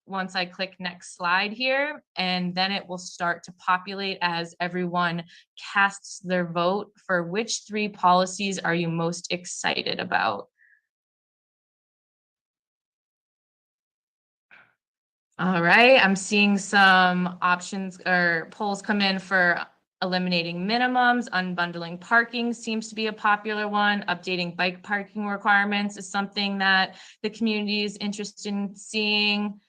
once I click next slide here, and then it will start to populate as everyone casts their vote for which 3 policies are you most excited about. All right, I'm seeing some options or polls come in for eliminating minimums. Unbundling parking seems to be a popular one. Updating bike parking requirements is something that the community is interested in seeing.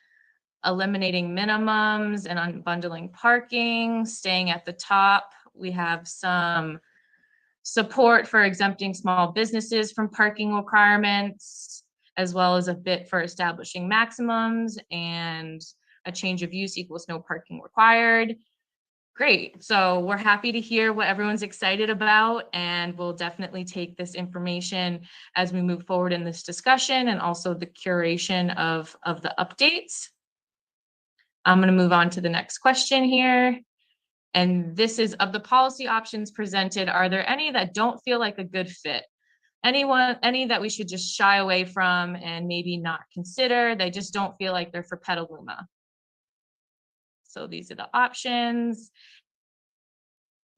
Eliminating minimums and unbundling parking, staying at the top. We have some support for exempting small businesses from parking requirements, as well as a bit for establishing maximums, and a change of use equals no parking required. Great. So we're happy to hear what everyone's excited about, and we'll definitely take this information as we move forward in this discussion and also the curation of the updates. I'm going to move on to the next question here. And this is, of the policy options presented, are there any that don't feel like a good fit? Any that we should just shy away from and maybe not consider? They just don't feel like they're for Petaluma. So these are the options.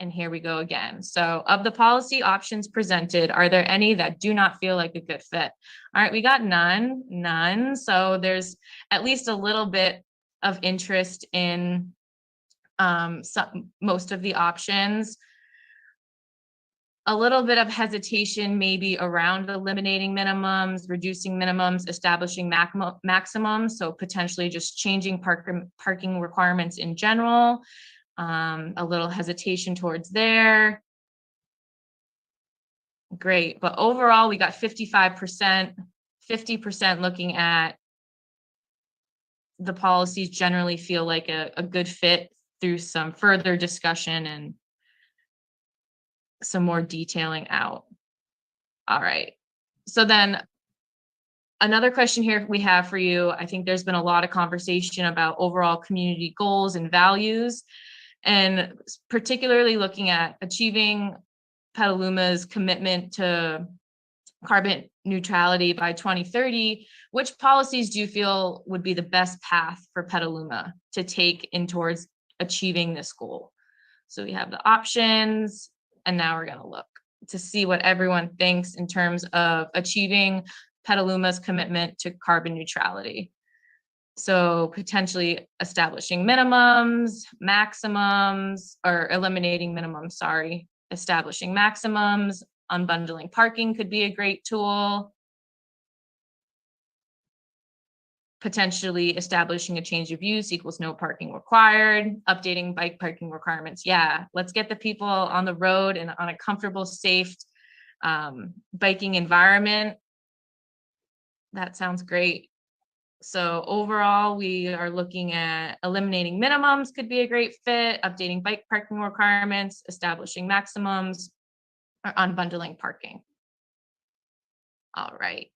And here we go again. So of the policy options presented, are there any that do not feel like a good fit? All right, we got none. So there's at least a little bit of interest in most of the options. A little bit of hesitation maybe around eliminating minimums, reducing minimums, establishing maximums, so potentially just changing parking requirements in general. A little hesitation towards there. Great, but overall we got 55%, 50% looking at the policies generally feel like a good fit through some further discussion and some more detailing out. All right. So then another question here we have for you, I think there's been a lot of conversation about overall community goals and values, and particularly looking at achieving Petaluma's commitment to carbon neutrality by 2030, which policies do you feel would be the best path for Petaluma to take in towards achieving this goal? So we have the options, and now we're going to look to see what everyone thinks in terms of achieving Petaluma's commitment to carbon neutrality. So potentially establishing minimums, maximums, or eliminating minimums, sorry, establishing maximums. Unbundling parking could be a great tool. Potentially establishing a change of use equals no parking required. Updating bike parking requirements. Yeah, let's get the people on the road and on a comfortable, safe biking environment. That sounds great. So overall, we are looking at eliminating minimums could be a great fit, updating bike parking requirements, establishing maximums, or unbundling parking. All right.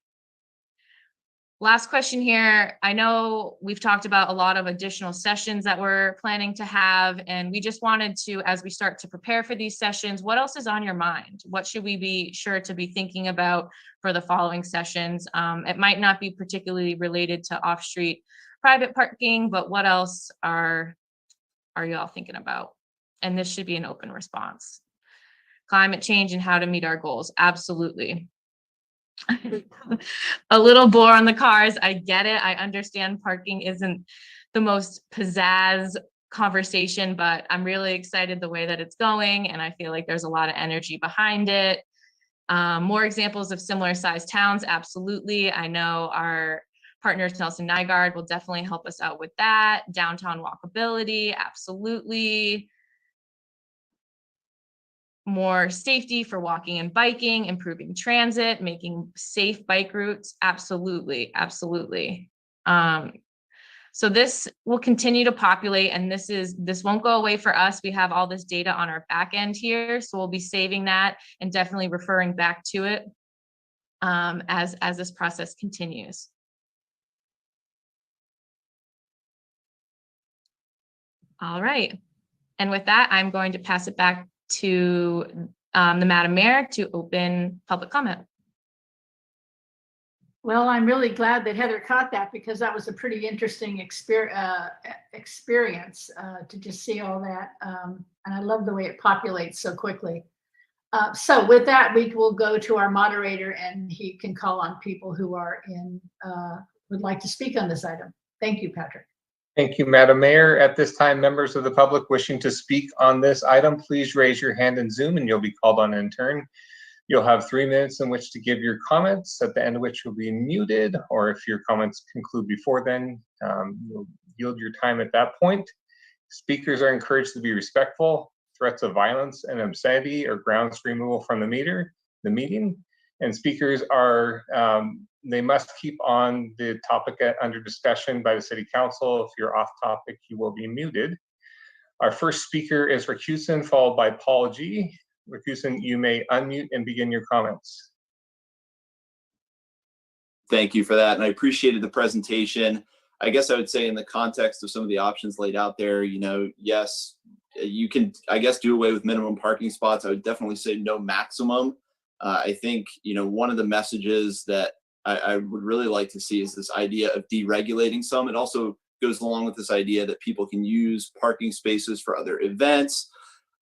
Last question here. I know we've talked about a lot of additional sessions that we're planning to have, and we just wanted to, as we start to prepare for these sessions, what else is on your mind? What should we be sure to be thinking about for the following sessions? It might not be particularly related to off-street private parking, but what else are you all thinking about? And this should be an open response. Climate change and how to meet our goals. Absolutely. A little bore on the cars. I get it. I understand parking isn't the most pizzazz conversation, but I'm really excited the way that it's going. And I feel like there's a lot of energy behind it. More examples of similar sized towns. Absolutely. I know our partners, Nelson Nygaard, will definitely help us out with that. Downtown walkability. Absolutely. More safety for walking and biking, improving transit, making safe bike routes. Absolutely, absolutely. So this will continue to populate, and this won't go away for us. We have all this data on our back end here, so we'll be saving that and definitely referring back to it as this process continues. All right, and with that, I'm going to pass it back to the Madam Mayor to open public comment. Well, I'm really glad that Heather caught that, because that was a pretty interesting experience to just see all that. And I love the way it populates so quickly. So with that, we will go to our moderator, and he can call on people who are would like to speak on this item. Thank you, Patrick. Thank you, Madam Mayor. At this time, members of the public wishing to speak on this item, please raise your hand in Zoom and you'll be called on in turn. You'll have 3 minutes in which to give your comments, at the end of which you'll be muted, or if your comments conclude before then, you'll yield your time at that point. Speakers are encouraged to be respectful. Threats of violence and obscenity are grounds for removal from the meeting. And speakers are, they must keep on the topic under discussion by the City Council. If you're off topic, you will be muted. Our first speaker is Rakusin, followed by Paul G. Rakusin, you may unmute and begin your comments. Thank you for that, and I appreciated the presentation. I guess I would say in the context of some of the options laid out there, yes, you can, I guess, do away with minimum parking spots. I would definitely say no maximum. I think, one of the messages that I would really like to see is this idea of deregulating some. It also goes along with this idea that people can use parking spaces for other events.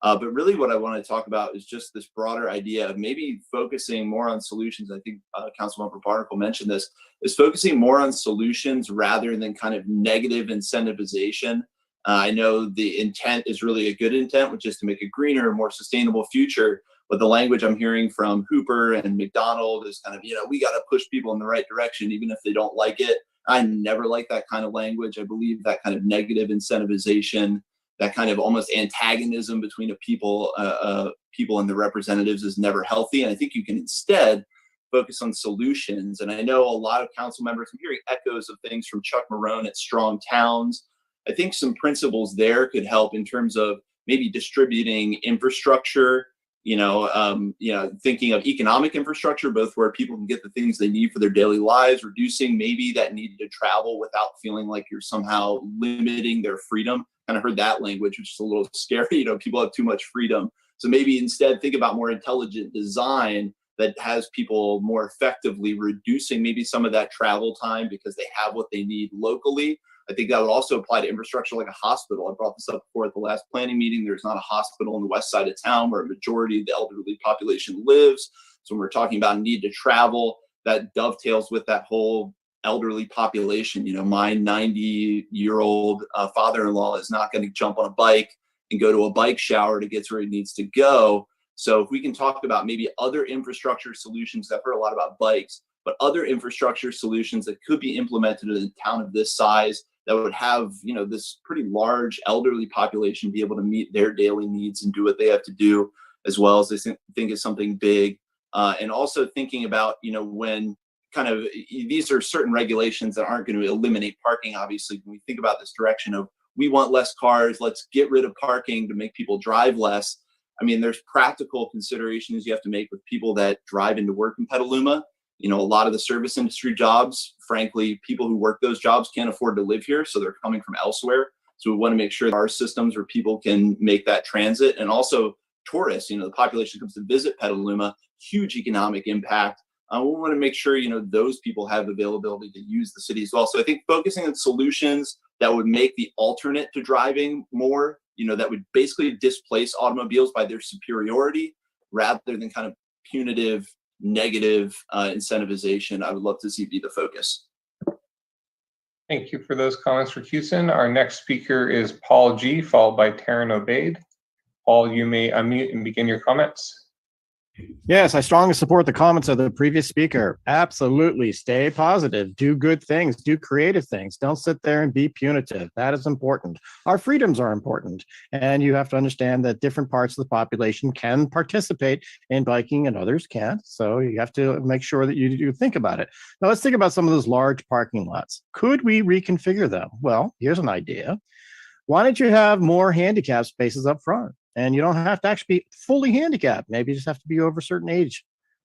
But really what I want to talk about is just this broader idea of maybe focusing more on solutions. I think Councilmember Barnacle mentioned this, is focusing more on solutions rather than kind of negative incentivization. I know the intent is really a good intent, which is to make a greener, more sustainable future. But the language I'm hearing from Hooper and McDonald is kind of, we got to push people in the right direction, even if they don't like it. I never like that kind of language. I believe that kind of negative incentivization, that kind of almost antagonism between people and the representatives is never healthy. And I think you can instead focus on solutions. And I know a lot of council members, I'm hearing echoes of things from Chuck Marone at Strong Towns. I think some principles there could help in terms of maybe distributing infrastructure, thinking of economic infrastructure, both where people can get the things they need for their daily lives, reducing maybe that need to travel without feeling like you're somehow limiting their freedom. Kind of heard that language, which is a little scary. People have too much freedom. So maybe instead think about more intelligent design that has people more effectively reducing maybe some of that travel time because they have what they need locally. I think that would also apply to infrastructure like a hospital. I brought this up before at the last planning meeting. There's not a hospital on the west side of town where a majority of the elderly population lives. So when we're talking about need to travel, that dovetails with that whole elderly population. My 90-year-old father-in-law is not going to jump on a bike and go to a bike shower to get to where he needs to go. So if we can talk about maybe other infrastructure solutions, I've heard a lot about bikes, but other infrastructure solutions that could be implemented in a town of this size that would have, this pretty large elderly population be able to meet their daily needs and do what they have to do, as well as they think is something big. And also thinking about, when kind of, these are certain regulations that aren't going to eliminate parking, obviously. When we think about this direction of, we want less cars, let's get rid of parking to make people drive less. I mean, there's practical considerations you have to make with people that drive into work in Petaluma. You know, a lot of the service industry jobs, frankly, people who work those jobs can't afford to live here, so they're coming from elsewhere. So we want to make sure our systems where people can make that transit, and also tourists, you know, the population comes to visit Petaluma, huge economic impact. We want to make sure, you know, those people have availability to use the city as well. So I think focusing on solutions that would make the alternate to driving more, you know, that would basically displace automobiles by their superiority rather than kind of punitive, negative incentivization, I would love to see be the focus. Thank you for those comments for Houston. Our next speaker is Paul G, followed by Taryn Obaid. Paul, you may unmute and begin your comments. Yes, I strongly support the comments of the previous speaker. Absolutely. Stay positive. Do good things. Do creative things. Don't sit there and be punitive. That is important. Our freedoms are important. And you have to understand that different parts of the population can participate in biking and others can't. So you have to make sure that you think about it. Now, let's think about some of those large parking lots. Could we reconfigure them? Well, here's an idea. Why don't you have more handicap spaces up front? And you don't have to actually be fully handicapped. Maybe you just have to be over a certain age.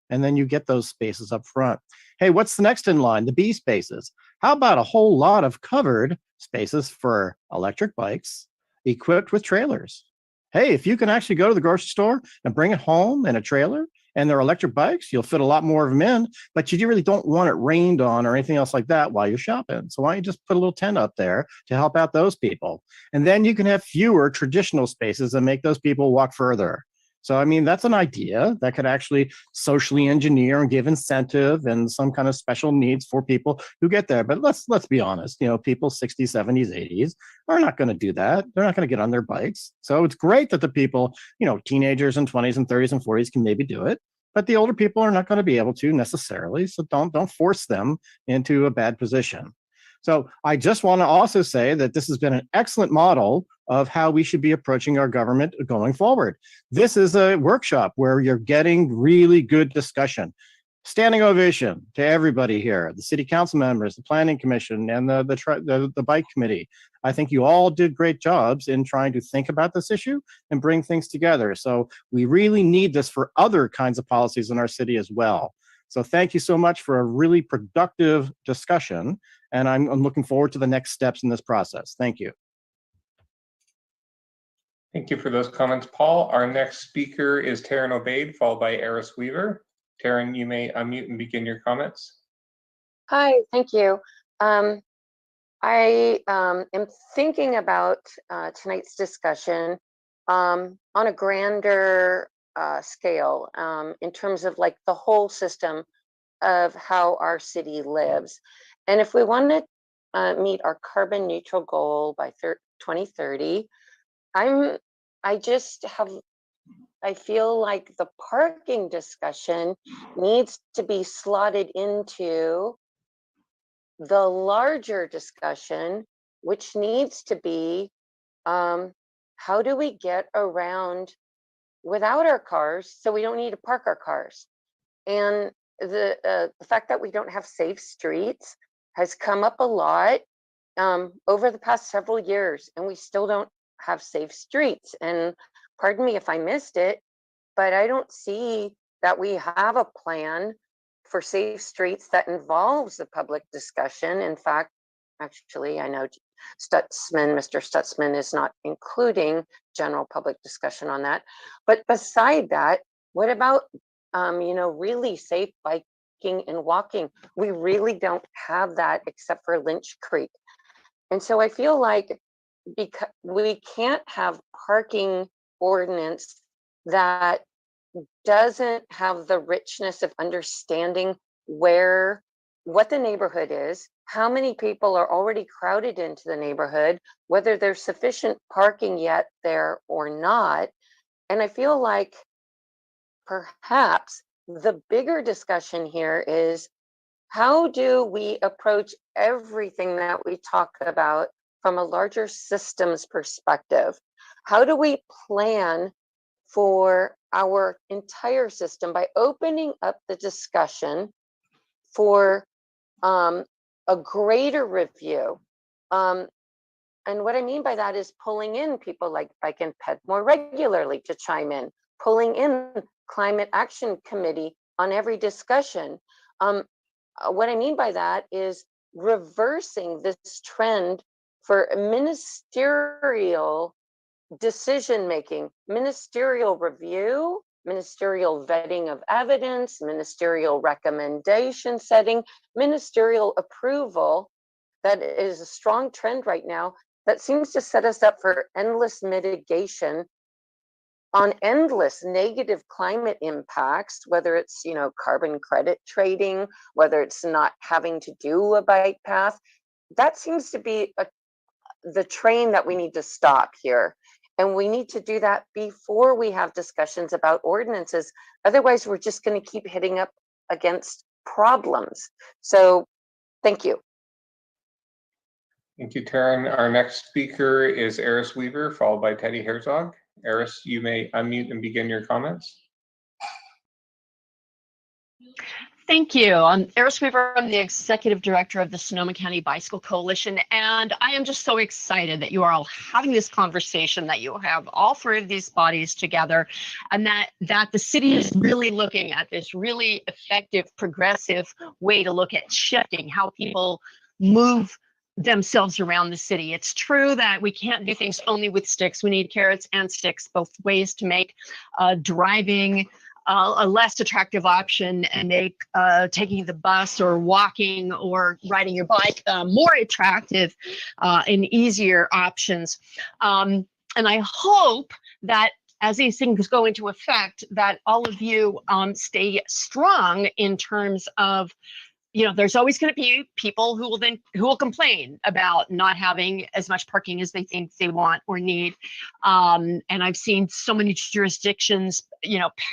And then you get those spaces up front. Hey, what's the next in line? The B spaces. How about a whole lot of covered spaces for electric bikes equipped with trailers? Hey, if you can actually go to the grocery store and bring it home in a trailer, and they're electric bikes, you'll fit a lot more of them in, but you really don't want it rained on or anything else like that while you're shopping. So why don't you just put a little tent up there to help out those people? And then you can have fewer traditional spaces and make those people walk further. So, I mean, that's an idea that could actually socially engineer and give incentive and some kind of special needs for people who get there. But let's be honest, you know, people 60s, 70s, 80s are not going to do that. They're not going to get on their bikes. So it's great that the people, you know, teenagers and 20s and 30s and 40s can maybe do it. But the older people are not going to be able to necessarily. So don't force them into a bad position. So I just want to also say that this has been an excellent model of how we should be approaching our government going forward. This is a workshop where you're getting really good discussion. Standing ovation to everybody here, the city council members, the planning commission, and the bike committee. I think you all did great jobs in trying to think about this issue and bring things together. So we really need this for other kinds of policies in our city as well. So thank you so much for a really productive discussion. And I'm looking forward to the next steps in this process. Thank you. Thank you for those comments, Paul. Our next speaker is Taryn Obaid, followed by Eris Weaver. Taryn, you may unmute and begin your comments. Hi, thank you. I am thinking about tonight's discussion on a grander scale in terms of like the whole system of how our city lives. And if we want to meet our carbon neutral goal by 2030, I feel like the parking discussion needs to be slotted into the larger discussion, which needs to be how do we get around without our cars so we don't need to park our cars? And the fact that we don't have safe streets has come up a lot over the past several years, and we still don't have safe streets. And pardon me if I missed it, but I don't see that we have a plan for safe streets that involves the public discussion. In fact, actually, I know Mr. Stutzman is not including general public discussion on that. But beside that, what about, really safe biking and walking? We really don't have that except for Lynch Creek. And so I feel like because we can't have parking ordinance that doesn't have the richness of understanding what the neighborhood is, how many people are already crowded into the neighborhood, whether there's sufficient parking yet there or not. And I feel like perhaps the bigger discussion here is how do we approach everything that we talk about from a larger systems perspective? How do we plan for our entire system by opening up the discussion for a greater review? And what I mean by that is pulling in people like Bike and Ped more regularly to chime in, pulling in Climate Action Committee on every discussion, What I mean by that is reversing this trend for ministerial decision-making, ministerial review, ministerial vetting of evidence, ministerial recommendation setting, ministerial approval. That is a strong trend right now that seems to set us up for endless mitigation on endless negative climate impacts, whether it's, carbon credit trading, whether it's not having to do a bike path. That seems to be the train that we need to stop here. And we need to do that before we have discussions about ordinances. Otherwise, we're just going to keep hitting up against problems. So thank you. Thank you, Taryn. Our next speaker is Eris Weaver, followed by Teddy Herzog. Eris, you may unmute and begin your comments. Thank you. I'm Eris Weaver. I'm the Executive Director of the Sonoma County Bicycle Coalition, and I am just so excited that you are all having this conversation, that you have all three of these bodies together, and that the city is really looking at this really effective, progressive way to look at shifting how people move themselves around the city. It's true that we can't do things only with sticks. We need carrots and sticks, both ways to make driving a less attractive option and make taking the bus or walking or riding your bike more attractive and easier options. And I hope that as these things go into effect, that all of you stay strong in terms of, there's always going to be people who will complain about not having as much parking as they think they want or need. And I've seen so many jurisdictions,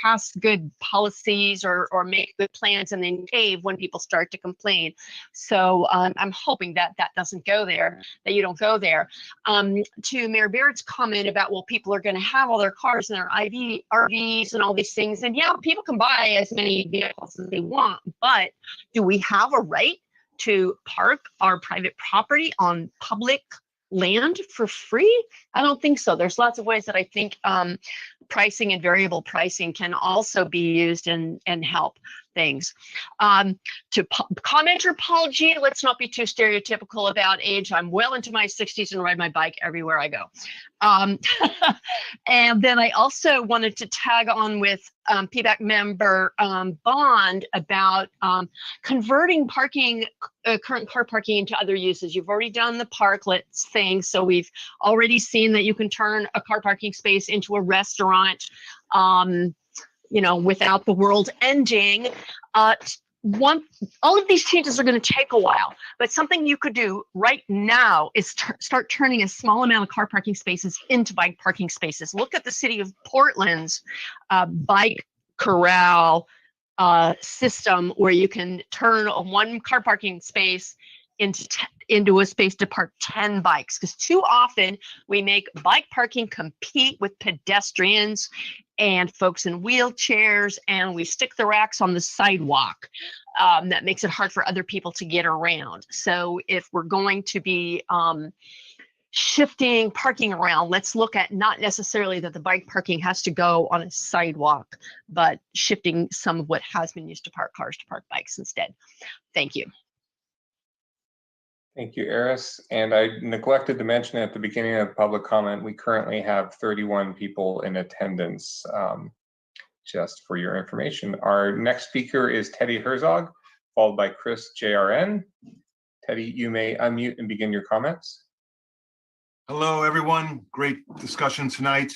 pass good policies or make good plans and then cave when people start to complain. So I'm hoping that doesn't go there, that you don't go there. To Mayor Barrett's comment about, well, people are going to have all their cars and their RVs and all these things. And yeah, people can buy as many vehicles as they want, but do we have a right to park our private property on public land for free? I don't think so. There's lots of ways that I think pricing and variable pricing can also be used and help things. To commenter Paul G, let's not be too stereotypical about age. I'm well into my 60s and ride my bike everywhere I go. And then I also wanted to tag on with PBAC member Bond about converting parking, current car parking into other uses. You've already done the parklets thing. So we've already seen that you can turn a car parking space into a restaurant, without the world ending. All of these changes are going to take a while, but something you could do right now is start turning a small amount of car parking spaces into bike parking spaces. Look at the city of Portland's bike corral system, where you can turn one car parking space into a space to park 10 bikes, because too often we make bike parking compete with pedestrians and folks in wheelchairs, and we stick the racks on the sidewalk. That makes it hard for other people to get around. So if we're going to be shifting parking around, let's look at not necessarily that the bike parking has to go on a sidewalk, but shifting some of what has been used to park cars to park bikes instead. Thank you. Thank you, Eris. And I neglected to mention at the beginning of public comment, we currently have 31 people in attendance, just for your information. Our next speaker is Teddy Herzog, followed by Chris JRN. Teddy, you may unmute and begin your comments. Hello, everyone. Great discussion tonight.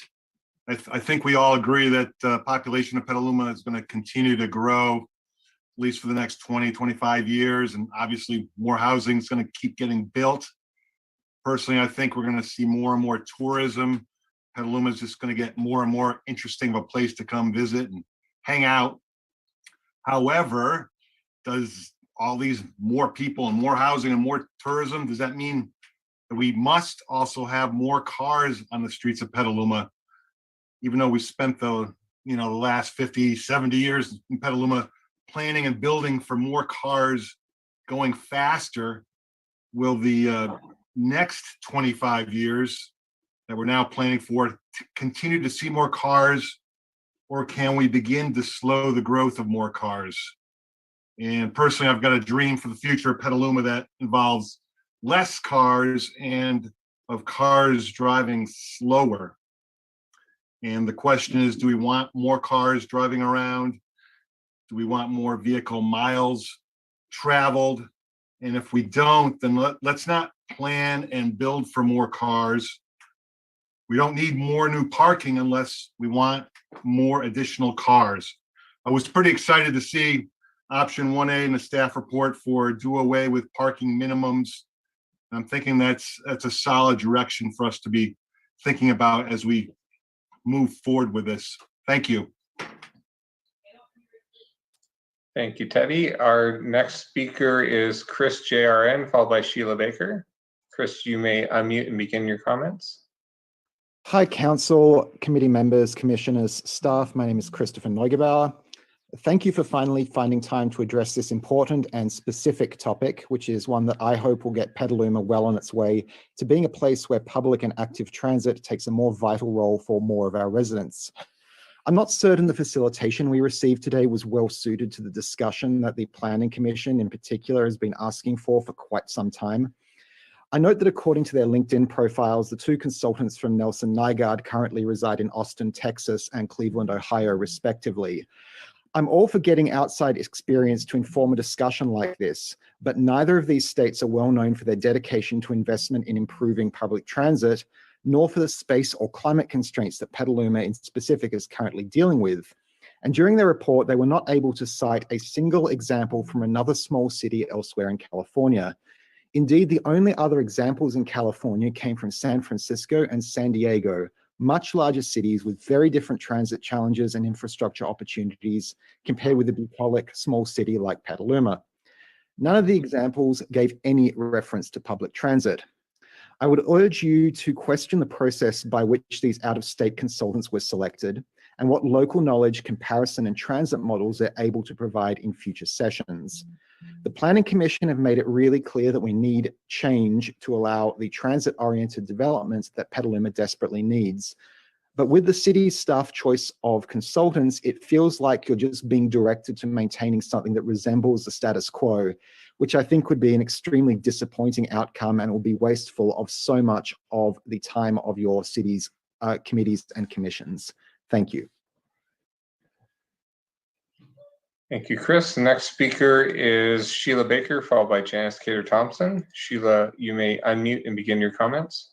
I think we all agree that the population of Petaluma is going to continue to grow, at least for the next 20, 25 years. And obviously more housing is going to keep getting built. Personally, I think we're going to see more and more tourism. Petaluma is just going to get more and more interesting of a place to come visit and hang out. However, does all these more people and more housing and more tourism, does that mean that we must also have more cars on the streets of Petaluma? Even though we spent the last 50, 70 years in Petaluma planning and building for more cars going faster, will the next 25 years that we're now planning for continue to see more cars, or can we begin to slow the growth of more cars? And personally, I've got a dream for the future of Petaluma that involves less cars and of cars driving slower. And the question is, do we want more cars driving around? Do we want more vehicle miles traveled? And if we don't, then let's not plan and build for more cars. We don't need more new parking unless we want more additional cars. I was pretty excited to see option 1A in the staff report for do away with parking minimums. I'm thinking that's a solid direction for us to be thinking about as we move forward with this. Thank you. Thank you, Teddy. Our next speaker is Chris JRN, followed by Sheila Baker. Chris, you may unmute and begin your comments. Hi, Council, committee members, commissioners, staff. My name is Christopher Neugebauer. Thank you for finally finding time to address this important and specific topic, which is one that I hope will get Petaluma well on its way to being a place where public and active transit takes a more vital role for more of our residents. I'm not certain the facilitation we received today was well suited to the discussion that the Planning Commission in particular has been asking for quite some time. I note that according to their LinkedIn profiles, the two consultants from Nelson Nygaard currently reside in Austin, Texas and Cleveland, Ohio, respectively. I'm all for getting outside experience to inform a discussion like this, but neither of these states are well known for their dedication to investment in improving public transit, nor for the space or climate constraints that Petaluma in specific is currently dealing with. And during their report, they were not able to cite a single example from another small city elsewhere in California. Indeed, the only other examples in California came from San Francisco and San Diego, much larger cities with very different transit challenges and infrastructure opportunities compared with a bucolic small city like Petaluma. None of the examples gave any reference to public transit. I would urge you to question the process by which these out-of-state consultants were selected and what local knowledge, comparison, and transit models they're able to provide in future sessions. The Planning Commission have made it really clear that we need change to allow the transit-oriented developments that Petaluma desperately needs. But with the city's staff choice of consultants, it feels like you're just being directed to maintaining something that resembles the status quo, which I think would be an extremely disappointing outcome and will be wasteful of so much of the time of your city's committees and commissions. Thank you. Thank you, Chris. The next speaker is Sheila Baker, followed by Janice Cater Thompson. Sheila, you may unmute and begin your comments.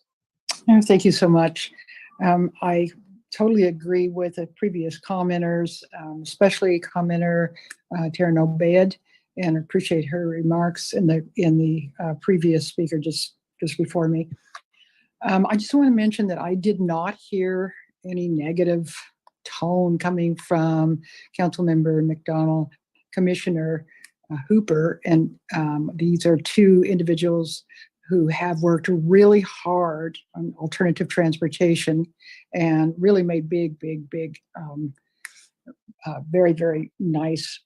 Thank you so much. I totally agree with the previous commenters, especially commenter Taryn Obaid, and appreciate her remarks in the previous speaker just before me. I just want to mention that I did not hear any negative tone coming from Councilmember McDonald, Commissioner Hooper, and these are two individuals who have worked really hard on alternative transportation and really made big, very, very nice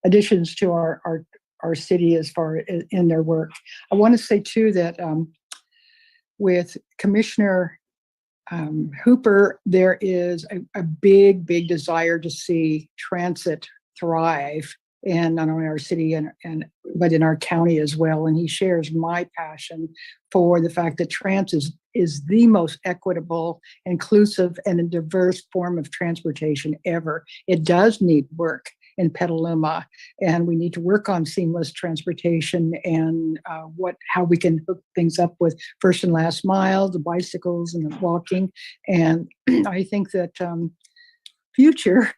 additions to our city as far as in their work. I want to say too that with Commissioner Hooper, there is a big desire to see transit thrive in not only our city but in our county as well. And he shares my passion for the fact that transit is the most equitable, inclusive, and a diverse form of transportation ever. It does need work in Petaluma, and we need to work on seamless transportation and how we can hook things up with first and last mile, the bicycles and the walking. And I think that future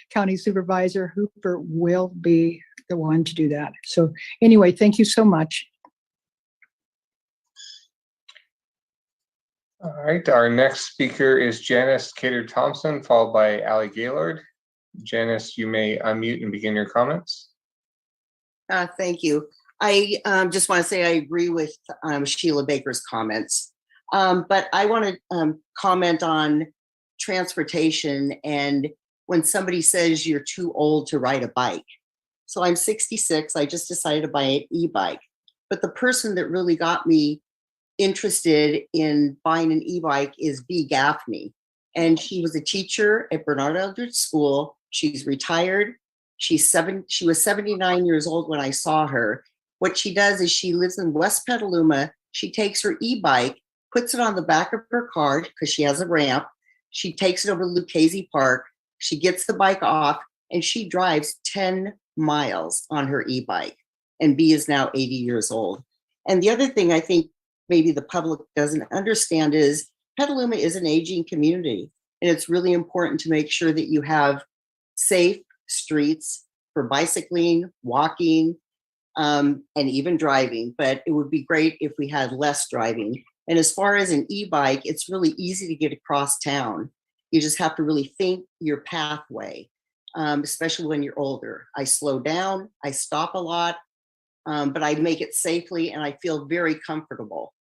County Supervisor Hooper will be the one to do that. So anyway, thank you so much. All right, our next speaker is Janice Cater Thompson, followed by Allie Gaylord. Janice, you may unmute and begin your comments. Thank you. I just want to say I agree with Sheila Baker's comments, but I want to comment on transportation and when somebody says you're too old to ride a bike. So I'm 66, I just decided to buy an e-bike, but the person that really got me interested in buying an e-bike is B. Gaffney. And she was a teacher at Bernard Eldridge School. She's retired. She was 79 years old when I saw her. What she does is she lives in West Petaluma. She takes her e-bike, puts it on the back of her car because she has a ramp. She takes it over to Lucchese Park. She gets the bike off and she drives 10 miles on her e-bike. And B is now 80 years old. And the other thing I think maybe the public doesn't understand is Petaluma is an aging community. And it's really important to make sure that you have safe streets for bicycling, walking, and even driving. But it would be great if we had less driving. And as far as an e-bike, it's really easy to get across town. You just have to really think your pathway, especially when you're older. I slow down, I stop a lot, but I make it safely and I feel very comfortable,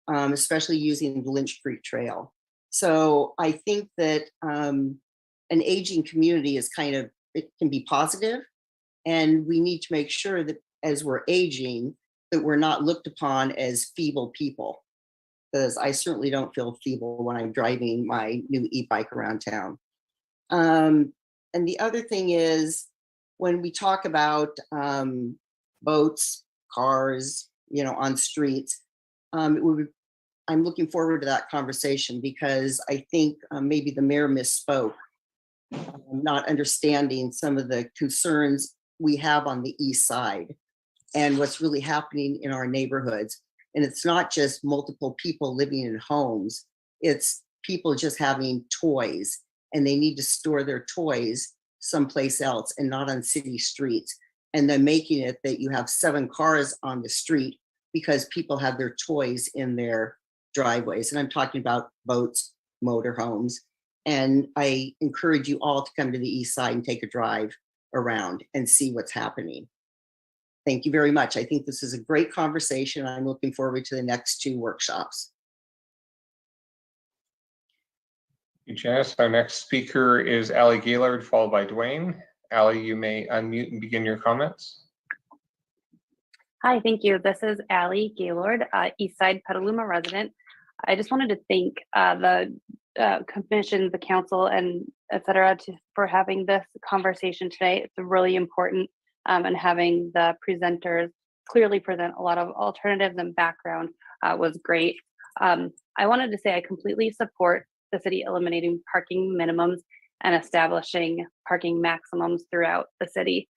especially using the Lynch Creek Trail. So I think that an aging community is it can be positive, and we need to make sure that as we're aging, that we're not looked upon as feeble people, because I certainly don't feel feeble when I'm driving my new e-bike around town. And the other thing is, when we talk about boats, cars, on streets, I'm looking forward to that conversation, because I think maybe the mayor misspoke, not understanding some of the concerns we have on the east side and what's really happening in our neighborhoods. And it's not just multiple people living in homes, it's people just having toys, and they need to store their toys someplace else and not on city streets. And then making it that you have 7 cars on the street because people have their toys in their driveways. And I'm talking about boats, motorhomes. And I encourage you all to come to the east side and take a drive around and see what's happening. Thank you very much. I think this is a great conversation. I'm looking forward to the next 2 workshops. Thank you, Janice. Our next speaker is Allie Gaylord, followed by Dwayne. Allie, you may unmute and begin your comments. Hi, thank you. This is Allie Gaylord, Eastside Petaluma resident. I just wanted to thank the commission, the council, and et cetera for having this conversation today. It's really important, and having the presenters clearly present a lot of alternatives and background was great. I wanted to say I completely support the city eliminating parking minimums and establishing parking maximums throughout the city.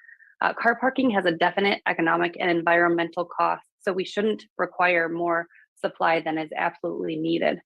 Car parking has a definite economic and environmental cost, so we shouldn't require more supply than is absolutely needed.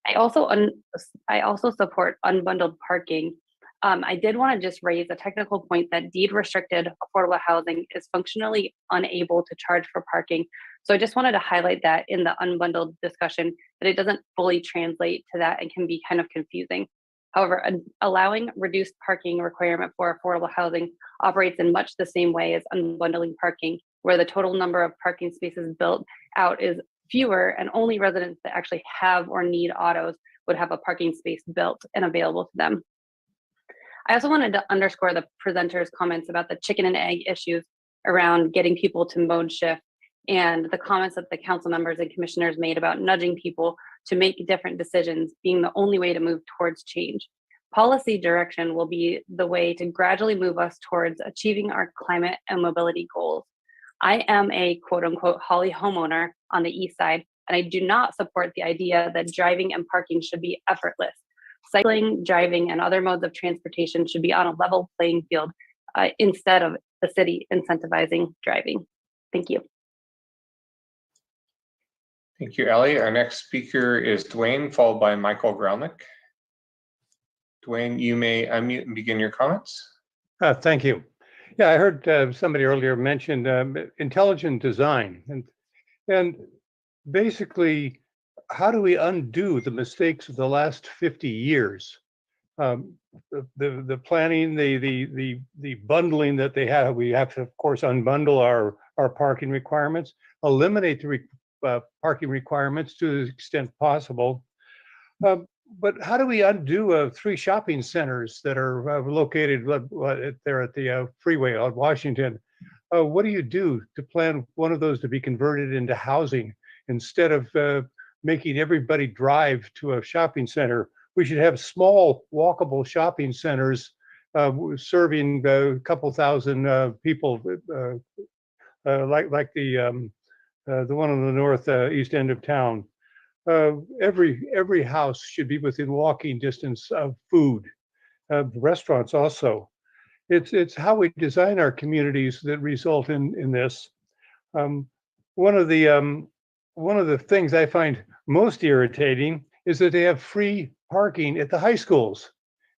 I also support unbundled parking. I did want to just raise a technical point that deed restricted affordable housing is functionally unable to charge for parking. So I just wanted to highlight that in the unbundled discussion, that it doesn't fully translate to that and can be kind of confusing. However, allowing reduced parking requirement for affordable housing operates in much the same way as unbundling parking, where the total number of parking spaces built out is fewer, and only residents that actually have or need autos would have a parking space built and available to them. I also wanted to underscore the presenters' comments about the chicken and egg issues around getting people to mode shift, and the comments that the council members and commissioners made about nudging people to make different decisions being the only way to move towards change. Policy direction will be the way to gradually move us towards achieving our climate and mobility goals. I am a quote unquote Holly homeowner on the east side, and I do not support the idea that driving and parking should be effortless. Cycling, driving, and other modes of transportation should be on a level playing field instead of the city incentivizing driving. Thank you. Thank you, Ellie. Our next speaker is Dwayne, followed by Michael Grelnick. Dwayne, you may unmute and begin your comments. Thank you. Yeah, I heard somebody earlier mention intelligent design, and basically, how do we undo the mistakes of the last 50 years? The planning, the bundling that they have. We have to, of course, unbundle our parking requirements, eliminate the parking requirements to the extent possible. But how do we undo 3 shopping centers that are located there at the freeway on Washington? What do you do to plan one of those to be converted into housing instead of making everybody drive to a shopping center? We should have small walkable shopping centers serving a couple thousand people, like the one on the north east end of town. Every house should be within walking distance of food. Restaurants also. It's how we design our communities that result in this. One of the things I find most irritating is that they have free parking at the high schools,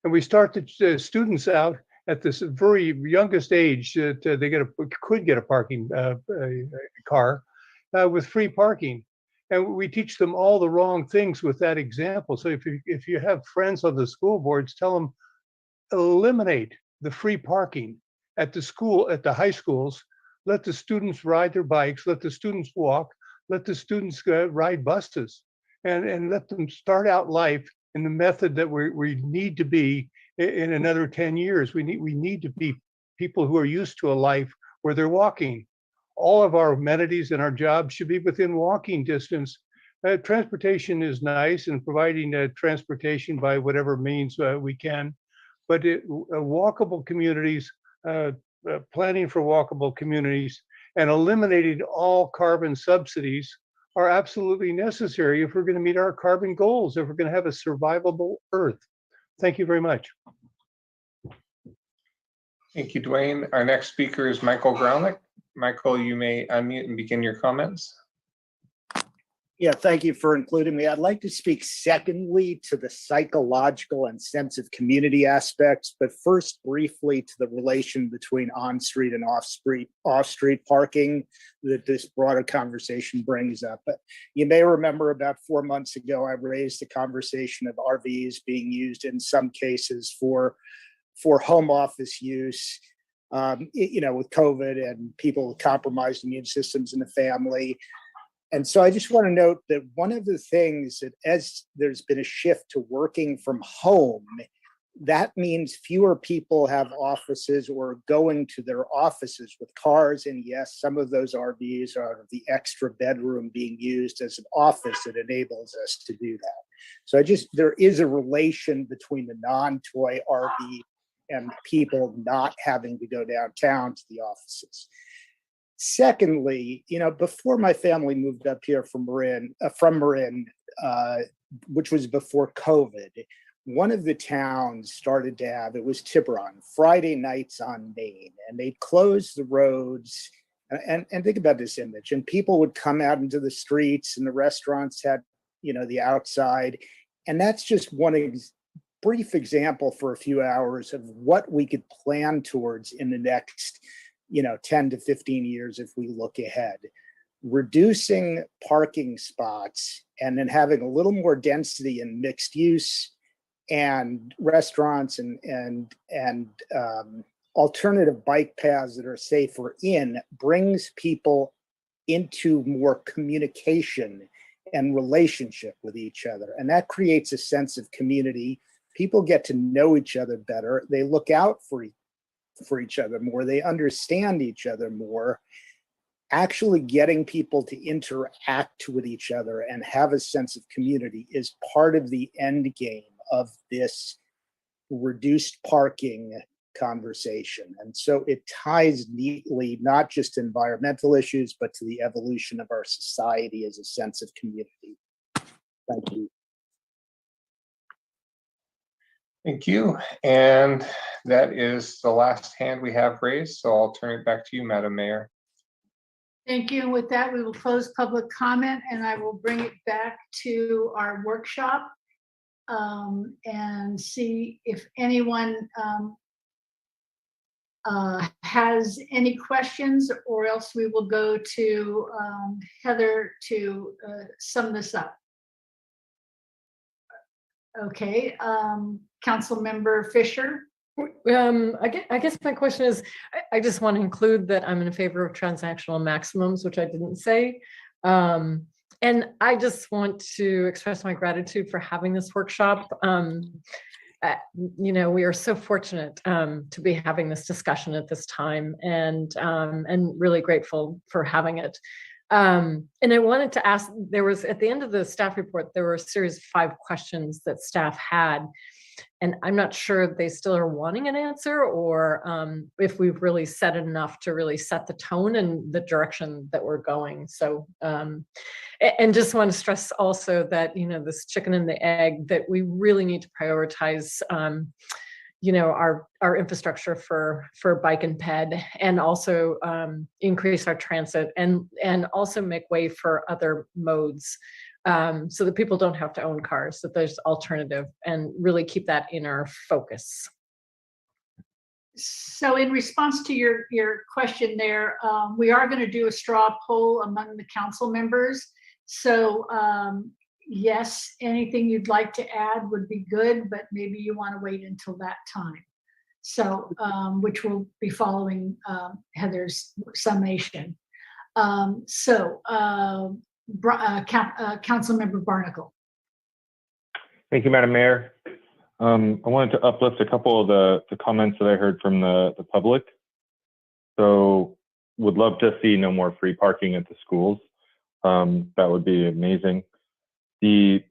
and we start the students out at this very youngest age that they could get a parking car with free parking, and we teach them all the wrong things with that example. So if you have friends on the school boards, tell them eliminate the free parking at the high schools. Let the students ride their bikes, let the students walk, let the students ride buses, and let them start out life in the method that we need to be in another 10 years. We need to be people who are used to a life where they're walking. All of our amenities and our jobs should be within walking distance. Transportation is nice, and providing transportation by whatever means we can, but walkable communities, planning for walkable communities, and eliminating all carbon subsidies are absolutely necessary if we're going to meet our carbon goals, if we're going to have a survivable Earth. Thank you very much. Thank you, Dwayne. Our next speaker is Michael Graulich. Michael, you may unmute and begin your comments. Yeah, thank you for including me. I'd like to speak secondly to the psychological and sense of community aspects, but first briefly to the relation between on-street and off-street parking that this broader conversation brings up. But you may remember about 4 months ago, I raised the conversation of RVs being used in some cases for home office use, with COVID and people with compromised immune systems in the family. And so I just want to note that one of the things that as there's been a shift to working from home, that means fewer people have offices or going to their offices with cars. And yes, some of those RVs are the extra bedroom being used as an office that enables us to do that. So there is a relation between the non-toy RV and people not having to go downtown to the offices. Secondly, before my family moved up here from Marin, which was before COVID, one of the towns started to have, it was Tiburon, Friday nights on Main, and they'd close the roads. And think about this image, and people would come out into the streets, and the restaurants had, the outside. And that's just one brief example for a few hours of what we could plan towards in the next 10 to 15 years if we look ahead. Reducing parking spots and then having a little more density in mixed use and restaurants and alternative bike paths that are safer brings people into more communication and relationship with each other. And that creates a sense of community. People get to know each other better. They look out for each other more, they understand each other more. Actually getting people to interact with each other and have a sense of community is part of the end game of this reduced parking conversation. And so it ties neatly, not just to environmental issues, but to the evolution of our society as a sense of community. Thank you. Thank you. And that is the last hand we have raised. So I'll turn it back to you, Madam Mayor. Thank you. With that, we will close public comment, and I will bring it back to our workshop and see if anyone has any questions, or else we will go to Heather to sum this up. Okay, Councilmember Fisher. I guess my question is, I just want to include that I'm in favor of transactional maximums, which I didn't say. And I just want to express my gratitude for having this workshop. We are so fortunate to be having this discussion at this time, and really grateful for having it. And I wanted to ask, there was, at the end of the staff report, there were a series of 5 questions that staff had. And I'm not sure if they still are wanting an answer, or if we've really said enough to really set the tone and the direction that we're going. So, and just want to stress also that, this chicken and the egg, that we really need to prioritize, our infrastructure for bike and ped, and also increase our transit, and also make way for other modes, so that people don't have to own cars, that there's alternative, and really keep that in our focus. So in response to your question there, we are going to do a straw poll among the council members. So yes, anything you'd like to add would be good, but maybe you want to wait until that time. So, which will be following Heather's summation. Councilmember Barnacle. Thank you, Madam Mayor. I wanted to uplift a couple of the comments that I heard from the public. So would love to see no more free parking at the schools. That would be amazing. The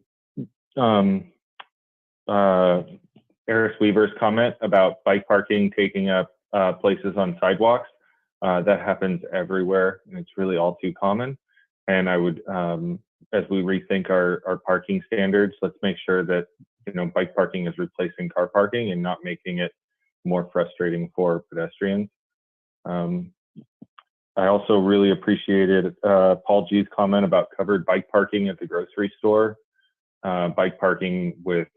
Eris Weaver's comment about bike parking taking up places on sidewalks, that happens everywhere, and it's really all too common. And I would, as we rethink our parking standards, let's make sure that bike parking is replacing car parking and not making it more frustrating for pedestrians. I also really appreciated Paul G's comment about covered bike parking at the grocery store. Bike parking with,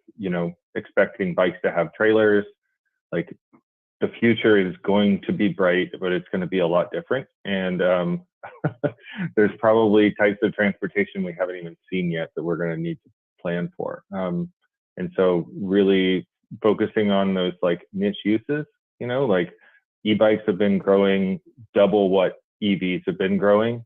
expecting bikes to have trailers. Like, the future is going to be bright, but it's going to be a lot different. And there's probably types of transportation we haven't even seen yet that we're going to need to plan for. And so really focusing on those like niche uses, like e-bikes have been growing double what EVs have been growing,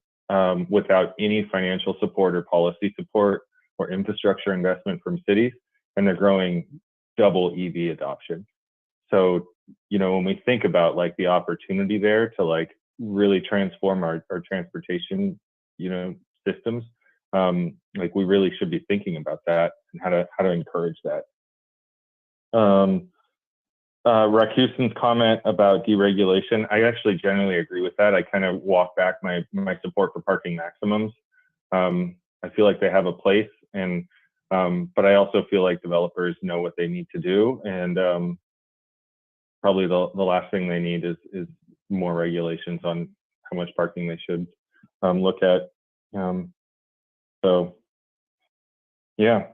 without any financial support or policy support or infrastructure investment from cities, and they're growing double EV adoption. So, when we think about like the opportunity there to like really transform our transportation, systems, like we really should be thinking about that and how to encourage that. Rakusen's comment about deregulation, I actually generally agree with that. I kind of walk back my support for parking maximums. I feel like they have a place, and but I also feel like developers know what they need to do, and probably the last thing they need is more regulations on how much parking they should look at. So yeah.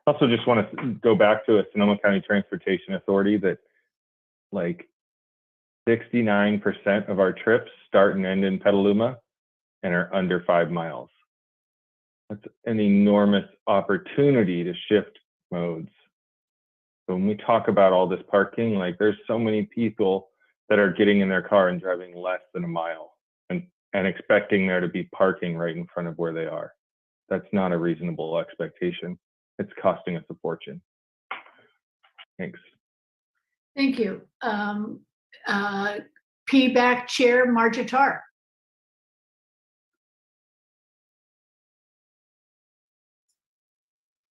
Also just want to go back to a Sonoma County Transportation Authority that like 69% of our trips start and end in Petaluma and are under 5 miles. That's an enormous opportunity to shift modes. So when we talk about all this parking, like there's so many people that are getting in their car and driving less than a mile and expecting there to be parking right in front of where they are. That's not a reasonable expectation. It's costing us a fortune. Thanks. Thank you. PBAC Chair Marja Tar.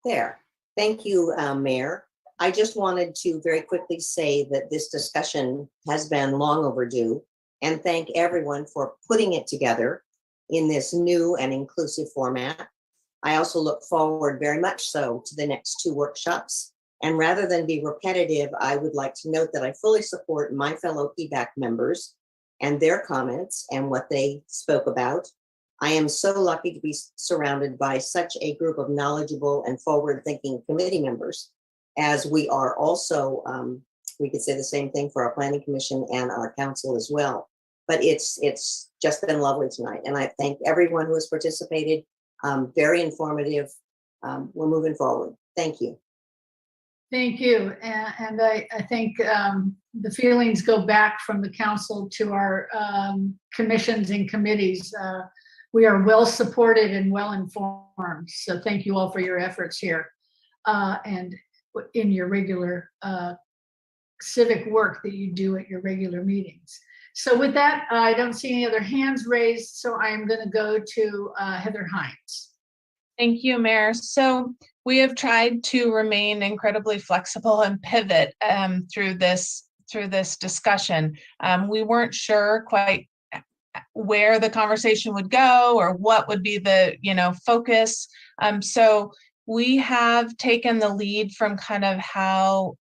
There. Thank you, Mayor. I just wanted to very quickly say that this discussion has been long overdue, and thank everyone for putting it together in this new and inclusive format. I also look forward very much so to the next 2 workshops. And rather than be repetitive, I would like to note that I fully support my fellow PBAC members and their comments and what they spoke about. I am so lucky to be surrounded by such a group of knowledgeable and forward-thinking committee members, as we are also, we could say the same thing for our Planning Commission and our council as well. But it's just been lovely tonight. And I thank everyone who has participated. Very informative. We're moving forward. Thank you. Thank you. And I think the feelings go back from the council to our commissions and committees. We are well supported and well informed. So thank you all for your efforts here and in your regular civic work that you do at your regular meetings. So with that, I don't see any other hands raised. So I am going to go to Heather Hines. Thank you, Mayor. So we have tried to remain incredibly flexible and pivot through this discussion. We weren't sure quite where the conversation would go or what would be the focus. So we have taken the lead from kind of how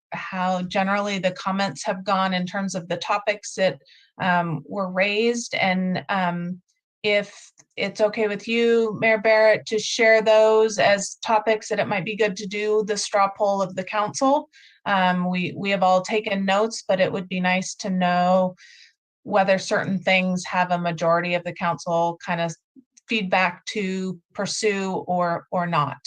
generally the comments have gone in terms of the topics that were raised. And if it's okay with you, Mayor Barrett, to share those as topics that it might be good to do the straw poll of the council. We have all taken notes, but it would be nice to know whether certain things have a majority of the council kind of feedback to pursue or not.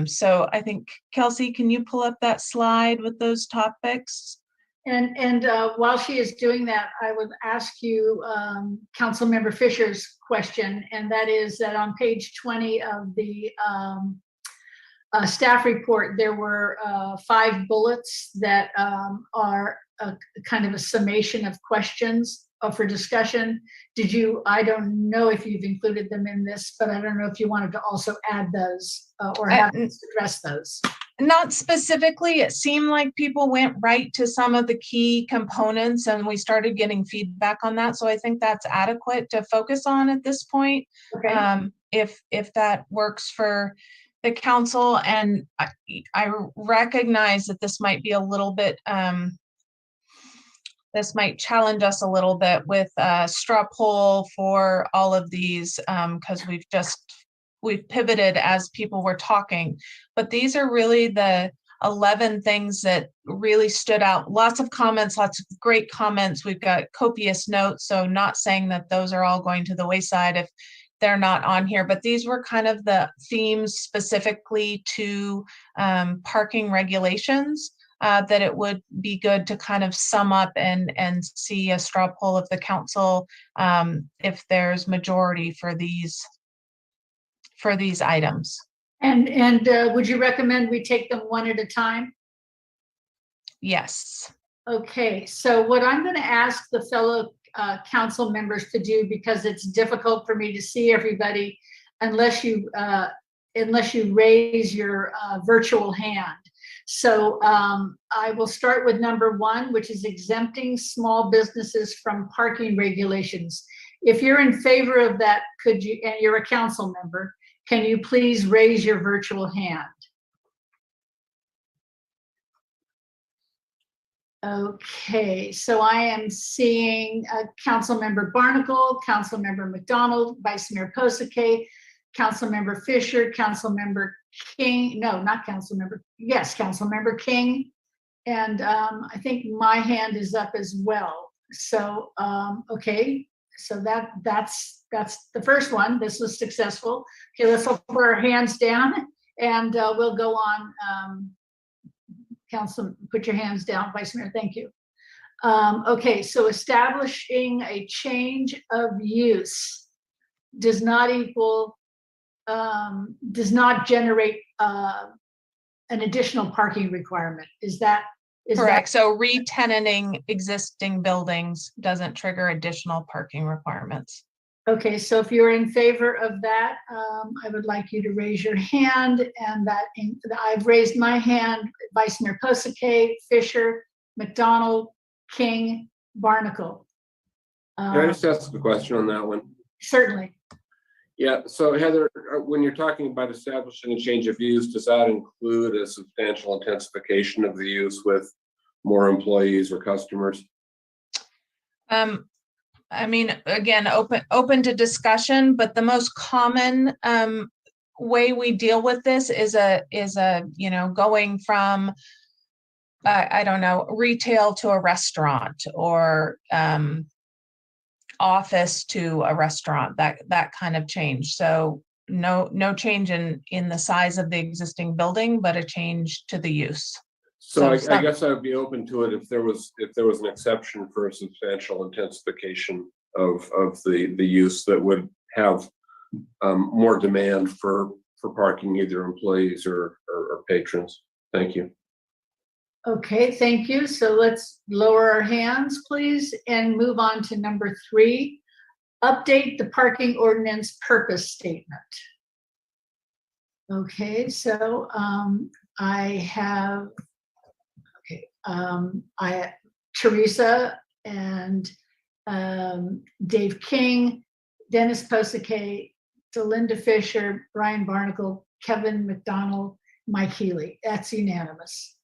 So I think, Kelsey, can you pull up that slide with those topics? And while she is doing that, I would ask you Councilmember Fisher's question, and that is that on page 20 of the staff report, there were 5 bullets that are a kind of a summation of questions for discussion. I don't know if you've included them in this, but I don't know if you wanted to also add those or have us address those. Not specifically. It seemed like people went right to some of the key components and we started getting feedback on that. So I think that's adequate to focus on at this point. Okay. If that works for the council. And I recognize that this might be a little bit, this might challenge us a little bit with straw poll for all of these because we've pivoted as people were talking, but these are really the 11 things that really stood out. Lots of comments, lots of great comments. We've got copious notes, so not saying that those are all going to the wayside if they're not on here, but these were kind of the themes specifically to parking regulations that it would be good to kind of sum up and see a straw poll of the council if there's majority for these items. And would you recommend we take them one at a time? Yes. Okay, so what I'm going to ask the fellow council members to do, because it's difficult for me to see everybody unless you raise your virtual hand. So I will start with number 1, which is exempting small businesses from parking regulations. If you're in favor of that, could you, and you're a council member, can you please raise your virtual hand? Okay, so I am seeing Councilmember Barnacle, Councilmember McDonald, Vice Mayor Posake, Councilmember Fisher, Councilmember King, no, not Councilmember, yes, Councilmember King, and I think my hand is up as well. So, okay, so that's the first one. This was successful. Okay, let's all put our hands down and we'll go on. Council, put your hands down, Vice Mayor, thank you. Okay, so establishing a change of use does not generate an additional parking requirement. Is that correct? So re-tenanting existing buildings doesn't trigger additional parking requirements. Okay, so if you're in favor of that, I would like you to raise your hand, and I've raised my hand. Vice Mayor Posake, Fisher, McDonald, King, Barnacle. Can I just ask a question on that one? Certainly. Yeah, so Heather, when you're talking about establishing a change of use, does that include a substantial intensification of the use with more employees or customers? I mean, again, open to discussion, but the most common way we deal with this is going from I don't know, retail to a restaurant or office to a restaurant, that kind of change. So no change in the size of the existing building, but a change to the use. So I guess I would be open to it if there was an exception for a substantial intensification of the use that would have more demand for parking, either employees or patrons. Thank you. Okay, thank you. So let's lower our hands, please, and move on to number 3. Update the parking ordinance purpose statement. Okay, so I have Teresa and Dave King, Dennis Posake, Delinda Fisher, Brian Barnacle, Kevin McDonald, Mike Healy. That's unanimous.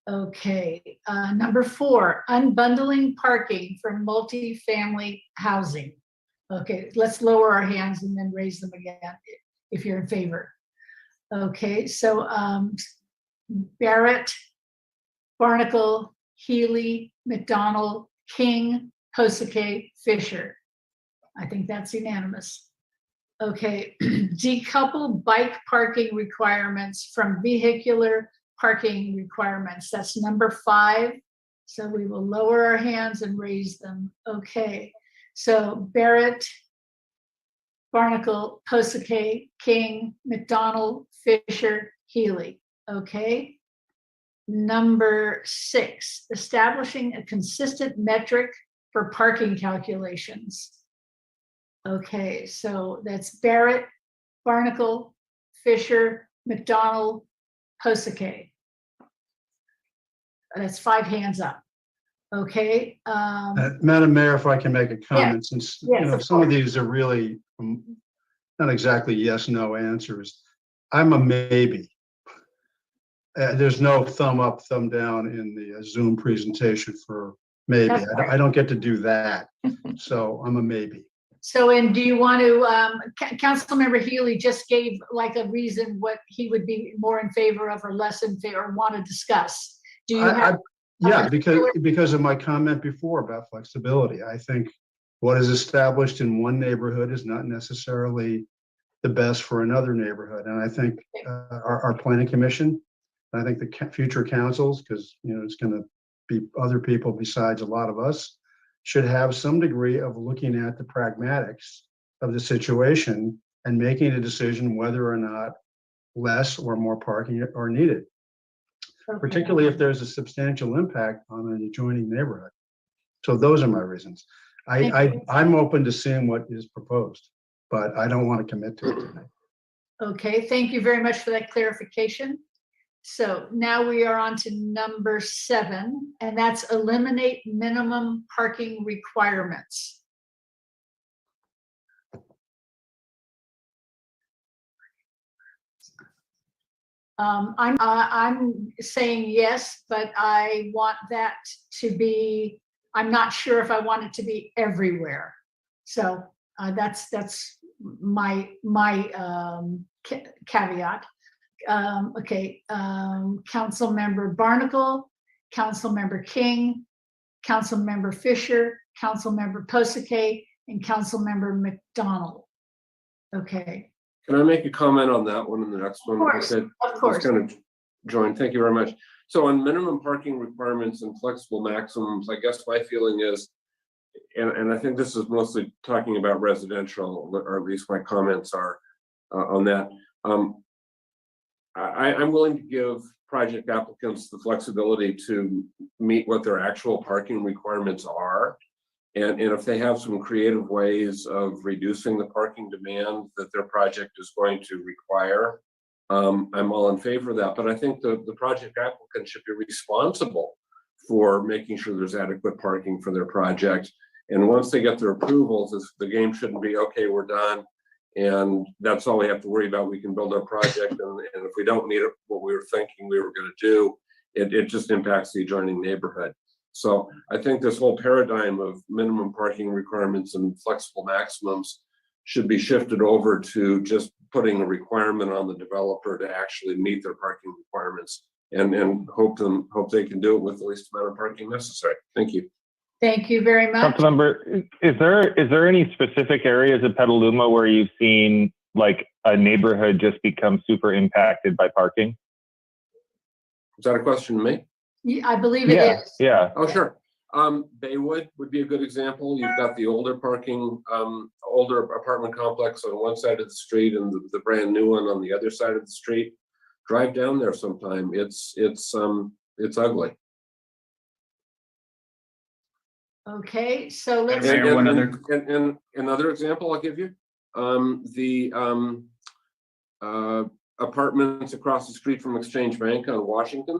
Okay, number 4, unbundling parking for multifamily housing. Okay, let's lower our hands and then raise them again if you're in favor. Okay, so Barrett, Barnacle, Healy, McDonald, King, Posake, Fisher. I think that's unanimous. Okay, decouple bike parking requirements from vehicular parking requirements. That's number 5. So we will lower our hands and raise them. Okay, so Barrett, Barnacle, Posake, King, McDonald, Fisher, Healy. Okay. Number 6, establishing a consistent metric for parking calculations. Okay, so that's Barrett, Barnacle, Fisher, McDonald, Posake. That's 5 hands up. Okay. Madam Mayor, if I can make a comment, since Yes, of some of course. these are really not exactly yes, no answers. I'm a maybe. There's no thumb up, thumb down in the Zoom presentation for maybe. That's fine. I don't get to do that. So I'm a maybe. So, and do you want to, Councilmember Healy just gave like a reason what he would be more in favor of or less in favor or want to discuss. Do you have? Yeah, because of my comment before about flexibility. I think what is established in one neighborhood is not necessarily the best for another neighborhood. And I think our planning commission, I think the future councils, because it's going to be other people besides a lot of us, should have some degree of looking at the pragmatics of the situation and making a decision whether or not less or more parking are needed, particularly if there's a substantial impact on an adjoining neighborhood. So those are my reasons. I'm open to seeing what is proposed, but I don't want to commit to it tonight. Okay, thank you very much for that clarification. So now we are on to number 7, and that's eliminate minimum parking requirements. I'm saying yes, but I want that to be, I'm not sure if I want it to be everywhere. So that's my caveat. Okay, Councilmember Barnacle, Councilmember King, Councilmember Fisher, Councilmember Posake, and Councilmember McDonald. Okay. Can I make a comment on that one and the next one? Of course, of course. Kind of join. Thank you very much. So on minimum parking requirements and flexible maximums, I guess my feeling is, and I think this is mostly talking about residential, or at least my comments are on that. I'm willing to give project applicants the flexibility to meet what their actual parking requirements are. And if they have some creative ways of reducing the parking demand that their project is going to require, I'm all in favor of that. But I think the project applicant should be responsible for making sure there's adequate parking for their project. And once they get their approvals, the game shouldn't be, okay, we're done. And that's all we have to worry about. We can build our project. And if we don't meet what we were thinking we were going to do, it just impacts the adjoining neighborhood. So I think this whole paradigm of minimum parking requirements and flexible maximums should be shifted over to just putting a requirement on the developer to actually meet their parking requirements, and hope they can do it with the least amount of parking necessary. Thank you. Thank you very much. Councilmember, is there any specific areas of Petaluma where you've seen like a neighborhood just become super impacted by parking? Is that a question to me? Yeah, I believe it is. Yeah. Oh, sure. Baywood would be a good example. You've got the older apartment complex on one side of the street and the brand new one on the other side of the street. Drive down there sometime. It's ugly. Okay, so let's. And another example I'll give you. apartments across the street from Exchange Bank on Washington.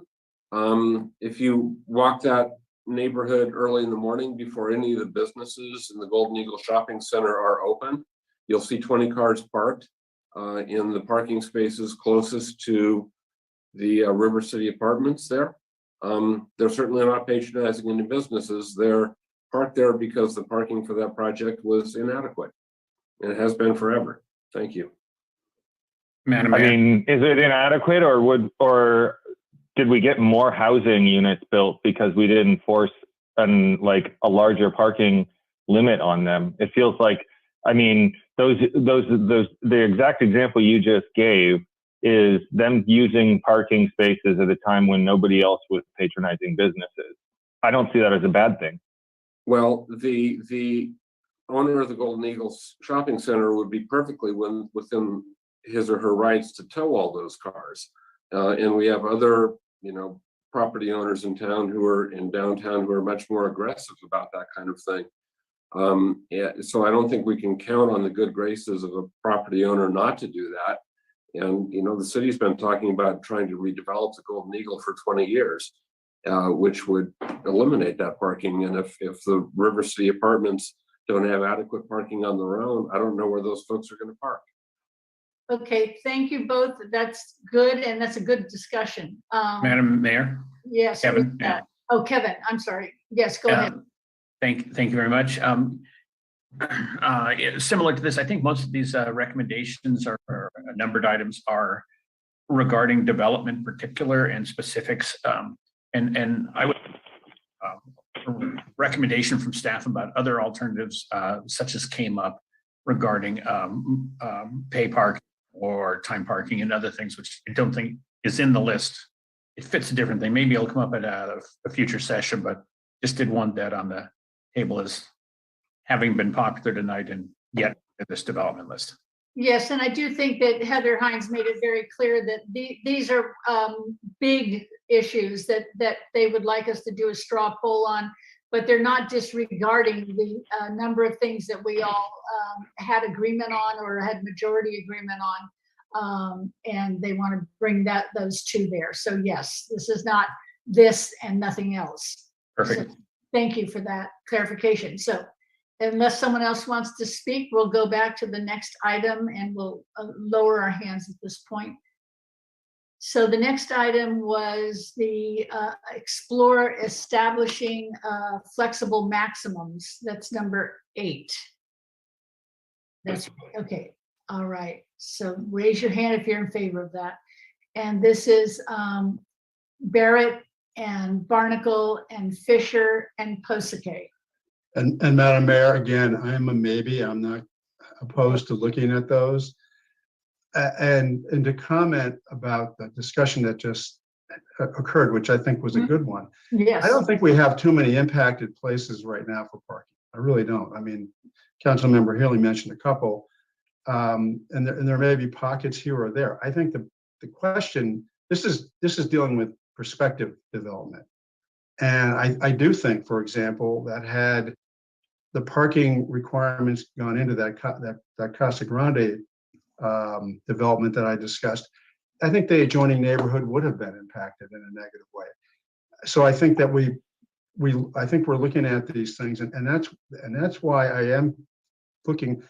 If you walk that neighborhood early in the morning before any of the businesses in the Golden Eagle Shopping Center are open, you'll see 20 cars parked in the parking spaces closest to the River City Apartments there. They're certainly not patronizing any businesses. They're parked there because the parking for that project was inadequate, and it has been forever. Thank you. Madam I Mayor. mean, is it inadequate, or did we get more housing units built because we didn't enforce a larger parking limit on them? It feels like, I mean, the exact example you just gave is them using parking spaces at a time when nobody else was patronizing businesses. I don't see that as a bad thing. Well, the owner of the Golden Eagles Shopping Center would be perfectly within his or her rights to tow all those cars. And we have other, property owners in downtown who are much more aggressive about that kind of thing. So I don't think we can count on the good graces of a property owner not to do that. And, the city's been talking about trying to redevelop the Golden Eagle for 20 years, which would eliminate that parking. And if the River City Apartments don't have adequate parking on their own, I don't know where those folks are going to park. Okay, thank you both. That's good, and that's a good discussion. Madam Mayor. Yes. Kevin. Yeah. Oh, Kevin, I'm sorry. Yes, go ahead. Thank you very much. Similar to this, I think most of these recommendations or numbered items are regarding development particular and specifics. And I would recommendation from staff about other alternatives such as came up regarding pay parking or time parking and other things, which I don't think is in the list. It fits a different thing. Maybe it'll come up at a future session, but just did want that on the table as having been popular tonight and yet in this development list. Yes, and I do think that Heather Hines made it very clear that these are big issues that they would like us to do a straw poll on, but they're not disregarding the number of things that we all had agreement on or had majority agreement on, and they want to bring those two there. So yes, this is not this and nothing else. Perfect. So thank you for that clarification. So unless someone else wants to speak, we'll go back to the next item and we'll lower our hands at this point. So the next item was the explore establishing flexible maximums. That's number 8. That's okay. All right. So raise your hand if you're in favor of that. And this is Barrett and Barnacle and Fisher and Posake. And Madam Mayor, again, I am a maybe. I'm not opposed to looking at those. And to comment about the discussion that just occurred, which I think was a good one. Yes. I don't think we have too many impacted places right now for parking. I really don't. I mean, Councilmember Healy mentioned a couple, and there may be pockets here or there. I think the question, this is dealing with prospective development. And I do think, for example, that had the parking requirements gone into that Casa Grande development that I discussed, I think the adjoining neighborhood would have been impacted in a negative way. So I think that I think we're looking at these things, and that's why I am looking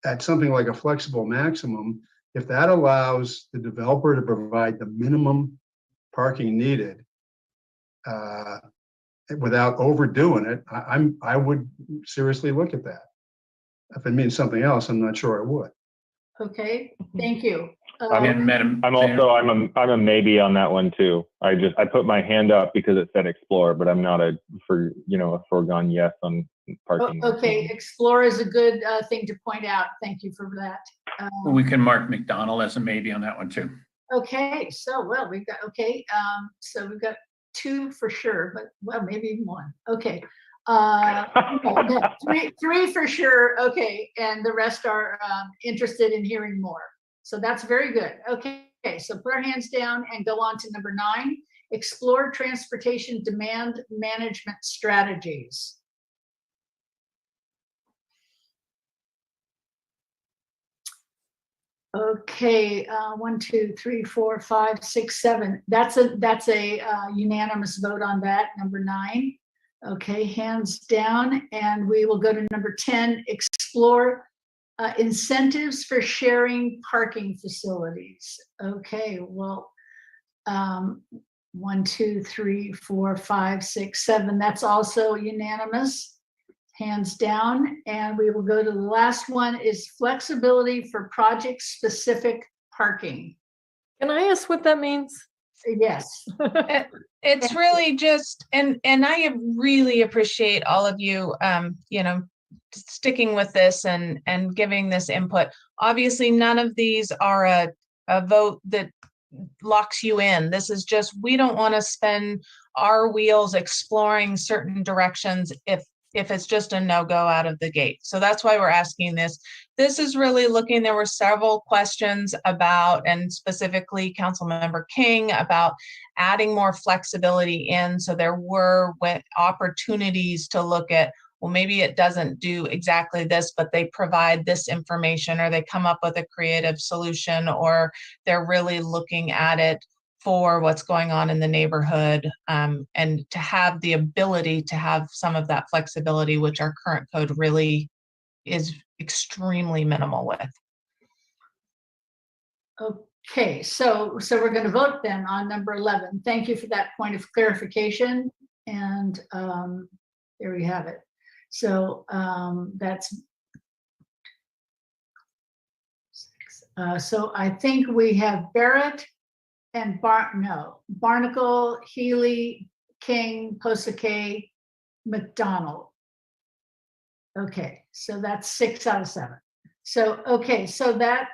at something like a flexible maximum. If that allows the developer to provide the minimum parking needed without overdoing it, I would seriously look at that. If it means something else, I'm not sure I would. Okay, thank you. I'm a maybe on that one too. I put my hand up because it said explore, but I'm not a foregone yes on parking. Okay, explore is a good thing to point out. Thank you for that. We can mark McDonald as a maybe on that one too. Okay, so we've got so we've got 2 for sure, but maybe even 1. Okay. No, 3 for sure. Okay, and the rest are interested in hearing more. So that's very good. Okay, so put our hands down and go on to number 9. Explore transportation demand management strategies. Okay, 1, 2, 3, 4, 5, 6, 7. That's a unanimous vote on that. Number 9. Okay, hands down. And we will go to number 10, explore incentives for sharing parking facilities. Okay, well, 1, 2, 3, 4, 5, 6, 7. That's also unanimous. Hands down. And we will go to the last one is flexibility for project-specific parking. Can I ask what that means? Yes. It's really just, and I really appreciate all of you, sticking with this and giving this input. Obviously, none of these are a vote that locks you in. This is just, we don't want to spend our wheels exploring certain directions if it's just a no-go out of the gate. So that's why we're asking this. This is really looking, there were several questions about, and specifically Councilmember King, about adding more flexibility in. So there were opportunities to look at, well, maybe it doesn't do exactly this, but they provide this information, or they come up with a creative solution, or they're really looking at it for what's going on in the neighborhood, and to have the ability to have some of that flexibility, which our current code really is extremely minimal with. Okay, so we're going to vote then on number 11. Thank you for that point of clarification. And there we have it. So that's so I think we have Barrett and Barnacle, Healy, King, Posake, McDonald. Okay, so that's 6 out of 7. So, okay, so that,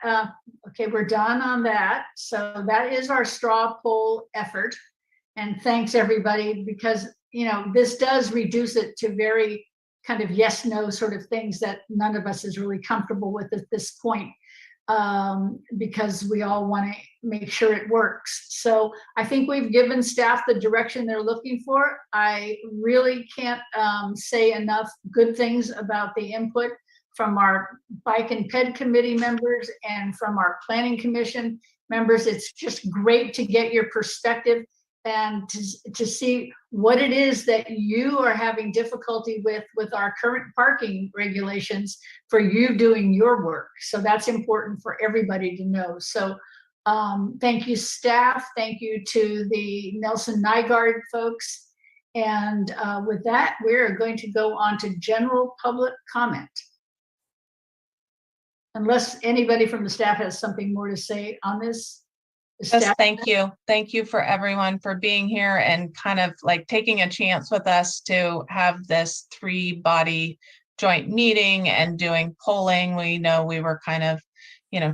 okay, we're done on that. So that is our straw poll effort. And thanks everybody, because, this does reduce it to very kind of yes, no sort of things that none of us is really comfortable with at this point. Because we all want to make sure it works. So I think we've given staff the direction they're looking for. I really can't say enough good things about the input from our Bike and Ped Committee members and from our Planning Commission members. It's just great to get your perspective and to see what it is that you are having difficulty with our current parking regulations for you doing your work. So that's important for everybody to know. So thank you, staff. Thank you to the Nelson Nygaard folks. And with that, we're going to go on to general public comment. Unless anybody from the staff has something more to say on this. Just thank you. Thank you for everyone for being here and kind of like taking a chance with us to have this 3-body joint meeting and doing polling. We know we were kind of,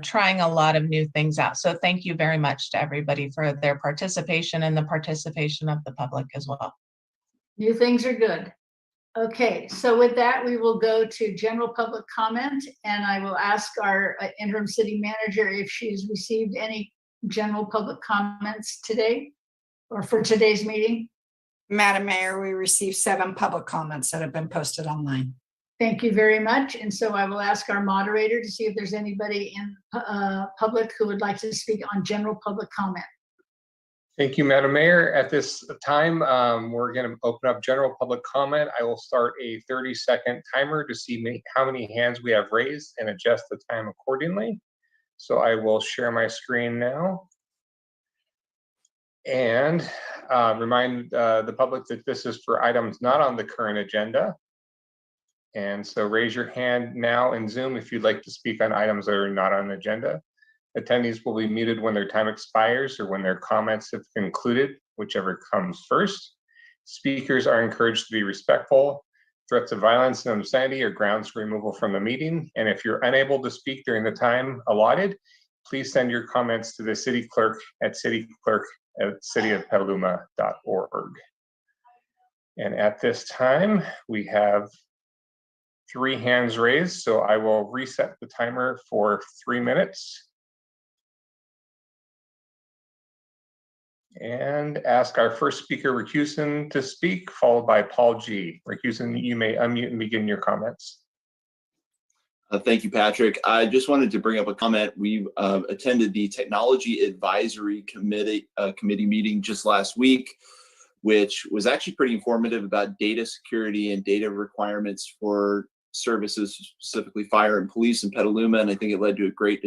trying a lot of new things out. So thank you very much to everybody for their participation and the participation of the public as well. New things are good. Okay, so with that, we will go to general public comment, and I will ask our interim city manager if she's received any general public comments today or for today's meeting. Madam Mayor, we received 7 public comments that have been posted online. Thank you very much. And so I will ask our moderator to see if there's anybody in public who would like to speak on general public comment. Thank you, Madam Mayor. At this time, we're going to open up general public comment. I will start a 30-second timer to see how many hands we have raised and adjust the time accordingly. So I will share my screen now and remind the public that this is for items not on the current agenda. And so raise your hand now in Zoom if you'd like to speak on items that are not on the agenda. Attendees will be muted when their time expires or when their comments have concluded, whichever comes first. Speakers are encouraged to be respectful. Threats of violence and obscenity are grounds for removal from the meeting. And if you're unable to speak during the time allotted, please send your comments to the city clerk at cityclerk@cityofpetaluma.org. And at this time, we have 3 hands raised, so I will reset the timer for 3 minutes. And ask our first speaker, Recusant, to speak, followed by Paul G. Recusant, you may unmute and begin your comments. Thank you, Patrick. I just wanted to bring up a comment. We attended the Technology Advisory Committee meeting just last week, which was actually pretty informative about data security and data requirements for services, specifically fire and police in Petaluma. And I think it led to a great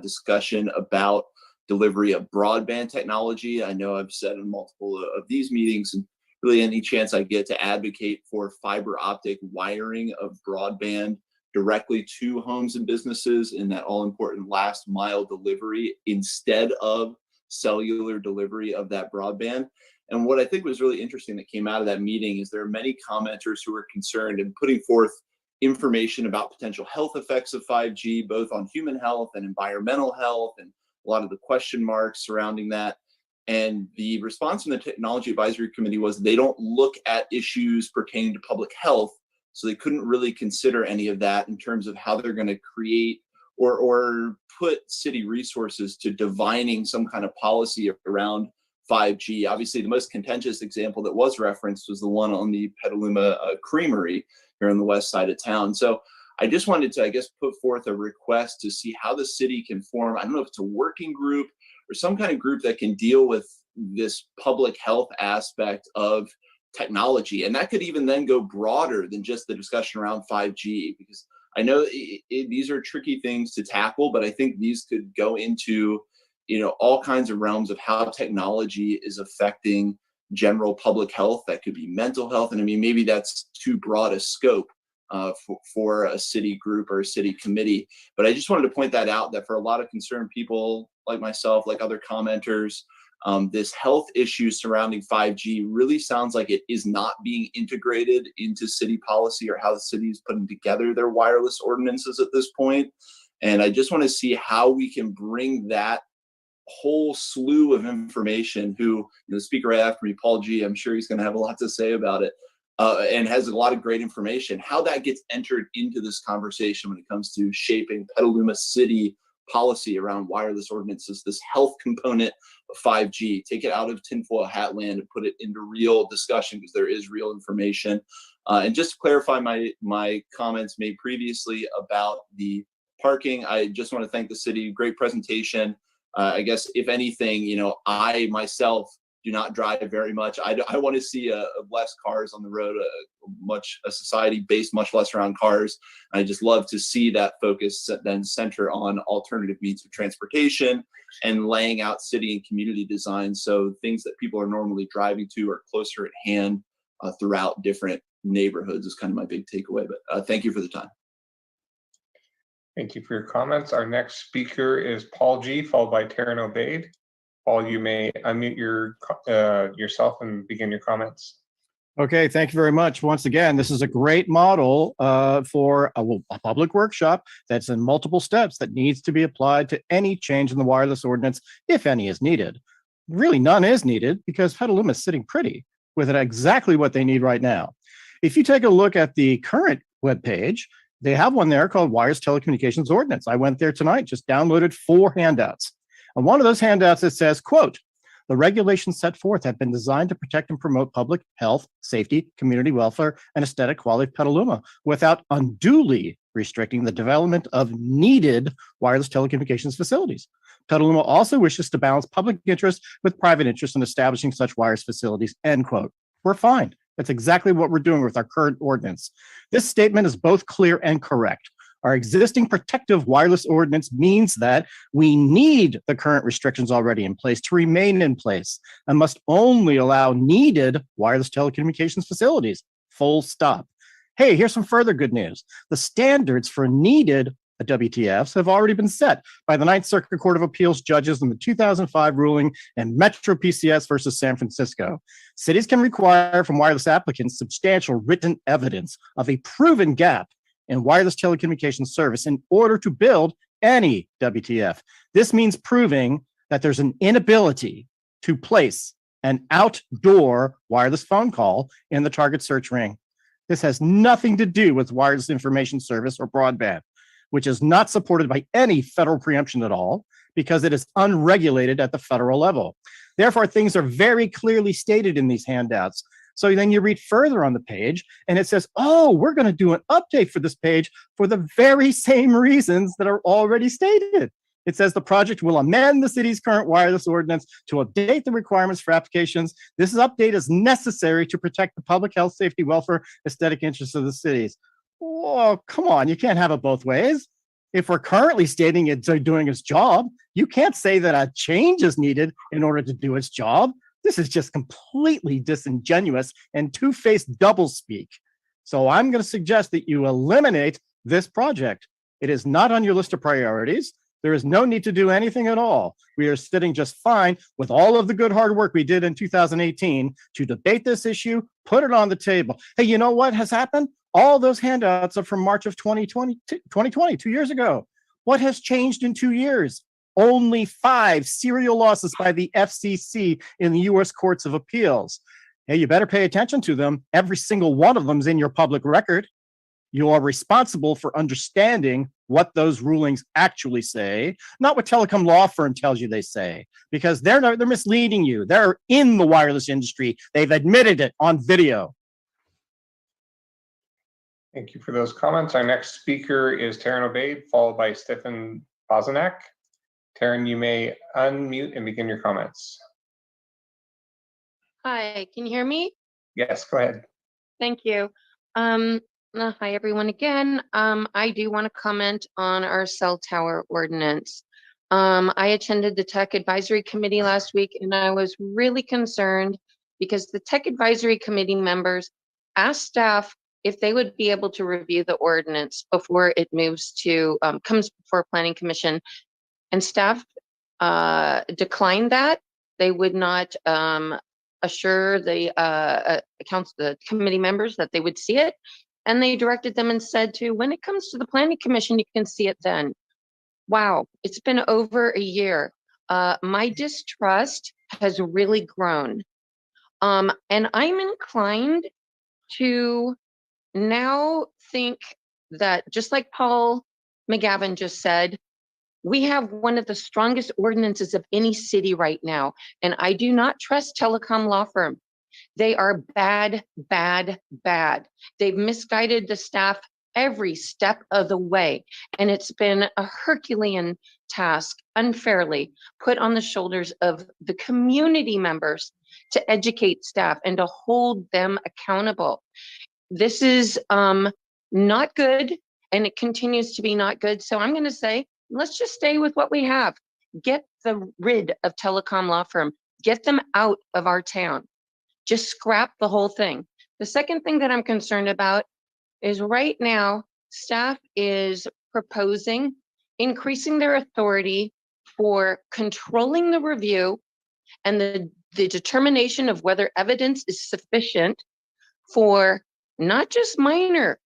discussion about delivery of broadband technology. I know I've said in multiple of these meetings, and really any chance I get to advocate for fiber optic wiring of broadband directly to homes and businesses in that all important last mile delivery instead of cellular delivery of that broadband. And what I think was really interesting that came out of that meeting is there are many commenters who are concerned and putting forth information about potential health effects of 5G, both on human health and environmental health, and a lot of the question marks surrounding that. And the response from the Technology Advisory Committee was they don't look at issues pertaining to public health, so they couldn't really consider any of that in terms of how they're going to create or put city resources to divining some kind of policy around 5G. Obviously, the most contentious example that was referenced was the one on the Petaluma Creamery here on the west side of town. So I just wanted to, I guess, put forth a request to see how the city can form, I don't know if it's a working group or some kind of group that can deal with this public health aspect of technology. And that could even then go broader than just the discussion around 5G, because I know these are tricky things to tackle, but I think these could go into, all kinds of realms of how technology is affecting general public health. That could be mental health. And I mean, maybe that's too broad a scope for a city group or a city committee. But I just wanted to point that out, that for a lot of concerned people like myself, like other commenters, this health issue surrounding 5G really sounds like it is not being integrated into city policy or how the city is putting together their wireless ordinances at this point. And I just want to see how we can bring that whole slew of information, who the speaker right after me, Paul G., I'm sure he's going to have a lot to say about it, and has a lot of great information, how that gets entered into this conversation when it comes to shaping Petaluma city policy around wireless ordinances, this health component of 5G, take it out of tinfoil hat land and put it into real discussion, because there is real information. And just to clarify my comments made previously about the parking, I just want to thank the city. Great presentation. I guess if anything, I myself do not drive very much. I want to see less cars on the road, a society based much less around cars. I just love to see that focus then center on alternative means of transportation and laying out city and community design, so things that people are normally driving to are closer at hand throughout different neighborhoods is kind of my big takeaway. But thank you for the time. Thank you for your comments. Our next speaker is Paul G., followed by Taryn Obaid. Paul, you may unmute yourself and begin your comments. Okay, thank you very much. Once again, this is a great model for a public workshop that's in multiple steps that needs to be applied to any change in the wireless ordinance, if any is needed. Really, none is needed because Petaluma is sitting pretty with it exactly what they need right now. If you take a look at the current webpage, they have one there called Wireless Telecommunications Ordinance. I went there tonight, just downloaded 4 handouts. And one of those handouts, it says, quote, "The regulations set forth have been designed to protect and promote public health, safety, community welfare, and aesthetic quality of Petaluma without unduly restricting the development of needed wireless telecommunications facilities. Petaluma also wishes to balance public interest with private interest in establishing such wireless facilities," end quote. We're fine. That's exactly what we're doing with our current ordinance. This statement is both clear and correct. Our existing protective wireless ordinance means that we need the current restrictions already in place to remain in place and must only allow needed wireless telecommunications facilities, full stop. Hey, here's some further good news. The standards for needed WTFs have already been set by the Ninth Circuit Court of Appeals judges in the 2005 ruling in Metro PCS versus San Francisco. Cities can require from wireless applicants substantial written evidence of a proven gap in wireless telecommunications service in order to build any WTF. This means proving that there's an inability to place an outdoor wireless phone call in the target search ring. This has nothing to do with wireless information service or broadband, which is not supported by any federal preemption at all because it is unregulated at the federal level. Therefore, things are very clearly stated in these handouts. So then you read further on the page and it says, oh, we're going to do an update for this page for the very same reasons that are already stated. It says the project will amend the city's current wireless ordinance to update the requirements for applications. This update is necessary to protect the public health, safety, welfare, aesthetic interests of the cities. Oh, come on, you can't have it both ways. If we're currently stating it's doing its job, you can't say that a change is needed in order to do its job. This is just completely disingenuous and two-faced doublespeak. So I'm going to suggest that you eliminate this project. It is not on your list of priorities. There is no need to do anything at all. We are sitting just fine with all of the good hard work we did in 2018 to debate this issue, put it on the table. Hey, you know what has happened? All those handouts are from March of 2020, 2 years ago. What has changed in 2 years? Only 5 serial losses by the FCC in the U.S. Courts of Appeals. Hey, you better pay attention to them. Every single one of them is in your public record. You are responsible for understanding what those rulings actually say, not what telecom law firm tells you they say, because they're misleading you. They're in the wireless industry. They've admitted it on video. Thank you for those comments. Our next speaker is Taryn Obaid, followed by Stefan Bozanak. Taryn, you may unmute and begin your comments. Hi, can you hear me? Yes, go ahead. Thank you. Hi, everyone again. I do want to comment on our cell tower ordinance. I attended the Tech Advisory Committee last week, and I was really concerned because the Tech Advisory Committee members asked staff if they would be able to review the ordinance before it moves to, comes before Planning Commission, and staff declined that. They would not assure the the committee members that they would see it. And they directed them and said to, when it comes to the Planning Commission, you can see it then. Wow, it's been over a year. My distrust has really grown. And I'm inclined to now think that, just like Paul McGavin just said, we have one of the strongest ordinances of any city right now. And I do not trust telecom law firm. They are bad, bad, bad. They've misguided the staff every step of the way. And it's been a Herculean task, unfairly put on the shoulders of the community members to educate staff and to hold them accountable. This is not good, and it continues to be not good. So I'm going to say, let's just stay with what we have. Get rid of telecom law firm. Get them out of our town. Just scrap the whole thing. The second thing that I'm concerned about is right now, staff is proposing increasing their authority for controlling the review and the determination of whether evidence is sufficient for not just minor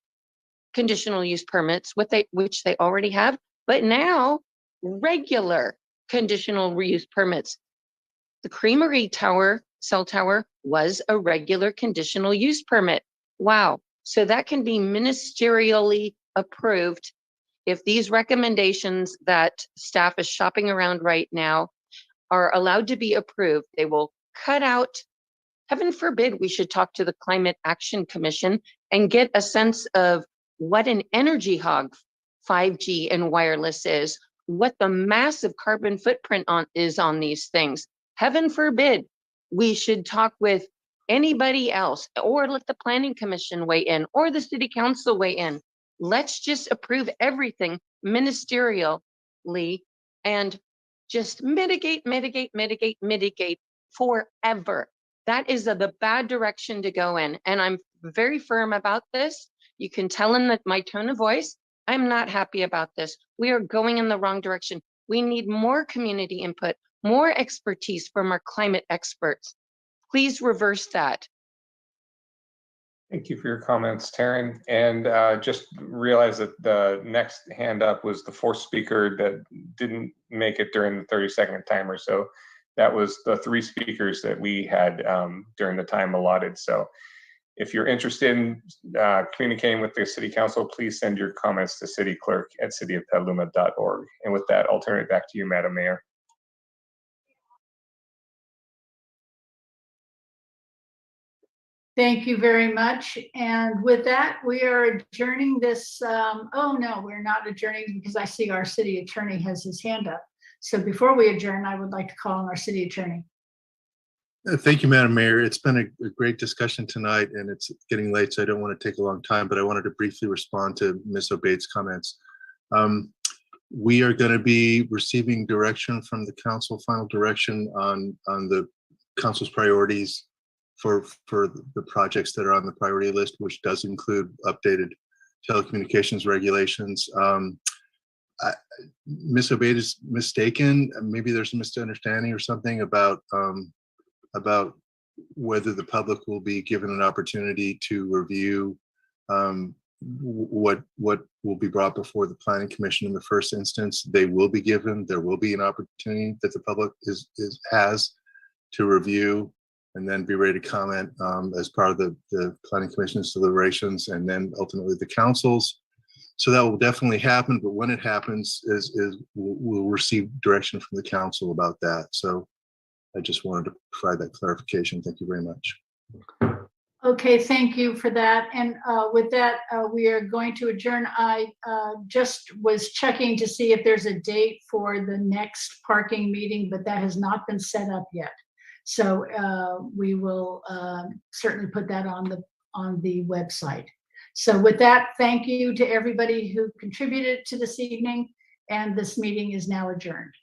conditional use permits, which they already have, but now regular conditional reuse permits. The Creamery Tower, cell tower, was a regular conditional use permit. Wow. So that can be ministerially approved if these recommendations that staff is shopping around right now are allowed to be approved. They will cut out, heaven forbid, we should talk to the Climate Action Commission and get a sense of what an energy hog 5G and wireless is, what the massive carbon footprint is on these things. Heaven forbid we should talk with anybody else, or let the Planning Commission weigh in, or the City Council weigh in. Let's just approve everything ministerially and just mitigate forever. That is the bad direction to go in. And I'm very firm about this. You can tell in my tone of voice, I'm not happy about this. We are going in the wrong direction. We need more community input, more expertise from our climate experts. Please reverse that. Thank you for your comments, Taryn. And just realize that the next hand up was the fourth speaker that didn't make it during the 30-second timer. So that was the 3 speakers that we had during the time allotted. So if you're interested in communicating with the City Council, please send your comments to cityclerk@cityofpetaluma.org. And with that, I'll turn it back to you, Madam Mayor. Thank you very much. And with that, we are adjourning this. Oh, no, we're not adjourning because I see our city attorney has his hand up. So before we adjourn, I would like to call on our city attorney. Thank you, Madam Mayor. It's been a great discussion tonight, and it's getting late, so I don't want to take a long time, but I wanted to briefly respond to Ms. Obaid's comments. We are going to be receiving direction from the council, final direction on the council's priorities for the projects that are on the priority list, which does include updated telecommunications regulations. Ms. Obaid is mistaken. Maybe there's a misunderstanding or something about whether the public will be given an opportunity to review what will be brought before the Planning Commission in the first instance. They will be given. There will be an opportunity that the public has to review and then be ready to comment as part of the Planning Commission's deliberations, and then ultimately the council's. So that will definitely happen. But when it happens, we'll receive direction from the council about that. So I just wanted to provide that clarification. Thank you very much. Okay, thank you for that. And with that, we are going to adjourn. I just was checking to see if there's a date for the next parking meeting, but that has not been set up yet. So we will certainly put that on the website. So with that, thank you to everybody who contributed to this evening, and this meeting is now adjourned.